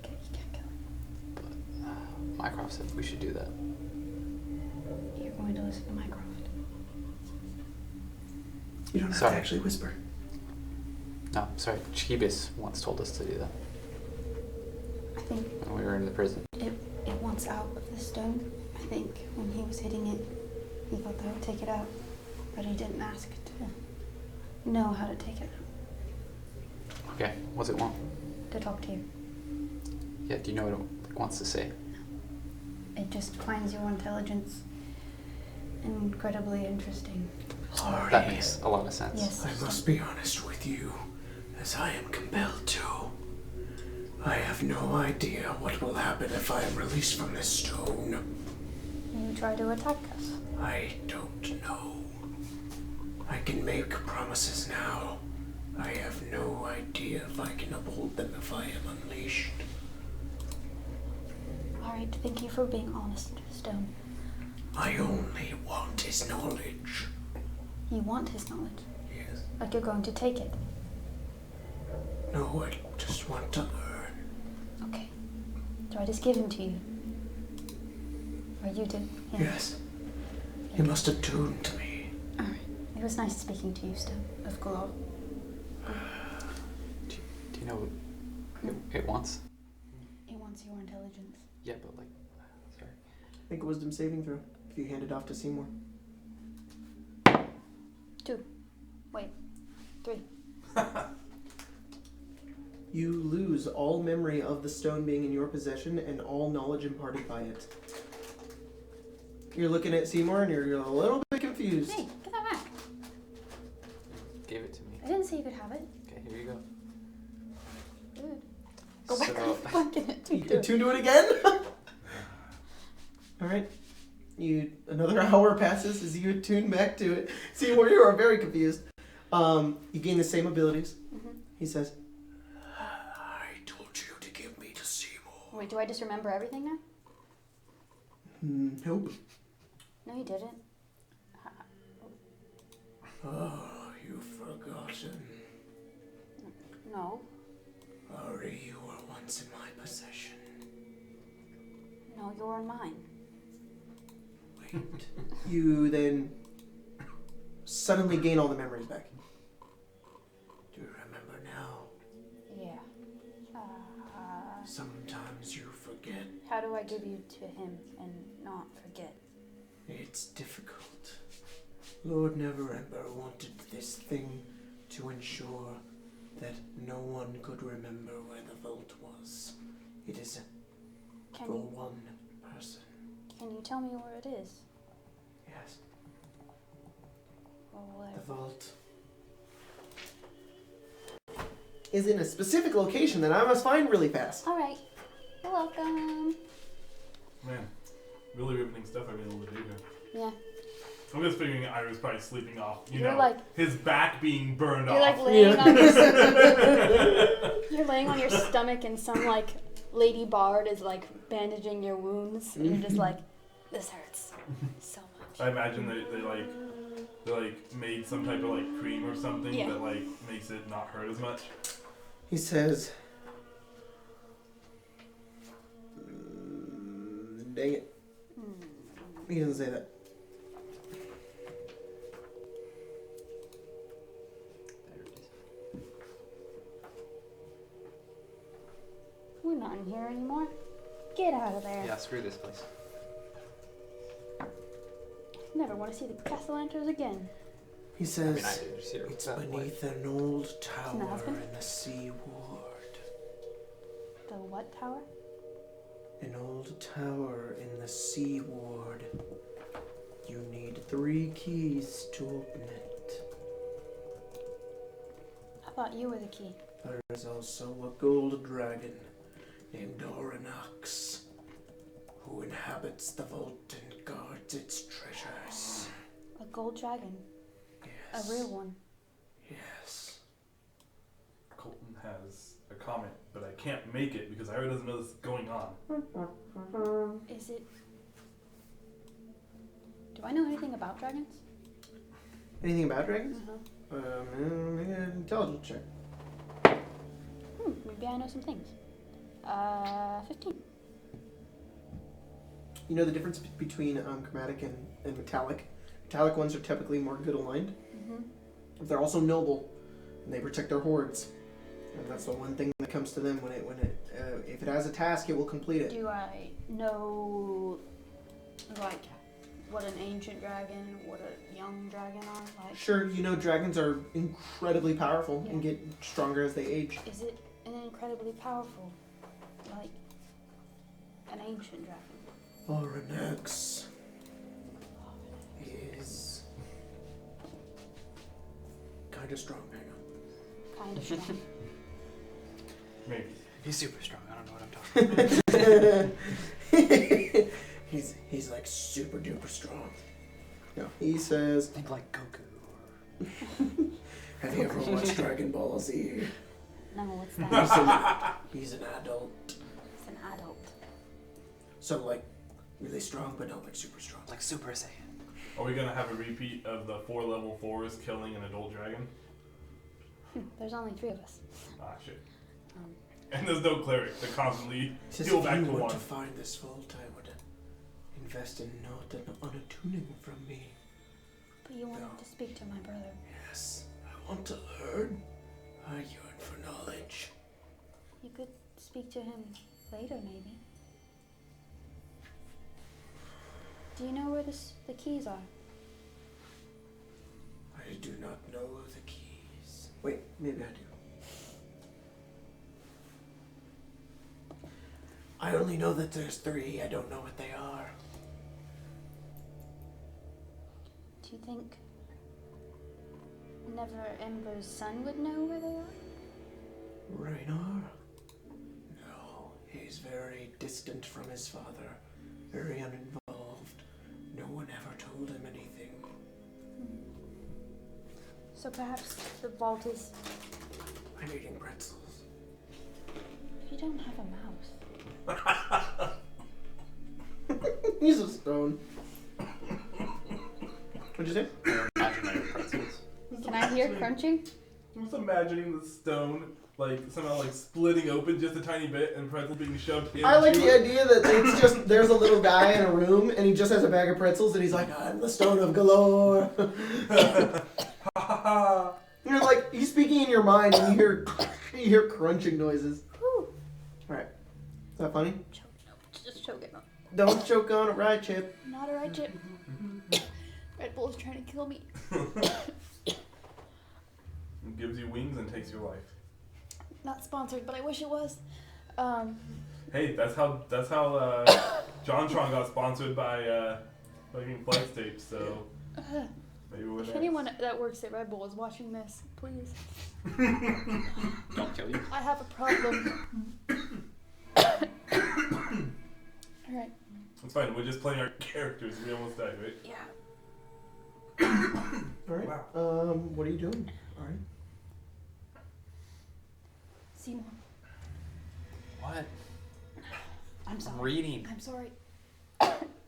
Okay, you can't kill it. But Mycroft said we should do that. You're going to listen to Mycroft. You don't have Sorry. to actually whisper. No, sorry. Chibis once told us to do that I think when we were in the prison. it wants out of the stone. I think when he was hitting it, he thought that would take it out. But he didn't ask to know how to take it out. Okay, what's it want? To talk to you. Yeah, do you know what it wants to say? It just finds your intelligence incredibly interesting. Ari, That makes a lot of sense. Yes. I must be honest with you, as I am compelled to. I have no idea what will happen if I am released from this stone. You try to attack us. I don't know. I can make promises now. I have no idea if I can uphold them if I am unleashed. Alright, thank you for being honest, Stone. I only want his knowledge. You want his knowledge. Yes. Like you're going to take it. No, I just want to learn. Okay. Do I just give him to you? Or you do? Yeah. Yes. You must attune to me. Alright. It was nice speaking to you, Stone. Of Glow. Do you know what it wants? It wants your intelligence. Yeah, but like, sorry. Make a wisdom saving throw if you hand it off to Seymour. 2. Wait. 3. You lose all memory of the stone being in your possession and all knowledge imparted by it. You're looking at Seymour and you're a little bit confused. Hey, get that back. Give it to me. I didn't say you could have it. Okay, here you go. Good. Go back So- on it. You attune to it again? Alright. Another hour passes as you attune back to it. Seymour, you are very confused. You gain the same abilities. Mm-hmm. He says, I told you to give me to Seymour. Wait, do I just remember everything now? Nope. No, you didn't. Oh, you've forgotten. No. Ari, you were once in my possession. No, you're mine. Wait. You then suddenly gain all the memories back. Do you remember now? Yeah. Sometimes you forget. How do I give you to him and not forget? It's difficult. Lord Neverember wanted this thing to ensure that no one could remember where the vault was. It is Can for you one person. can you tell me where it is? Yes, Or where? the vault is in a specific location that I must find really fast. All right. You're welcome. Man, really riveting stuff I've been able to do here. Yeah. I'm just figuring I was probably sleeping off. You're like his back being burned you're off. like laying on your you're laying on your stomach and some like lady bard is like bandaging your wounds and you're just like, this hurts so much. I imagine they made some type of like cream or something Yeah. that like makes it not hurt as much. He says, Dang it. He doesn't say that. There it is. We're not in here anymore. Get out of there. Yeah, screw this place. Never want to see the cassalanters again. He I says, mean, I did just hear it's that beneath an old tower husband? in the sea ward. The what tower? An old tower in the sea ward. You need 3 keys to open it. I thought you were the key. There is also a gold dragon named Orinox, who inhabits the vault and guards its treasures. A gold dragon. Yes. A real one. Yes. Colton has a comment, but I can't make it because Ira doesn't know this is going on. Is it... Do I know anything about dragons? Anything about dragons? Make an intelligence check. Maybe I know some things. 15. You know the difference between chromatic and metallic? Metallic ones are typically more good aligned. They're also noble, and they protect their hordes. And that's the one thing that comes to them when it if it has a task, it will complete it. Do I know, like, what an ancient dragon, what a young dragon are? Like, Sure, you know dragons are incredibly powerful and Yeah. get stronger as they age. is it an incredibly powerful, like, an ancient dragon? Orinox is kind of strong. Hang on. Kind of strong. Maybe. He's super strong. I don't know what I'm talking about. he's like super duper strong. No, he says, Think like Goku. have you ever watched Dragon Ball Z? No, what's that? He's an adult. It's an adult. So like really strong, but not like super strong. Like Super Saiyan. Are we gonna have a repeat of the 4 level 4s killing an adult dragon? There's only 3 of us. Ah, shit. Um, And there's no cleric to constantly He says, heal if back you to want 1. to find this vault, I would invest in not an Attuning from me. But you wanted to speak to my brother. Yes, I want to learn. I yearn for knowledge. You could speak to him later, maybe. Do you know where the keys are? I do not know the keys. Wait, maybe I do. I only know that there's 3. I don't know what they are. Do you think Never Ember's son would know where they are? Raynar? No, he's very distant from his father, very uninvolved. No one ever told him anything. So perhaps the vault is... I'm eating pretzels. You don't have a mouse. He's a stone. What'd you say? Imaginary pretzels. Can I hear crunching? I'm just imagining the stone like somehow like splitting open just a tiny bit and pretzels being shoved in. I like the idea that it's just there's a little guy in a room and he just has a bag of pretzels and he's like, I'm the stone of galore. You're like he's speaking in your mind and you hear crunching noises. Whew. Alright. Is that funny? Choke, no, just choke it. Don't choke on it, right, Chip? Not a right chip. Red Bull's trying to kill me. It gives you wings and takes your life. Not sponsored, but I wish it was. Hey, that's how JonTron got sponsored by fucking Flex Tapes, so maybe we're If next. anyone that works at Red Bull is watching this, please. Don't kill you. I have a problem. Alright. It's fine, we're just playing our characters. We almost died, right? Yeah. Alright. Wow. What are you doing? Alright. Seymour. What? I'm I'm sorry. reading. I'm sorry.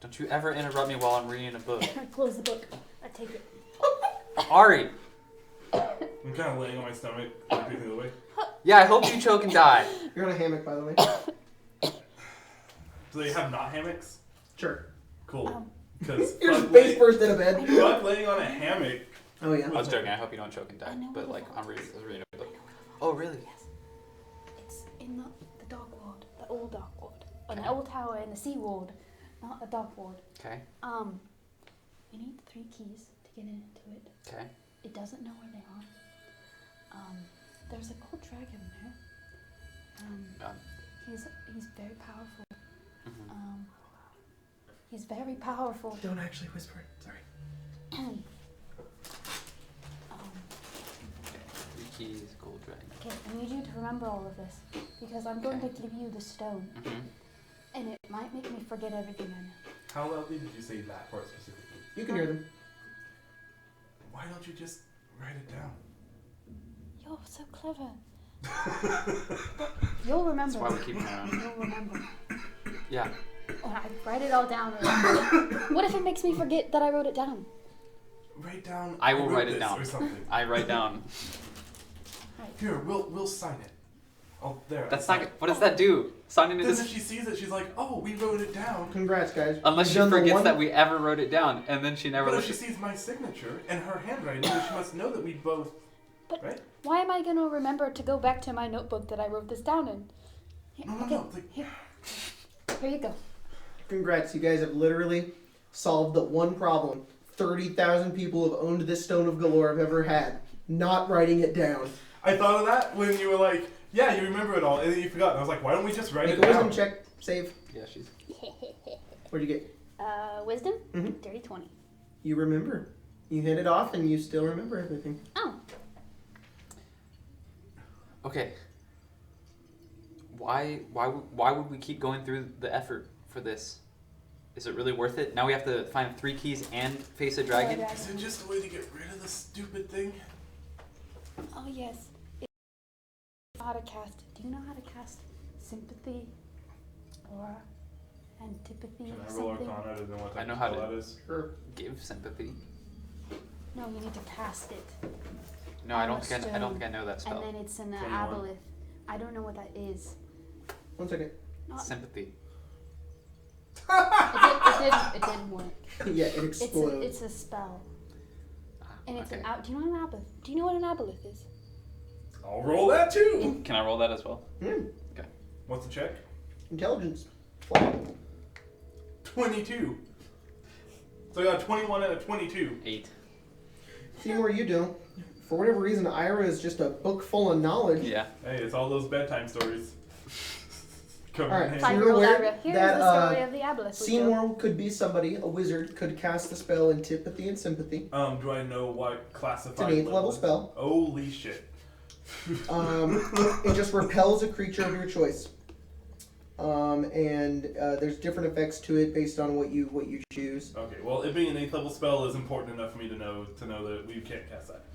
Don't you ever interrupt me while I'm reading a book. I close the book. I take it. Ari! I'm kind of laying on my stomach, facing the way. Yeah, I hope you choke and die. You're on a hammock, by the way. Do they have not hammocks? Sure. Cool. Because You're just face first in a bed. fuck laying on a hammock. Oh yeah. I was joking. I hope you don't choke and die. I know But what like, it I'm was. reading. I was reading a book. Oh really? Yes. It's in the dark ward, the old dark ward, an old tower in the sea ward, not the dark ward. Okay. You need 3 keys to get into it. Okay. It doesn't know where they are. There's a gold dragon there. He's very powerful. Mhm. He's very powerful. Don't actually whisper it. Sorry. 3 keys, gold dragon. Okay, I need you to remember all of this because I'm going to give you the stone, and it might make me forget everything I know. How loudly did you say that part specifically? You can hear them. Why don't you just write it down? You're so clever. You'll remember. That's why we keep him around. You'll remember. Yeah. Oh, I write it all down. What if it makes me forget that I wrote it down? Write down. I will wrote write it this down. Or something. I write down. Right. Here, we'll sign it. Oh, there. That's I not. signed What does that do? Signing it Then is. if she sees it, she's like, "Oh, we wrote it down." Congrats, guys. Unless she You've done the forgets one- that we ever wrote it down, and then she never But if looks. she sees my signature and her handwriting, then she must know that we both. But Right? why am I going to remember to go back to my notebook that I wrote this down in? Here, No. Here you go. Congrats, you guys have literally solved the one problem 30,000 people who have owned this Stone of Galore have ever had. Not writing it down. I thought of that when you were like, "Yeah, you remember it all," and then you forgot. And I was like, "Why don't we just write Make it a wisdom down?" check. Save. Yeah, she's. What'd you get? Wisdom? Mhm. Dirty 20. You remember. You hit it off and you still remember everything. Oh. Okay. Why would we keep going through the effort for this? Is it really worth it? Now we have to find 3 keys and face a dragon? Is it just a way to get rid of the stupid thing? Oh, yes. How to cast. Do you know how to cast sympathy or antipathy Can or I roll something? Arcana to know what I type know of how spell to- that is? Sure. Give sympathy. No, you need to cast it. No, I On don't a think I don't think I know that And spell. then it's an 21. aboleth. I don't know what that is. 1 second. Not, Sympathy. it didn't work. Yeah, it explodes. It's a spell. And it's Okay. do you know what an aboleth? Do you know what an aboleth is? I'll roll that too. Can I roll that as well? What's the check? Intelligence. Flat. 22. So I got a 21 and a 22. 8. Seymour, you do. For whatever reason, Ira is just a book full of knowledge. Yeah. Hey, it's all those bedtime stories. Come All right, in so handy. you're aware Here's that, the story of the aboleth. we Seymour could be somebody, a wizard, could cast the spell Antipathy and Sympathy. Do I know what classified It's an 8th level it is? spell. Holy shit. It just repels a creature of your choice. There's different effects to it based on what you choose. Okay, well, it being an 8th level spell is important enough for me to know that we can't cast that.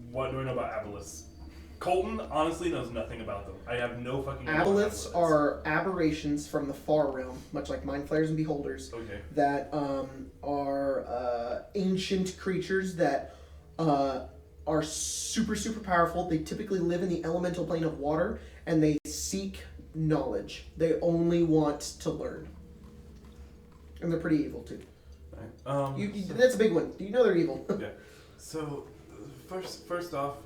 What do I know about aboleths? Colton honestly knows nothing about them. I have no fucking idea. Aboleths are aberrations from the far realm, much like mind flayers and beholders, Okay. that are ancient creatures that are super, super powerful. They typically live in the elemental plane of water, and they seek knowledge. They only want to learn. And they're pretty evil, too. Alright. That's a big one. You know they're evil. Yeah. So, first off,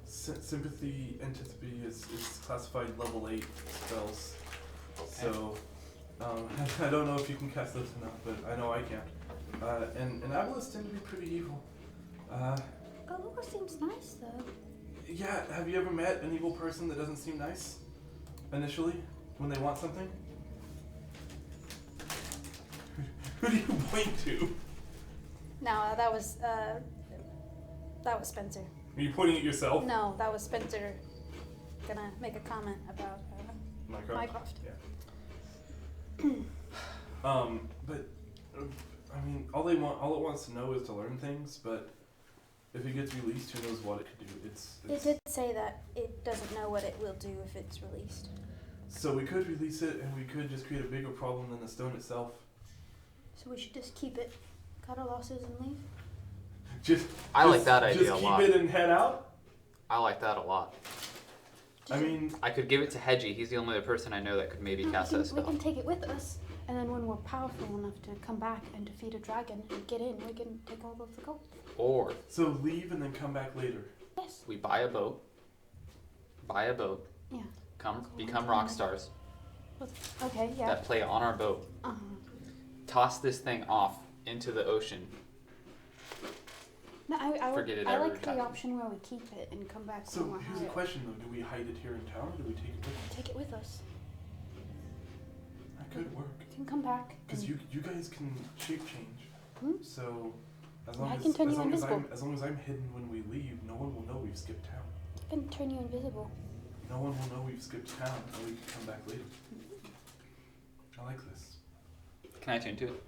sympathy, antipathy is classified level 8 spells. So, I don't know if you can cast those or not, but I know I can. And aboleths tend to be pretty evil. Galore seems nice though. Yeah, have you ever met an evil person that doesn't seem nice initially when they want something? Who do you point to? No, that was Spencer. Are you pointing at yourself? No, that was Spencer. Gonna make a comment about Mycroft. Yeah. But I mean, all it wants to know is to learn things. But if it gets released, who knows what it could do? It did say that it doesn't know what it will do if it's released. So we could release it, and we could just create a bigger problem than the stone itself. So we should just keep it, cut our losses, and leave. I like that idea a lot. Just keep it and head out. I like that a lot. I mean, I could give it to Hedgie. He's the only other person I know that could maybe cast that We spell. can take it with us, and then when we're powerful enough to come back and defeat a dragon and get in, we can take all of the gold. Or so leave and then come back later. Yes. we buy a boat. Yeah. Become rock stars Okay. Yeah. that play on our boat. Toss this thing off into the ocean. No, I Forget it I ever like the happened. option where we keep it and come back So when we're here's the higher. question though: do we hide it here in town, or do we take it with us? Take it with us. That could work. We can come back. Because and- you guys can shape change. Hmm? So as I long can turn you as invisible. I'm hidden when we leave, no one will know we've skipped town. I can turn you invisible. No one will know we've skipped town, and we can come back later. I like this. Can I attune to it?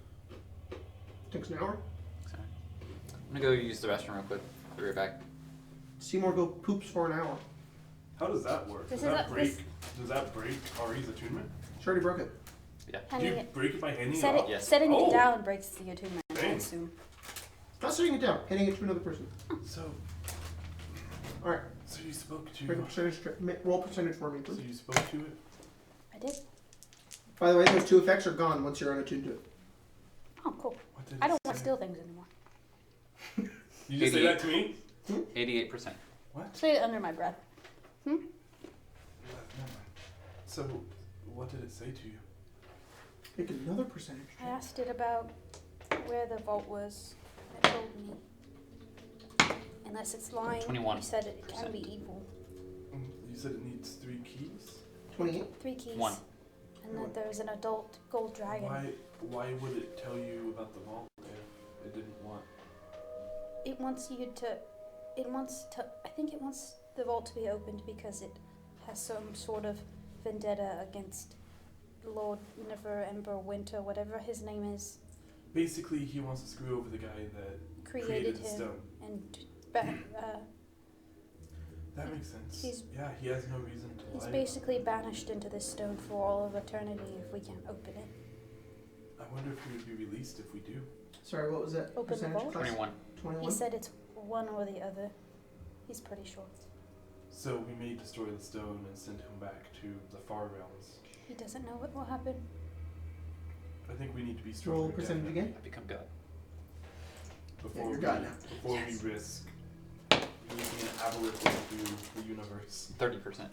Takes an hour. Sorry. I'm gonna go use the restroom real quick. I'll be right back. Seymour go poops for an hour. How does that work? This Does is that a- break? this- Does that break Ari's attunement? She already broke it. Do you Handing it, break it by handing it set off? it, Yes. setting Oh. it down breaks the attunement. I Thanks. assume. Not setting it down, handing it to another person. So, All right, so you spoke make a to. percentage. Roll percentage for me, So please. you spoke to it. I did. By the way, those two effects are gone once you're unattuned to it. Oh, cool. What did I it don't want to say? steal things anymore. You just say 88. that to me? 88%. What? Say it under my breath. Never mind. So, what did it say to you? Make another percentage. I asked it about where the vault was, and it told me. Unless it's lying, 21%. you said it can be evil. You said it needs 3 keys. 28. 3 keys. 1. And that there's an adult gold dragon. Why would it tell you about the vault if it didn't want? It wants you to. I think it wants the vault to be opened because it has some sort of vendetta against Lord Never Ember Winter, whatever his name is, Basically, he wants to screw over the guy that created the him. stone. And That makes sense. He's- Yeah, he has no reason to he's lie. basically banished into this stone for all of eternity if we can't open it. I wonder if he would be released if we do. Sorry, what was that Open the percentage? vault? class? 21. 21. He said it's one or the other. He's pretty sure. So we may destroy the stone and send him back to the far realms. He doesn't know what will happen. I think we need to be stronger. Roll percentage again. I become God. Before you're we, God now. Before Yes. we risk using an aboleth into the universe. 30%.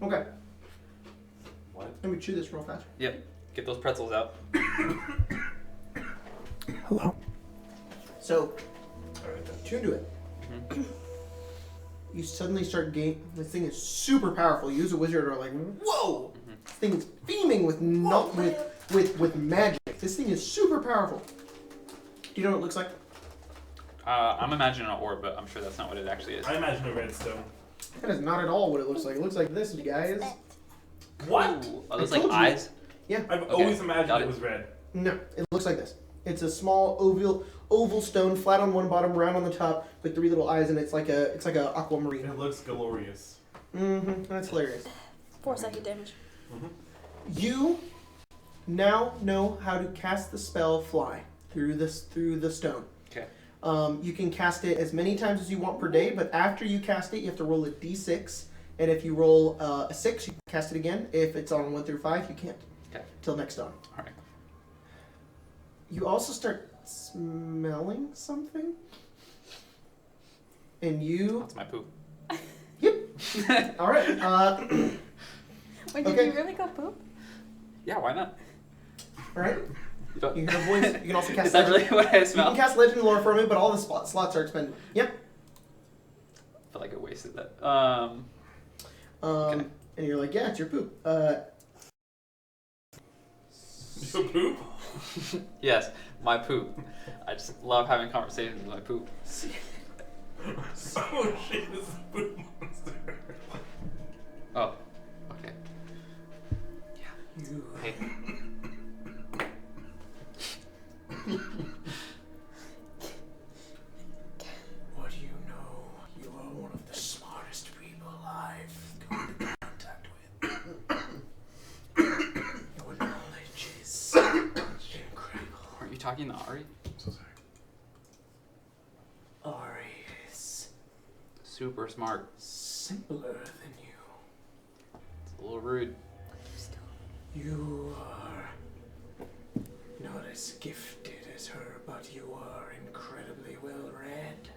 Okay, What? let me chew this real fast. Yep. Get those pretzels out. Hello. So, tune to it. Mhm. You suddenly start gaining. This thing is super powerful. You as a wizard are like, whoa! Mhm. This thing is beaming with with magic. This thing is super powerful. Do you know what it looks like? I'm imagining an orb, but I'm sure that's not what it actually is. I imagine a red stone. That is not at all what it looks like. It looks like this, you guys. What? Ooh, are those I like told you. eyes? Yeah. I've Okay, always imagined got it it. was red. No, it looks like this. It's a small oval stone, flat on one bottom, round on the top, with 3 little eyes, and it's like a aquamarine. It looks glorious. Mm-hmm. That's hilarious. 4 psychic damage. You now know how to cast the spell Fly through the stone. Okay. You can cast it as many times as you want per day, but after you cast it, you have to roll a d6. And if you roll a 6, you can cast it again. If it's on 1 through 5, you can't. Okay. Till next dawn. All right. You also start smelling something. And you... That's my poop. Yep. All right. Wait, did Okay. you really go poop? Yeah, why not? All right. You don't- You hear a voice. You can also cast Is that really legend. what I You smell? can cast legend lore for me, but all the slots are expended. Yep. I feel like I wasted that. And you're like, yeah, it's your poop. Your poop? Yes, my poop. I just love having conversations with my poop. Oh shit, this is a poop monster. Oh, okay. Yeah. Hey. What do you know? You are one of the smartest people I've come into contact with. Your knowledge is incredible. Aren't you talking to Ari? I'm so sorry. super smart. Simpler than you. It's a little rude. You are not as gifted as her, but you are incredibly well read.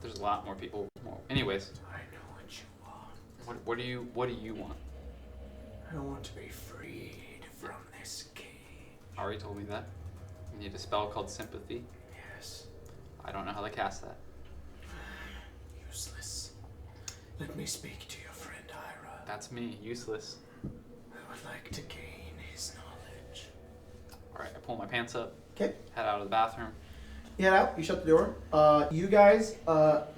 There's a lot more people. Anyways. I know what you want. What do you want? I want to be freed from this cage. Ari told me that. You need a spell called Sympathy. Yes. I don't know how to cast that. Useless. Let me speak to your friend Ira. That's me. Useless. I would like to gain his knowledge. Alright, I pull my pants up. Okay. Head out of the bathroom. You head out. You shut the door. You guys,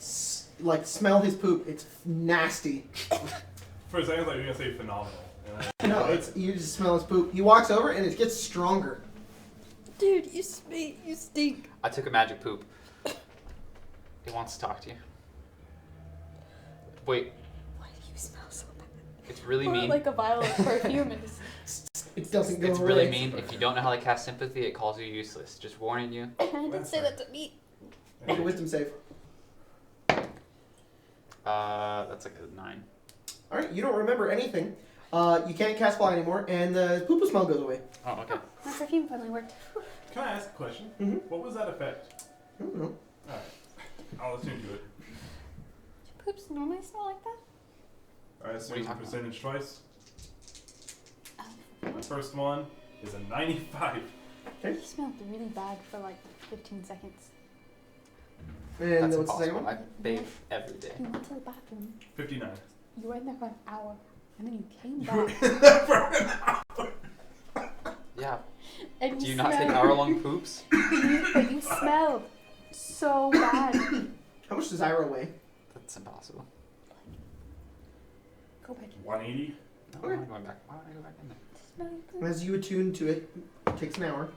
smell his poop. It's nasty. For a second, I thought you were gonna say phenomenal. No, you just smell his poop. He walks over and it gets stronger. Dude, you stink. I took a magic poop. It wants to talk to you. Wait, Why do you smell so bad? it's really Or mean. like a vial of perfume and It doesn't go It's away. really mean. If you don't know how to cast Sympathy, it calls you useless. Just warning you. I didn't say that to me. Make a wisdom save. That's like a 9. All right, you don't remember anything. You can't cast fly anymore, and the poo smell goes away. Oh, okay. My perfume finally worked. Can I ask a question? Mhm. What was that effect? I don't know. Alright. I'll attune to it. Do poops normally smell like that? I What are you assume talking percentage twice. Oh. My first one is a 95. It smelled really bad for like 15 seconds. And That's what's the second impossible. one? I bathe every day. You went to the bathroom. 59. You were in there for an hour, and then you came You were back. in there for an hour. Yeah. And Do you you not take smelled- hour-long poops? But you smelled so bad. How much does Ira weigh? That's impossible. Go back. 180. No, Okay. I'm going back. Why would I go back in there? Smell your poop. As you attune to it, it takes an hour.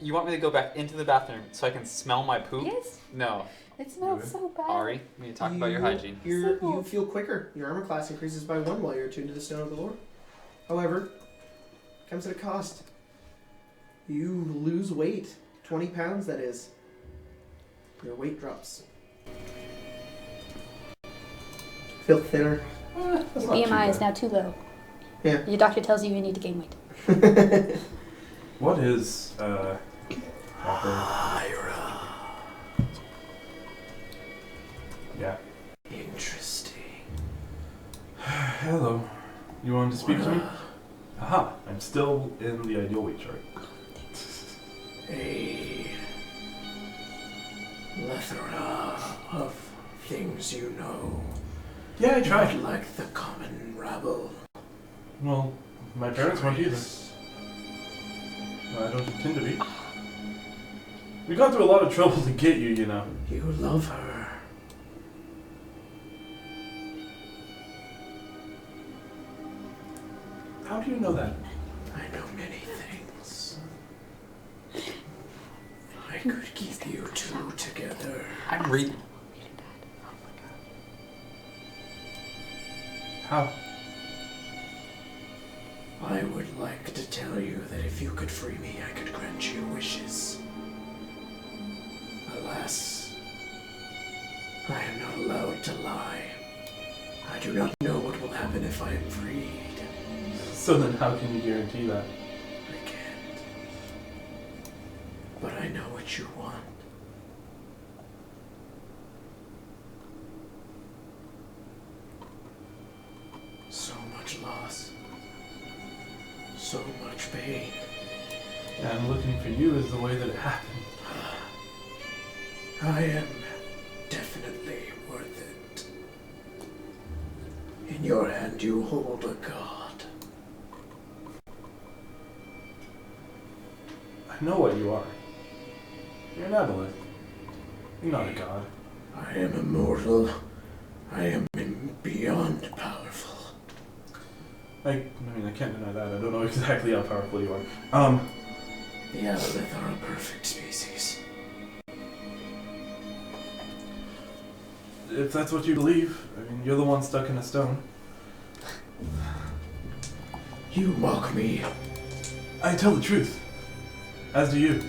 You want me to go back into the bathroom so I can smell my poop? Yes, No. it smelled Really? so bad. Ari, we need to talk about your hygiene. You Simple. feel quicker. Your armor class increases by 1 while you're attuned to the Stone of the Lord. However, it comes at a cost. You lose weight. 20 pounds, that is. Your weight drops. Feel thinner. Your BMI is now too low. Yeah. Your doctor tells you you need to gain weight. What is, proper? Ira. Yeah. Interesting. Hello. You wanted to speak to me? Aha, I'm still in the ideal weight chart. A plethora of things you know. Yeah, I Not tried. like the common rabble. Well, my parents weren't either. I don't intend to be. We got through a lot of trouble to get you, you know. You love her. How do you know that? I know many things. I could keep you two together. I'm reading. How? I would like to tell you that if you could free me, I could grant you wishes. Alas, I am not allowed to lie. I do not know what will happen if I am freed. So then how can you guarantee that? I can't. But I know what you want. So much loss. So much pain. And looking for you is the way that it happened. I am definitely worth it. In your hand you hold a god. I know what you are. You're an aboleth. You're not a god. I am immortal. I am beyond powerful. I mean, I can't deny that. I don't know exactly how powerful you are. The Aboleth are a perfect species. If that's what you believe, I mean, you're the one stuck in a stone. You mock me. I tell the truth. As do you.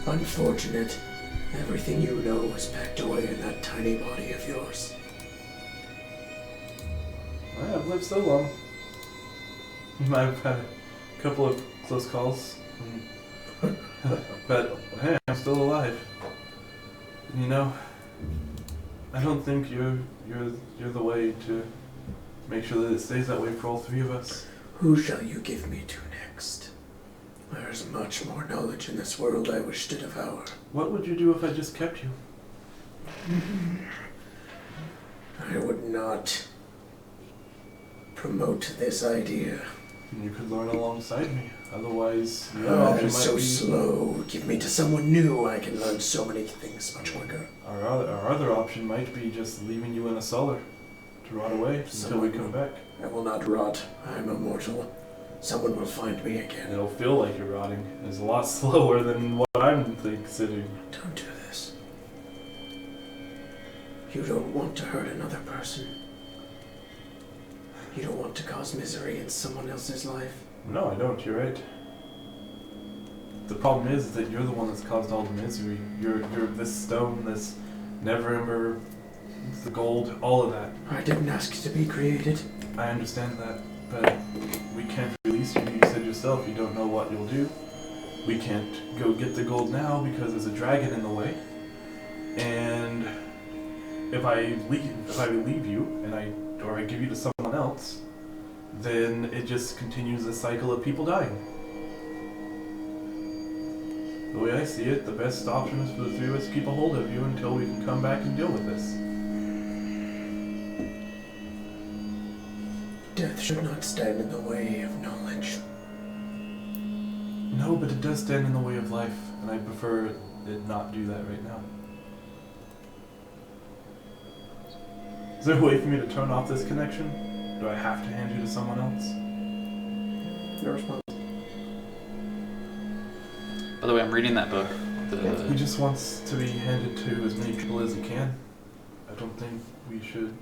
Unfortunate. Everything you know was packed away in that tiny body of yours. I've lived so long. I've had a couple of close calls. But hey, I'm still alive. You know, I don't think you're the way to make sure that it stays that way for all three of us. Who shall you give me to next? There's much more knowledge in this world I wish to devour. What would you do if I just kept you? I would not promote this idea. You could learn alongside me. Otherwise, your option I'm might so be... slow. Give me to someone new. I can learn so many things much quicker. Our other option might be just leaving you in a cellar to rot away until we come back. I will not rot. I'm immortal. Someone will find me again. It'll feel like you're rotting. It's a lot slower than what I'm considering. Don't do this. You don't want to hurt another person. You don't want to cause misery in someone else's life. No, I don't. You're right. The problem is that you're the one that's caused all the misery. You're this stone, this never ember, the gold, all of that. I didn't ask to be created. I understand that, but we can't release you. You said yourself you don't know what you'll do. We can't go get the gold now because there's a dragon in the way. And if I leave you and I give you to someone else, then it just continues the cycle of people dying. The way I see it, the best option is for the three of us to keep a hold of you until we can come back and deal with this. Death should not stand in the way of knowledge. No, but it does stand in the way of life, and I prefer it not do that right now. Is there a way for me to turn off this connection? Do I have to hand you to someone else? No response. By the way, I'm reading that book. He just wants to be handed to as many people as he can. I don't think we should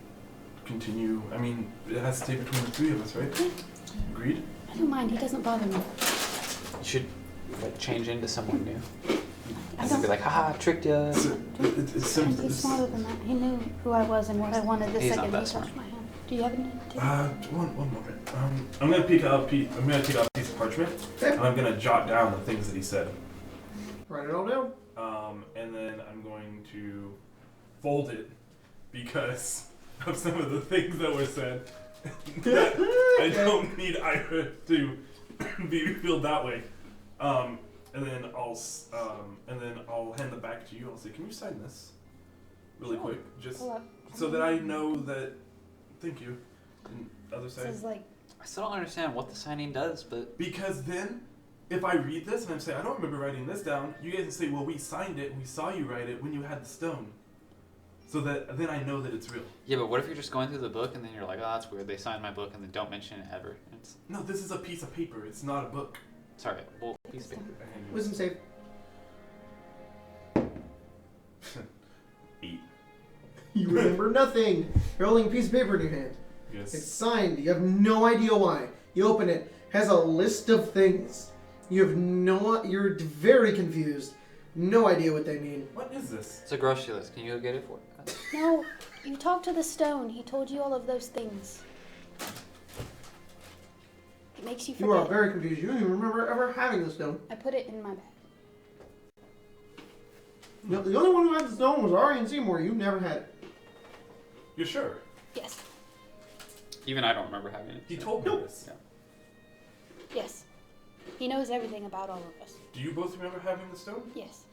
continue. I mean, it has to stay between the three of us, right? Agreed? I don't mind. He doesn't bother me. You should like change into someone new. I And don't. be like, haha, tricked ya. It's simple. He's smarter than that. He knew who I was and what I wanted the He's second not he that touched smart. my hand. Do you have any? One moment. I'm gonna take out a piece of parchment, and I'm gonna jot down the things that he said. Write it all down. And then I'm going to fold it because of some of the things that were said. That I don't need Ira to be filled that way. And then I'll hand it back to you. I'll say, can you sign this really quick, just Pull up. so that I know that. Thank you. And other It side. says like. I still don't understand what the signing does, but Because then, if I read this and I'm saying, I don't remember writing this down, you guys can say, well, we signed it and we saw you write it when you had the stone. So that then I know that it's real. yeah. But what if you're just going through the book and then you're like, oh, that's weird. They signed my book and then don't mention it ever. It's No, this is a piece of paper. It's not a book. sorry. Well, piece of paper. Wisdom save. 8. You remember nothing. You're holding a piece of paper in your hand. Yes. It's signed. You have no idea why. You open it. Has a list of things. You're very confused. No idea what they mean. What is this? It's a grocery list. Can you go get it for us? No, you talked to the stone. He told you all of those things. It makes you forget. You are very confused. You don't even remember ever having the stone. I put it in my bag. No, the only one who had the stone was Ari and Seymour. You never had it. You're sure? Yes. Even I don't remember having it. He so. told me this. Yeah. Yes. He knows everything about all of us. Do you both remember having the stone? Yes.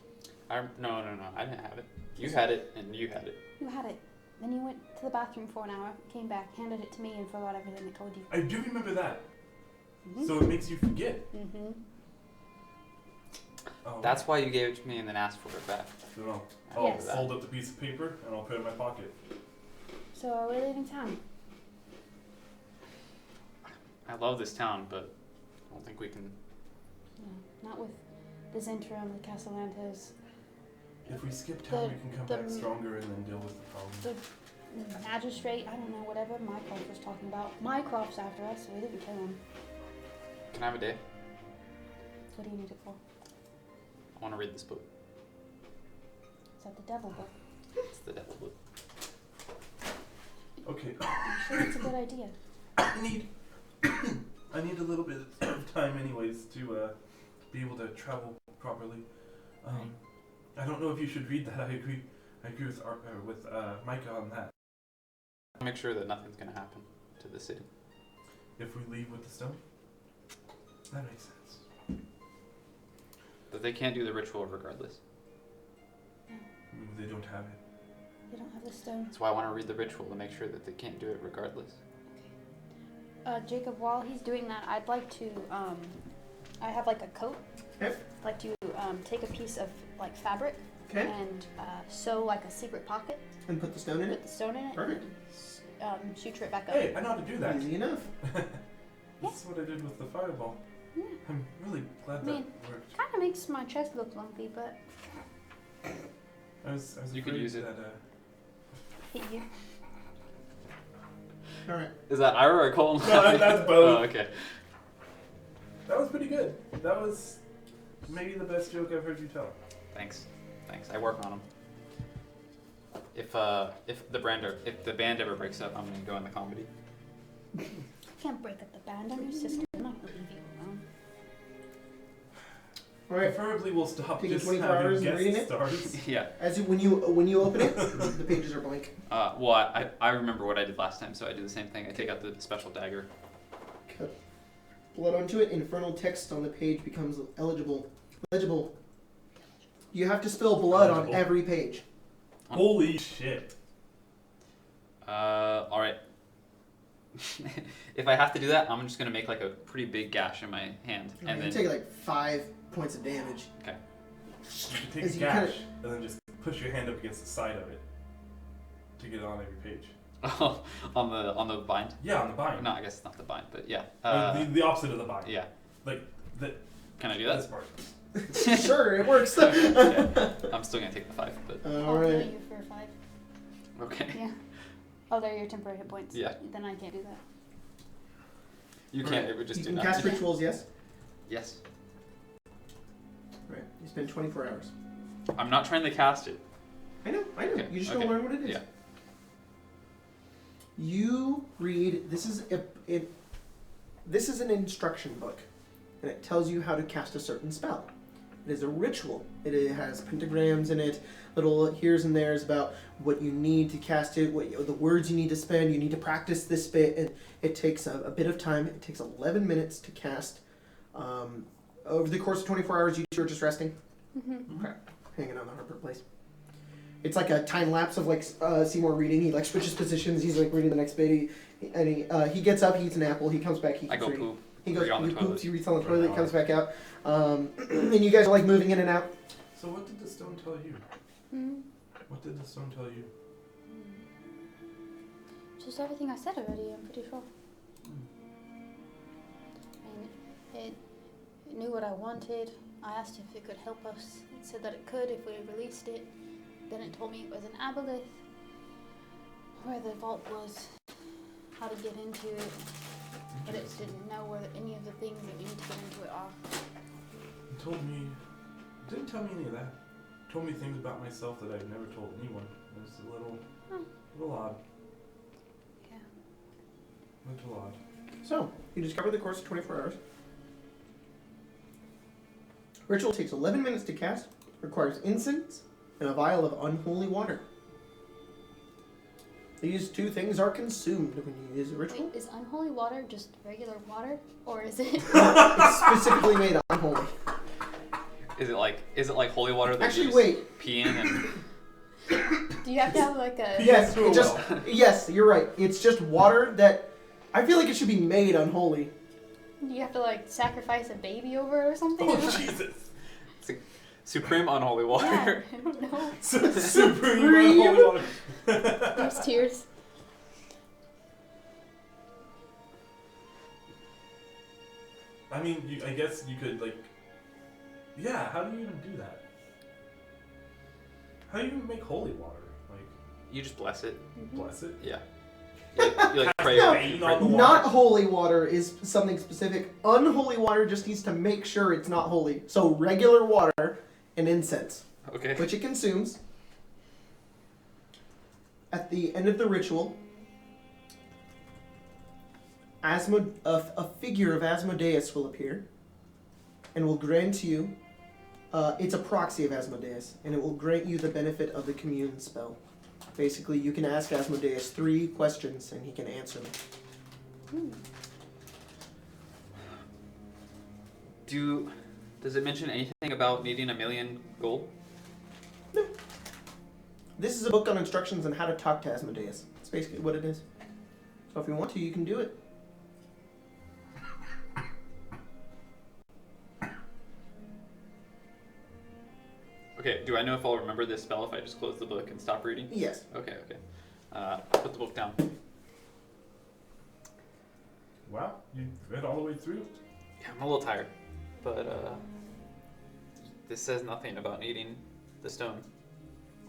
No. I didn't have it. You had it, and you had it. You had it. Then you went to the bathroom for an hour, came back, handed it to me, and forgot everything I told you. I do remember that. Mm-hmm. So it makes you forget. Mm-hmm. Oh. That's why you gave it to me and then asked for it back. No. I I'll remember that. fold up the piece of paper and I'll put it in my pocket. So are we leaving town? I love this town, but I don't think we can. No, not with the Zentra and the cassalanters. If we skip town, we can come the- back stronger and then deal with the problem. The magistrate, I don't know, whatever Mycroft was talking about. Mycroft's after us, so we didn't kill him. Can I have a day? What do you need it for? I want to read this book. Is that the devil book? It's the devil book. Okay. I'm sure it's a good idea. I need a little bit of time, anyways, to be able to travel properly. I don't know if you should read that. I agree with Micah on that. Make sure that nothing's gonna happen to the city. If we leave with the stone, that makes sense. That they can't do the ritual regardless. They don't have it. They don't have the stone. That's why I want to read the ritual to make sure that they can't do it regardless. Jacob, while he's doing that, I'd like to, I have like a coat. Okay. I'd like to take a piece of like fabric and sew like a secret pocket. And put the stone in Put it? the stone in it. Perfect. And suture it back up. Hey, I know how to do that. Easy enough. That's what I did with the fireball. Yeah. I'm really glad that worked. Kind of makes my chest look lumpy, but I was You afraid could use it. that hit you. Alright. Is that Ira or Colton? No, that's both. Oh, okay. that was pretty good. That was maybe the best joke I've heard you tell. Thanks. I work on them. If the band ever breaks up, I'm gonna go in the comedy. I can't break up the band. I'm your sister. I'm not gonna leave you alone. Alright. Preferably we'll stop Taking just 24 having hours and reading guest it? stars. Yeah. When you open it, the pages are blank. Well, I remember what I did last time, so I do the same thing. I take out the special dagger. Cut blood onto it. Infernal text on the page becomes legible. You have to spill blood on Legible. every page. Holy shit. All right. If I have to do that, I'm just gonna make like a pretty big gash in my hand, and you then take like 5 points of damage. okay. You can take As a you gash and then just push your hand up against the side of it to get it on every page. on the bind. Yeah, on the bind. No, I guess it's not the bind, but yeah. The opposite of the bind. Yeah. Like Can I do this that? part. Sure, it works. Okay. I'm still gonna take the 5, but I'll heal you for 5. okay. Yeah. Oh, they're your temporary hit points. Yeah. Then I can't do that. You can't. It would just You do can nothing. cast rituals, yes? Yes. Right. You spend 24 hours. I'm not trying to cast it. I know. Okay, You just okay. don't learn what it is. Yeah. You read. This is an instruction book, and it tells you how to cast a certain spell. It is a ritual. It has pentagrams in it, little here's and there's about what you need to cast it, the words you need to spend. You need to practice this bit, and it takes a bit of time. It takes 11 minutes to cast. Over the course of 24 hours, you two are just resting. Mm-hmm. Okay. Hanging on the harbor place. It's like a time lapse of like Seymour reading. He like switches positions. He's like reading the next bit. He gets up. He eats an apple. He comes back. He I keeps go reading. poop. He goes. on the He toilet. poops. He reads on the toilet. He comes back out. And you guys are like moving in and out. So what did the stone tell you? Mm-hmm. What did the stone tell you? Just everything I said already, I'm pretty sure. I mean, it knew what I wanted. I asked if it could help us. It said that it could if we released it. Then it told me it was an aboleth, where the vault was, how to get into it, but it didn't know where any of the things that we need to get into it are. It didn't tell me any of that. It told me things about myself that I've never told anyone. It was a little odd. Yeah. Little odd. So you discover the course of 24 hours. Ritual takes 11 minutes to cast. Requires incense and a vial of unholy water. These two things are consumed when you use a ritual. Wait, is unholy water just regular water, or is it? It's specifically made unholy. Is it like holy water that Actually, you wait. pee in and Do you have to have like a? Yes, yes, you're right. It's just water that I feel like it should be made unholy. Do you have to like sacrifice a baby over it or something? Oh Jesus! it's like supreme unholy water? Yeah, I don't know. Supreme holy water. There's tears. I mean, I guess you could like. Yeah, how do you even do that? How do you even make holy water? Like, You just bless it. bless it? Yeah. You like pray. No, Rain on the water. Not holy water is something specific. Unholy water just needs to make sure it's not holy. So regular water and incense, Okay. which it consumes, At the end of the ritual, a figure of Asmodeus will appear and will grant you, it's a proxy of Asmodeus, and it will grant you the benefit of the commune spell. Basically, you can ask Asmodeus 3 questions and he can answer them. Does it mention anything about needing 1 million gold? No. This is a book on instructions on how to talk to Asmodeus. That's basically what it is. So if you want to, you can do it. Okay, do I know if I'll remember this spell if I just close the book and stop reading? Yes. Okay. Put the book down. Wow, you read all the way through? Yeah, I'm a little tired, but this says nothing about needing the stone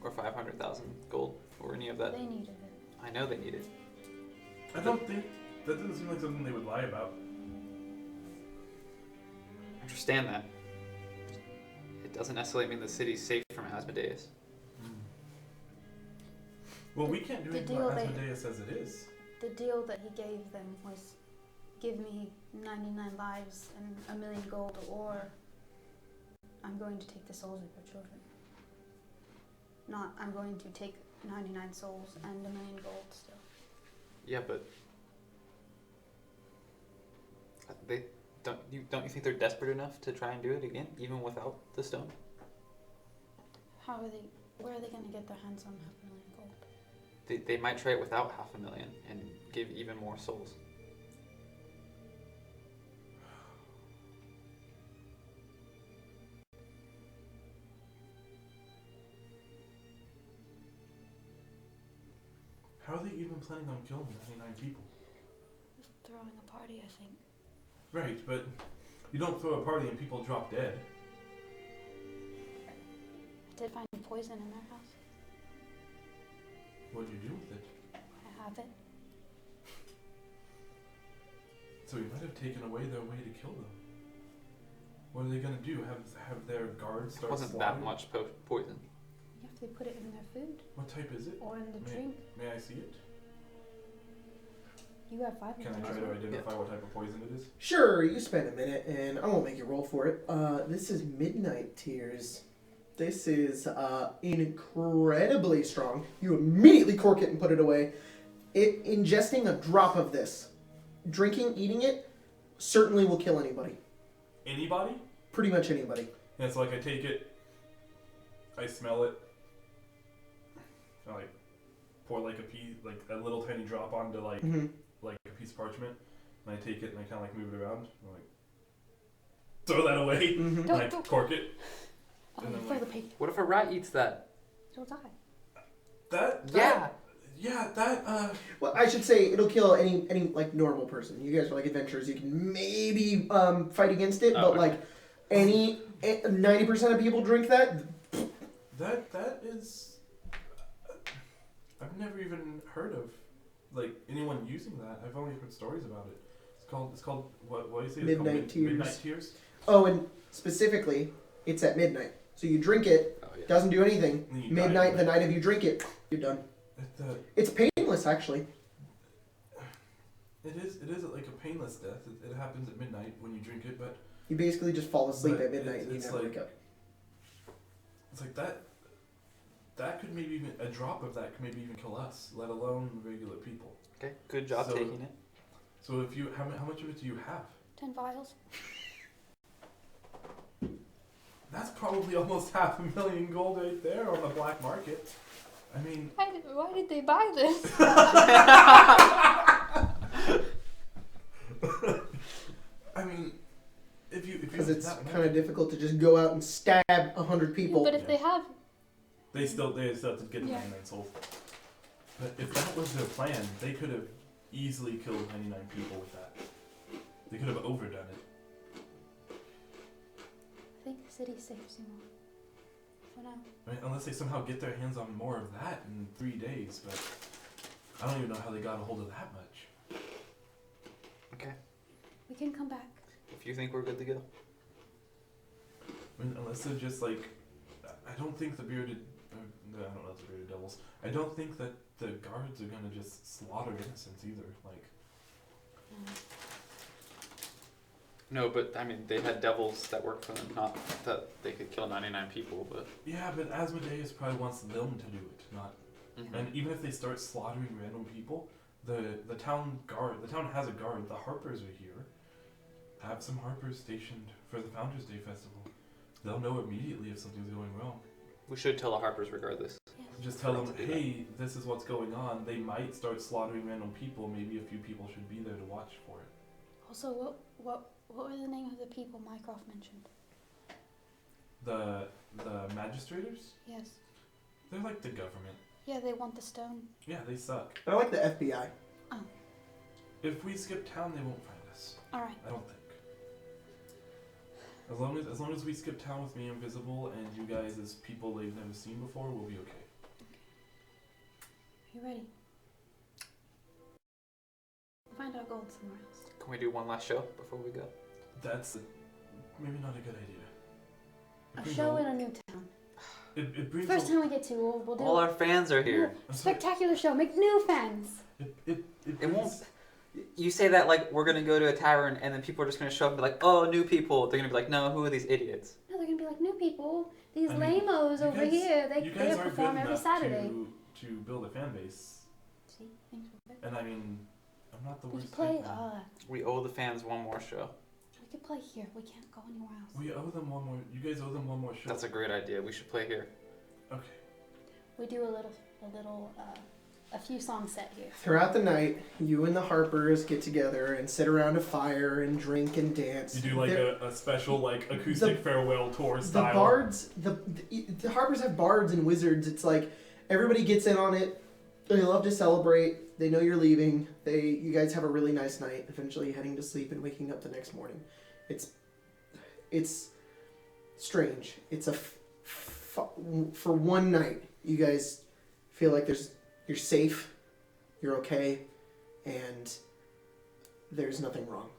or 500,000 gold or any of that. They needed it. I know they need it. I don't think that doesn't seem like something they would lie about. I understand that. It doesn't necessarily mean the city's safe from Asmodeus. Well, we can't do The anything deal what they- Asmodeus says it is. The deal that he gave them was give me 99 lives and 1 million gold, or I'm going to take the souls of your children. Not I'm going to take 99 souls and 1 million gold still. Yeah, but they don't you think they're desperate enough to try and do it again, even without the stone? Where are they going to get their hands on 500,000 gold? They might try it without 500,000 and give even more souls. How are they even planning on killing 99 people? Throwing a party, I think. Right, but you don't throw a party and people drop dead. I did find poison in their house. What'd you do with it? I have it. So we might have taken away their way to kill them. What are they gonna do? Have their guards It start wasn't slaughtering? that much poison. You have to put it in their food What type is it? or in the May- drink. May I see it? You have 5 Can I minutes. try to identify what type of poison it is? Sure, you spend a minute, and I won't make you roll for it. This is Midnight Tears. This is incredibly strong. You immediately cork it and put it away. Ingesting a drop of this, eating it, certainly will kill anybody. Anybody? Pretty much anybody. Yeah, so like I take it, I smell it, I like pour like a piece, like a little tiny drop onto like like a piece of parchment, and I take it and I kind of like move it around, and like throw that away, and I Don't. cork it. Oh, And then, throw like- the paper. What if a rat eats that? You'll die. That Well, I should say it'll kill any like normal person. You guys are like adventurers. You can maybe fight against it, but okay. like 90% of people drink that. that is, I've never even heard of like anyone using that. I've only heard stories about it. It's called what do you say? It's called Midnight Tears. Midnight Tears. Oh, and specifically, it's at midnight. So you drink it, Oh yeah. doesn't do anything. And you die Midnight, from the it. night of you drink it, you're done. It's painless, actually. It is like a painless death. It happens at midnight when you drink it, but You basically just fall asleep But at midnight and you it's never like- wake up. it's like that. That could maybe even a drop of that could maybe even kill us, let alone regular people. Okay, good job So- taking it. So if you how much of it do you have? 10 vials. That's probably almost 500,000 gold right there on the black market. I mean, Why did they buy this? I mean, if you Because have it's that kind of difficult to just go out and stab 100 people. But if they have, they still have to get the Yeah. 99 souls. But if that was their plan, they could have easily killed 99 people with that. They could have overdone it. I think the city saves you more. For now. I mean, unless they somehow get their hands on more of that in 3 days, but I don't even know how they got a hold of that much. Okay. We can come back. If you think we're good to go. I mean, unless they're just like, I don't think the bearded, don't know the Greater Devils. I don't think that the guards are gonna just slaughter innocents either. Like, No, but I mean, they had devils that worked for them. Not that they could kill 99 people, but. yeah, but Asmodeus probably wants them to do it, not. Mm-hmm. And even if they start slaughtering random people, the town has a guard. The Harpers are here. Have some Harpers stationed for the Founders Day Festival. They'll know immediately if something's going wrong. We should tell the Harpers regardless. Just tell them, hey, this is what's going on. They might start slaughtering random people. Maybe a few people should be there to watch for it. Also, what were the name of the people Mycroft mentioned? The magistrators? Yes. They're like the government. Yeah, they want the stone. Yeah, they suck. I like the FBI. Oh. If we skip town, they won't find us. Alright. I don't think. As long as we skip town with me invisible and you guys as people they've never seen before, we'll be okay. You ready? Find our gold somewhere else. Can we do one last show before we go? That's maybe not a good idea. A show in a new town. It brings First time we get to, we'll do All our fans are here. spectacular show. Make new fans. It won't. You say that like we're gonna go to a tavern and then people are just gonna show up and be like, oh, new people. They're gonna be like, no, who are these idiots? No, they're gonna be like new people. These I mean, lame-os you over guys- here. They you guys aren't perform good every enough Saturday. to build a fan base. See, things were good. And I mean, I'm not the We worst could play. type man. We owe the fans one more show. We could play here. We can't go anywhere else. We owe them one more. You guys owe them one more show. That's a great idea. We should play here. Okay. We do a few songs set here. Throughout the night, you and the Harpers get together and sit around a fire and drink and dance. You do like a special like acoustic farewell tour style. The bards, the Harpers have bards and wizards. It's like everybody gets in on it. They love to celebrate. They know you're leaving. You guys have a really nice night. Eventually heading to sleep and waking up the next morning. It's strange. It's for one night. You guys feel like you're safe, you're okay, and there's nothing wrong.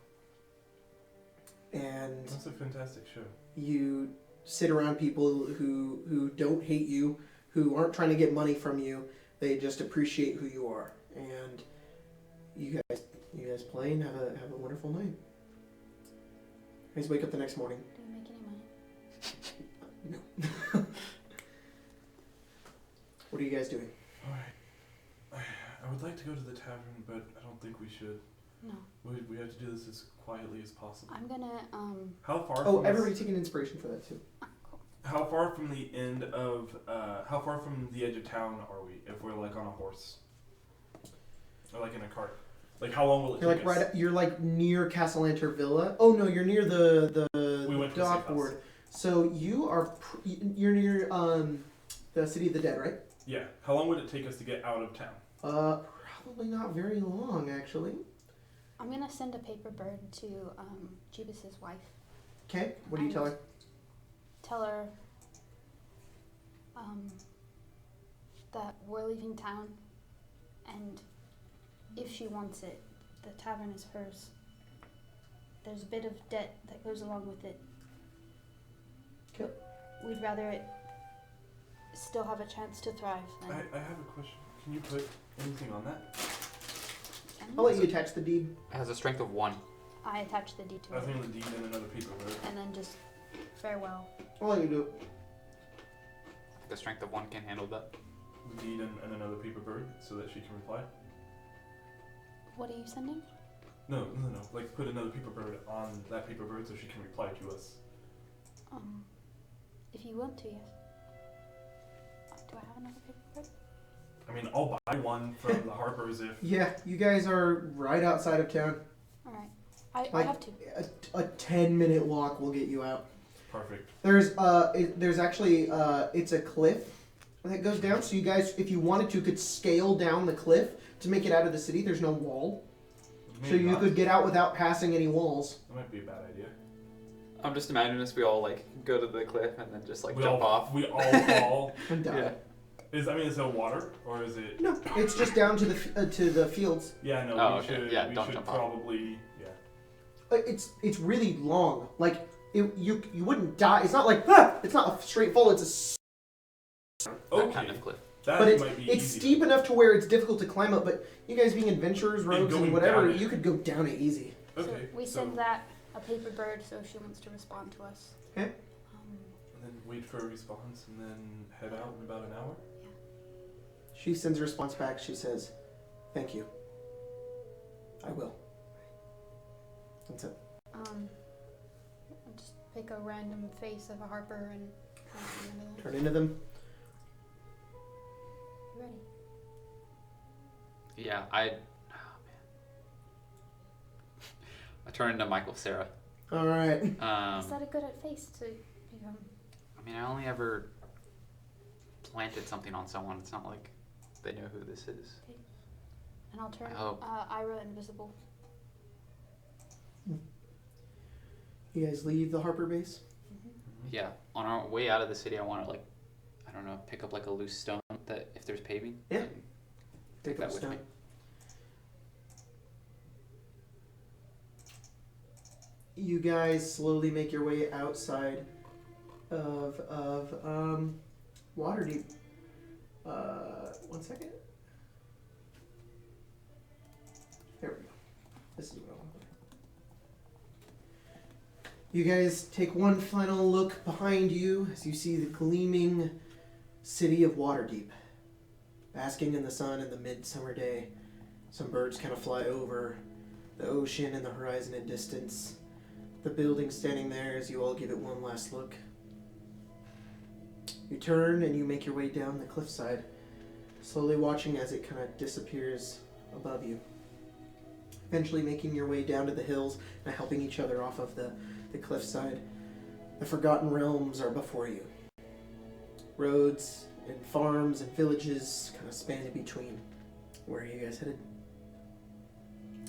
And That's a fantastic show. you sit around people who don't hate you, who aren't trying to get money from you. They just appreciate who you are. And you guys play and have a wonderful night. You guys wake up the next morning. Do we make any money? No. What are you guys doing? Alright. I would like to go to the tavern, but I don't think we should. No. We have to do this as quietly as possible. I'm gonna How far Oh, from everybody take an inspiration for that too. cool. How far from the end of how far from the edge of town are we if we're like on a horse? Or like in a cart? Like how long will it take us? You're like near cassalanter Villa. Oh no, you're near the We went to the safe house. dockboard. So you're near the City of the Dead, right? Yeah. How long would it take us to get out of town? Probably not very long, actually. I'm gonna send a paper bird to Jubas's wife. Okay, what do you tell her? Tell her that we're leaving town, and if she wants it, the tavern is hers. There's a bit of debt that goes along with it. Okay. We'd rather it still have a chance to thrive than I have a question. Can you put anything on that? I'll let you attach the deed. It has a strength of 1. I attach the deed to I it, think the deed and another paper bird. and then just farewell. I'll let you do it. The strength of 1 can handle that. The deed and another paper bird so that she can reply. What are you sending? No. Like put another paper bird on that paper bird so she can reply to us. If you want to, yes. Do I have another paper bird? I mean, I'll buy one from the Harpers if. Yeah, you guys are right outside of town. Alright. I Like, have to. A 10-minute walk will get you out. Perfect. There's actually it's a cliff that goes down. So you guys, if you wanted to, could scale down the cliff to make it out of the city. There's no wall, so Maybe you not. could get out without passing any walls. That might be a bad idea. I'm just imagining us, we all like go to the cliff and then just like We jump all, off. We all fall. And die. Yeah. Is it water or is it? No, it's just down to the fields. Yeah, no. Oh, we okay. should. Yeah, we don't should jump off. probably. Yeah. It's really long. Like you wouldn't die. It's not like it's not a straight fall. It's a That kind of cliff. That But might be it's easy. steep enough to where it's difficult to climb up. But you guys being adventurers, rogues, going and whatever, down it. you could go down it easy. Okay. So we so- send that a paper bird so she wants to respond to us. Okay. And then wait for a response, and then head out in about an hour. She sends a response back. She says, "Thank you. I will." That's it. Just pick a random face of a harper and Turn into them. You ready? Yeah, I turn into Michael Sarah. All right. Is that a good at face to become? I mean, I only ever planted something on someone. It's not like they know who this is. And I'll turn I hope. Ira invisible. You guys leave the Harper base. Yeah, on our way out of the city, I want to I don't know, pick up like a loose stone that if there's paving. Yeah. and Take that up with stone. me. You guys slowly make your way outside of Waterdeep. 1 second. There we go. This is what I want. You guys take one final look behind you as you see the gleaming city of Waterdeep, basking in the sun in the midsummer day. Some birds kind of fly over the ocean and the horizon in distance. The building standing there as you all give it one last look. You turn and you make your way down the cliffside, slowly watching as it kind of disappears above you. Eventually making your way down to the hills and helping each other off of the cliffside. The Forgotten Realms are before you. Roads and farms and villages kind of span in between. Where are you guys headed?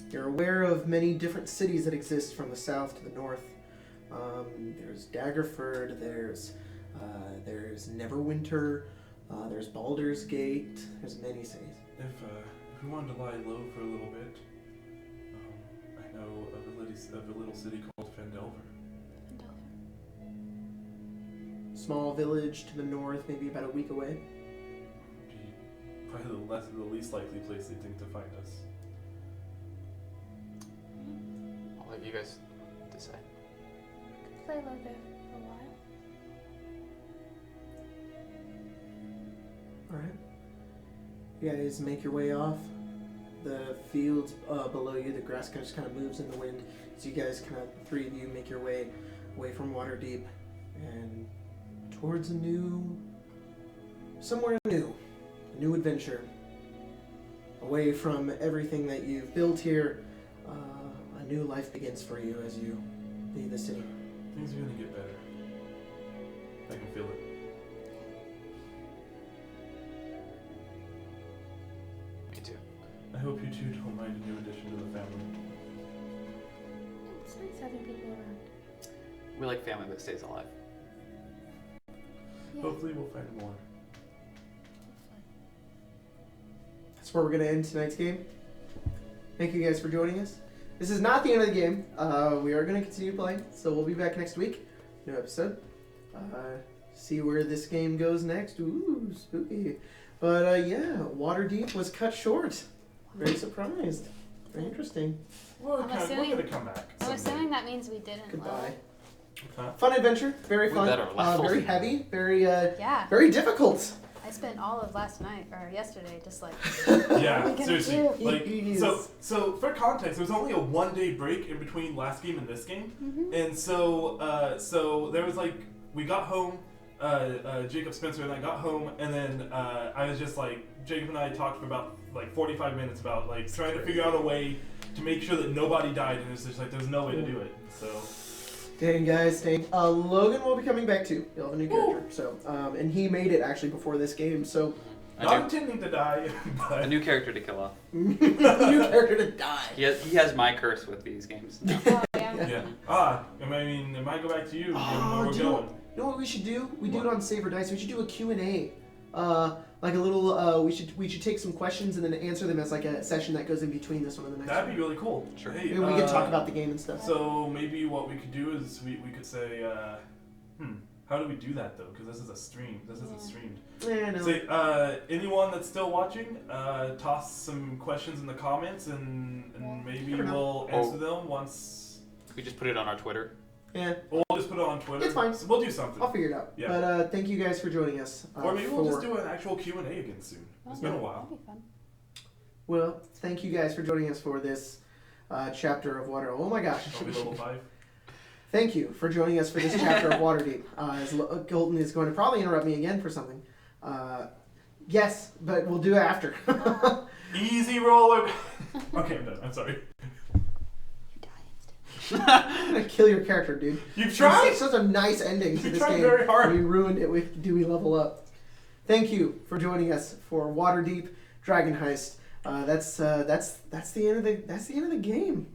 You're aware of many different cities that exist from the south to the north. There's Daggerford, there's Neverwinter, there's Baldur's Gate, there's many cities. If we wanted to lie low for a little bit, I know of a little city called Fendelver. Small village to the north, maybe about a week away. Probably the least likely place they think to find us. I'll let you guys decide. Play low there for a while. Alright. You guys make your way off. The fields below you, the grass just kind of moves in the wind. So you guys kind of, the three of you, make your way away from Waterdeep and towards somewhere new, a new adventure. Away from everything that you've built here, a new life begins for you as you leave the city. Things are gonna get better. I can feel it. Me too. I hope you two don't mind a new addition to the family. It's nice having people around. We like family that stays alive. Yeah. Hopefully we'll find more. That's where we're going to end tonight's game. Thank you guys for joining us. This is not the end of the game. We are going to continue playing, so we'll be back next week. New episode. See where this game goes next. Ooh, spooky. But yeah, Waterdeep was cut short. Very surprised. Very interesting. Well, I'm we're assuming- gonna come back. I'm someday. assuming that means we didn't. Goodbye. Huh? Fun adventure. Very We fun. better level. Very heavy. Very Yeah. very difficult. I spent all of last night or yesterday just like. Yeah, What are we seriously. gonna Like, Jeez. so for context, there was only a 1 day break in between last game and this game, and so there was like we got home. Jacob Spencer and I got home, and then I was just like Jacob and I talked for about like 45 minutes about like trying to figure out a way to make sure that nobody died, and it's just like there's no way to do it. So. Dang, guys, dang. Logan will be coming back too. He'll have a new character. So, and he made it actually before this game. So, Not intending to die, but A new character to kill off. new character to die. He has my curse with these games. No. Oh yeah. yeah. It might go back to you. Given where we're do you know, going. you know what we should do? We do it on Save or Dice. We should do a Q&A. Like a little. We should take some questions and then answer them as like a session that goes in between this one and the next. That'd one. be really cool. Sure. Hey, Maybe we could talk about the game and stuff. So maybe what we could do is we could say, How do we do that though? Because this is a stream. This isn't streamed. Yeah, I know. So, anyone that's still watching, toss some questions in the comments, and maybe we'll answer them once. We just put it on our Twitter. Yeah. Or we'll just put it on Twitter. It's fine. So we'll do something. I'll figure it out. Yeah. But thank you guys for joining us. Or maybe we'll just do an actual Q&A again soon. It's been a while. That'd be fun. Well, thank you guys for joining us for this chapter of Water. Oh my gosh. Probably level 5. Thank you for joining us for this chapter of Waterdeep. As Golden is going to probably interrupt me again for something. Yes, but we'll do it after. Easy roller. Okay, I'm done. I'm sorry. I'm gonna kill your character, dude. You've tried. It's such a nice ending to You this tried game. very hard. We ruined it with Do We Level Up. Thank you for joining us for Waterdeep Dragon Heist. That's the end of the game.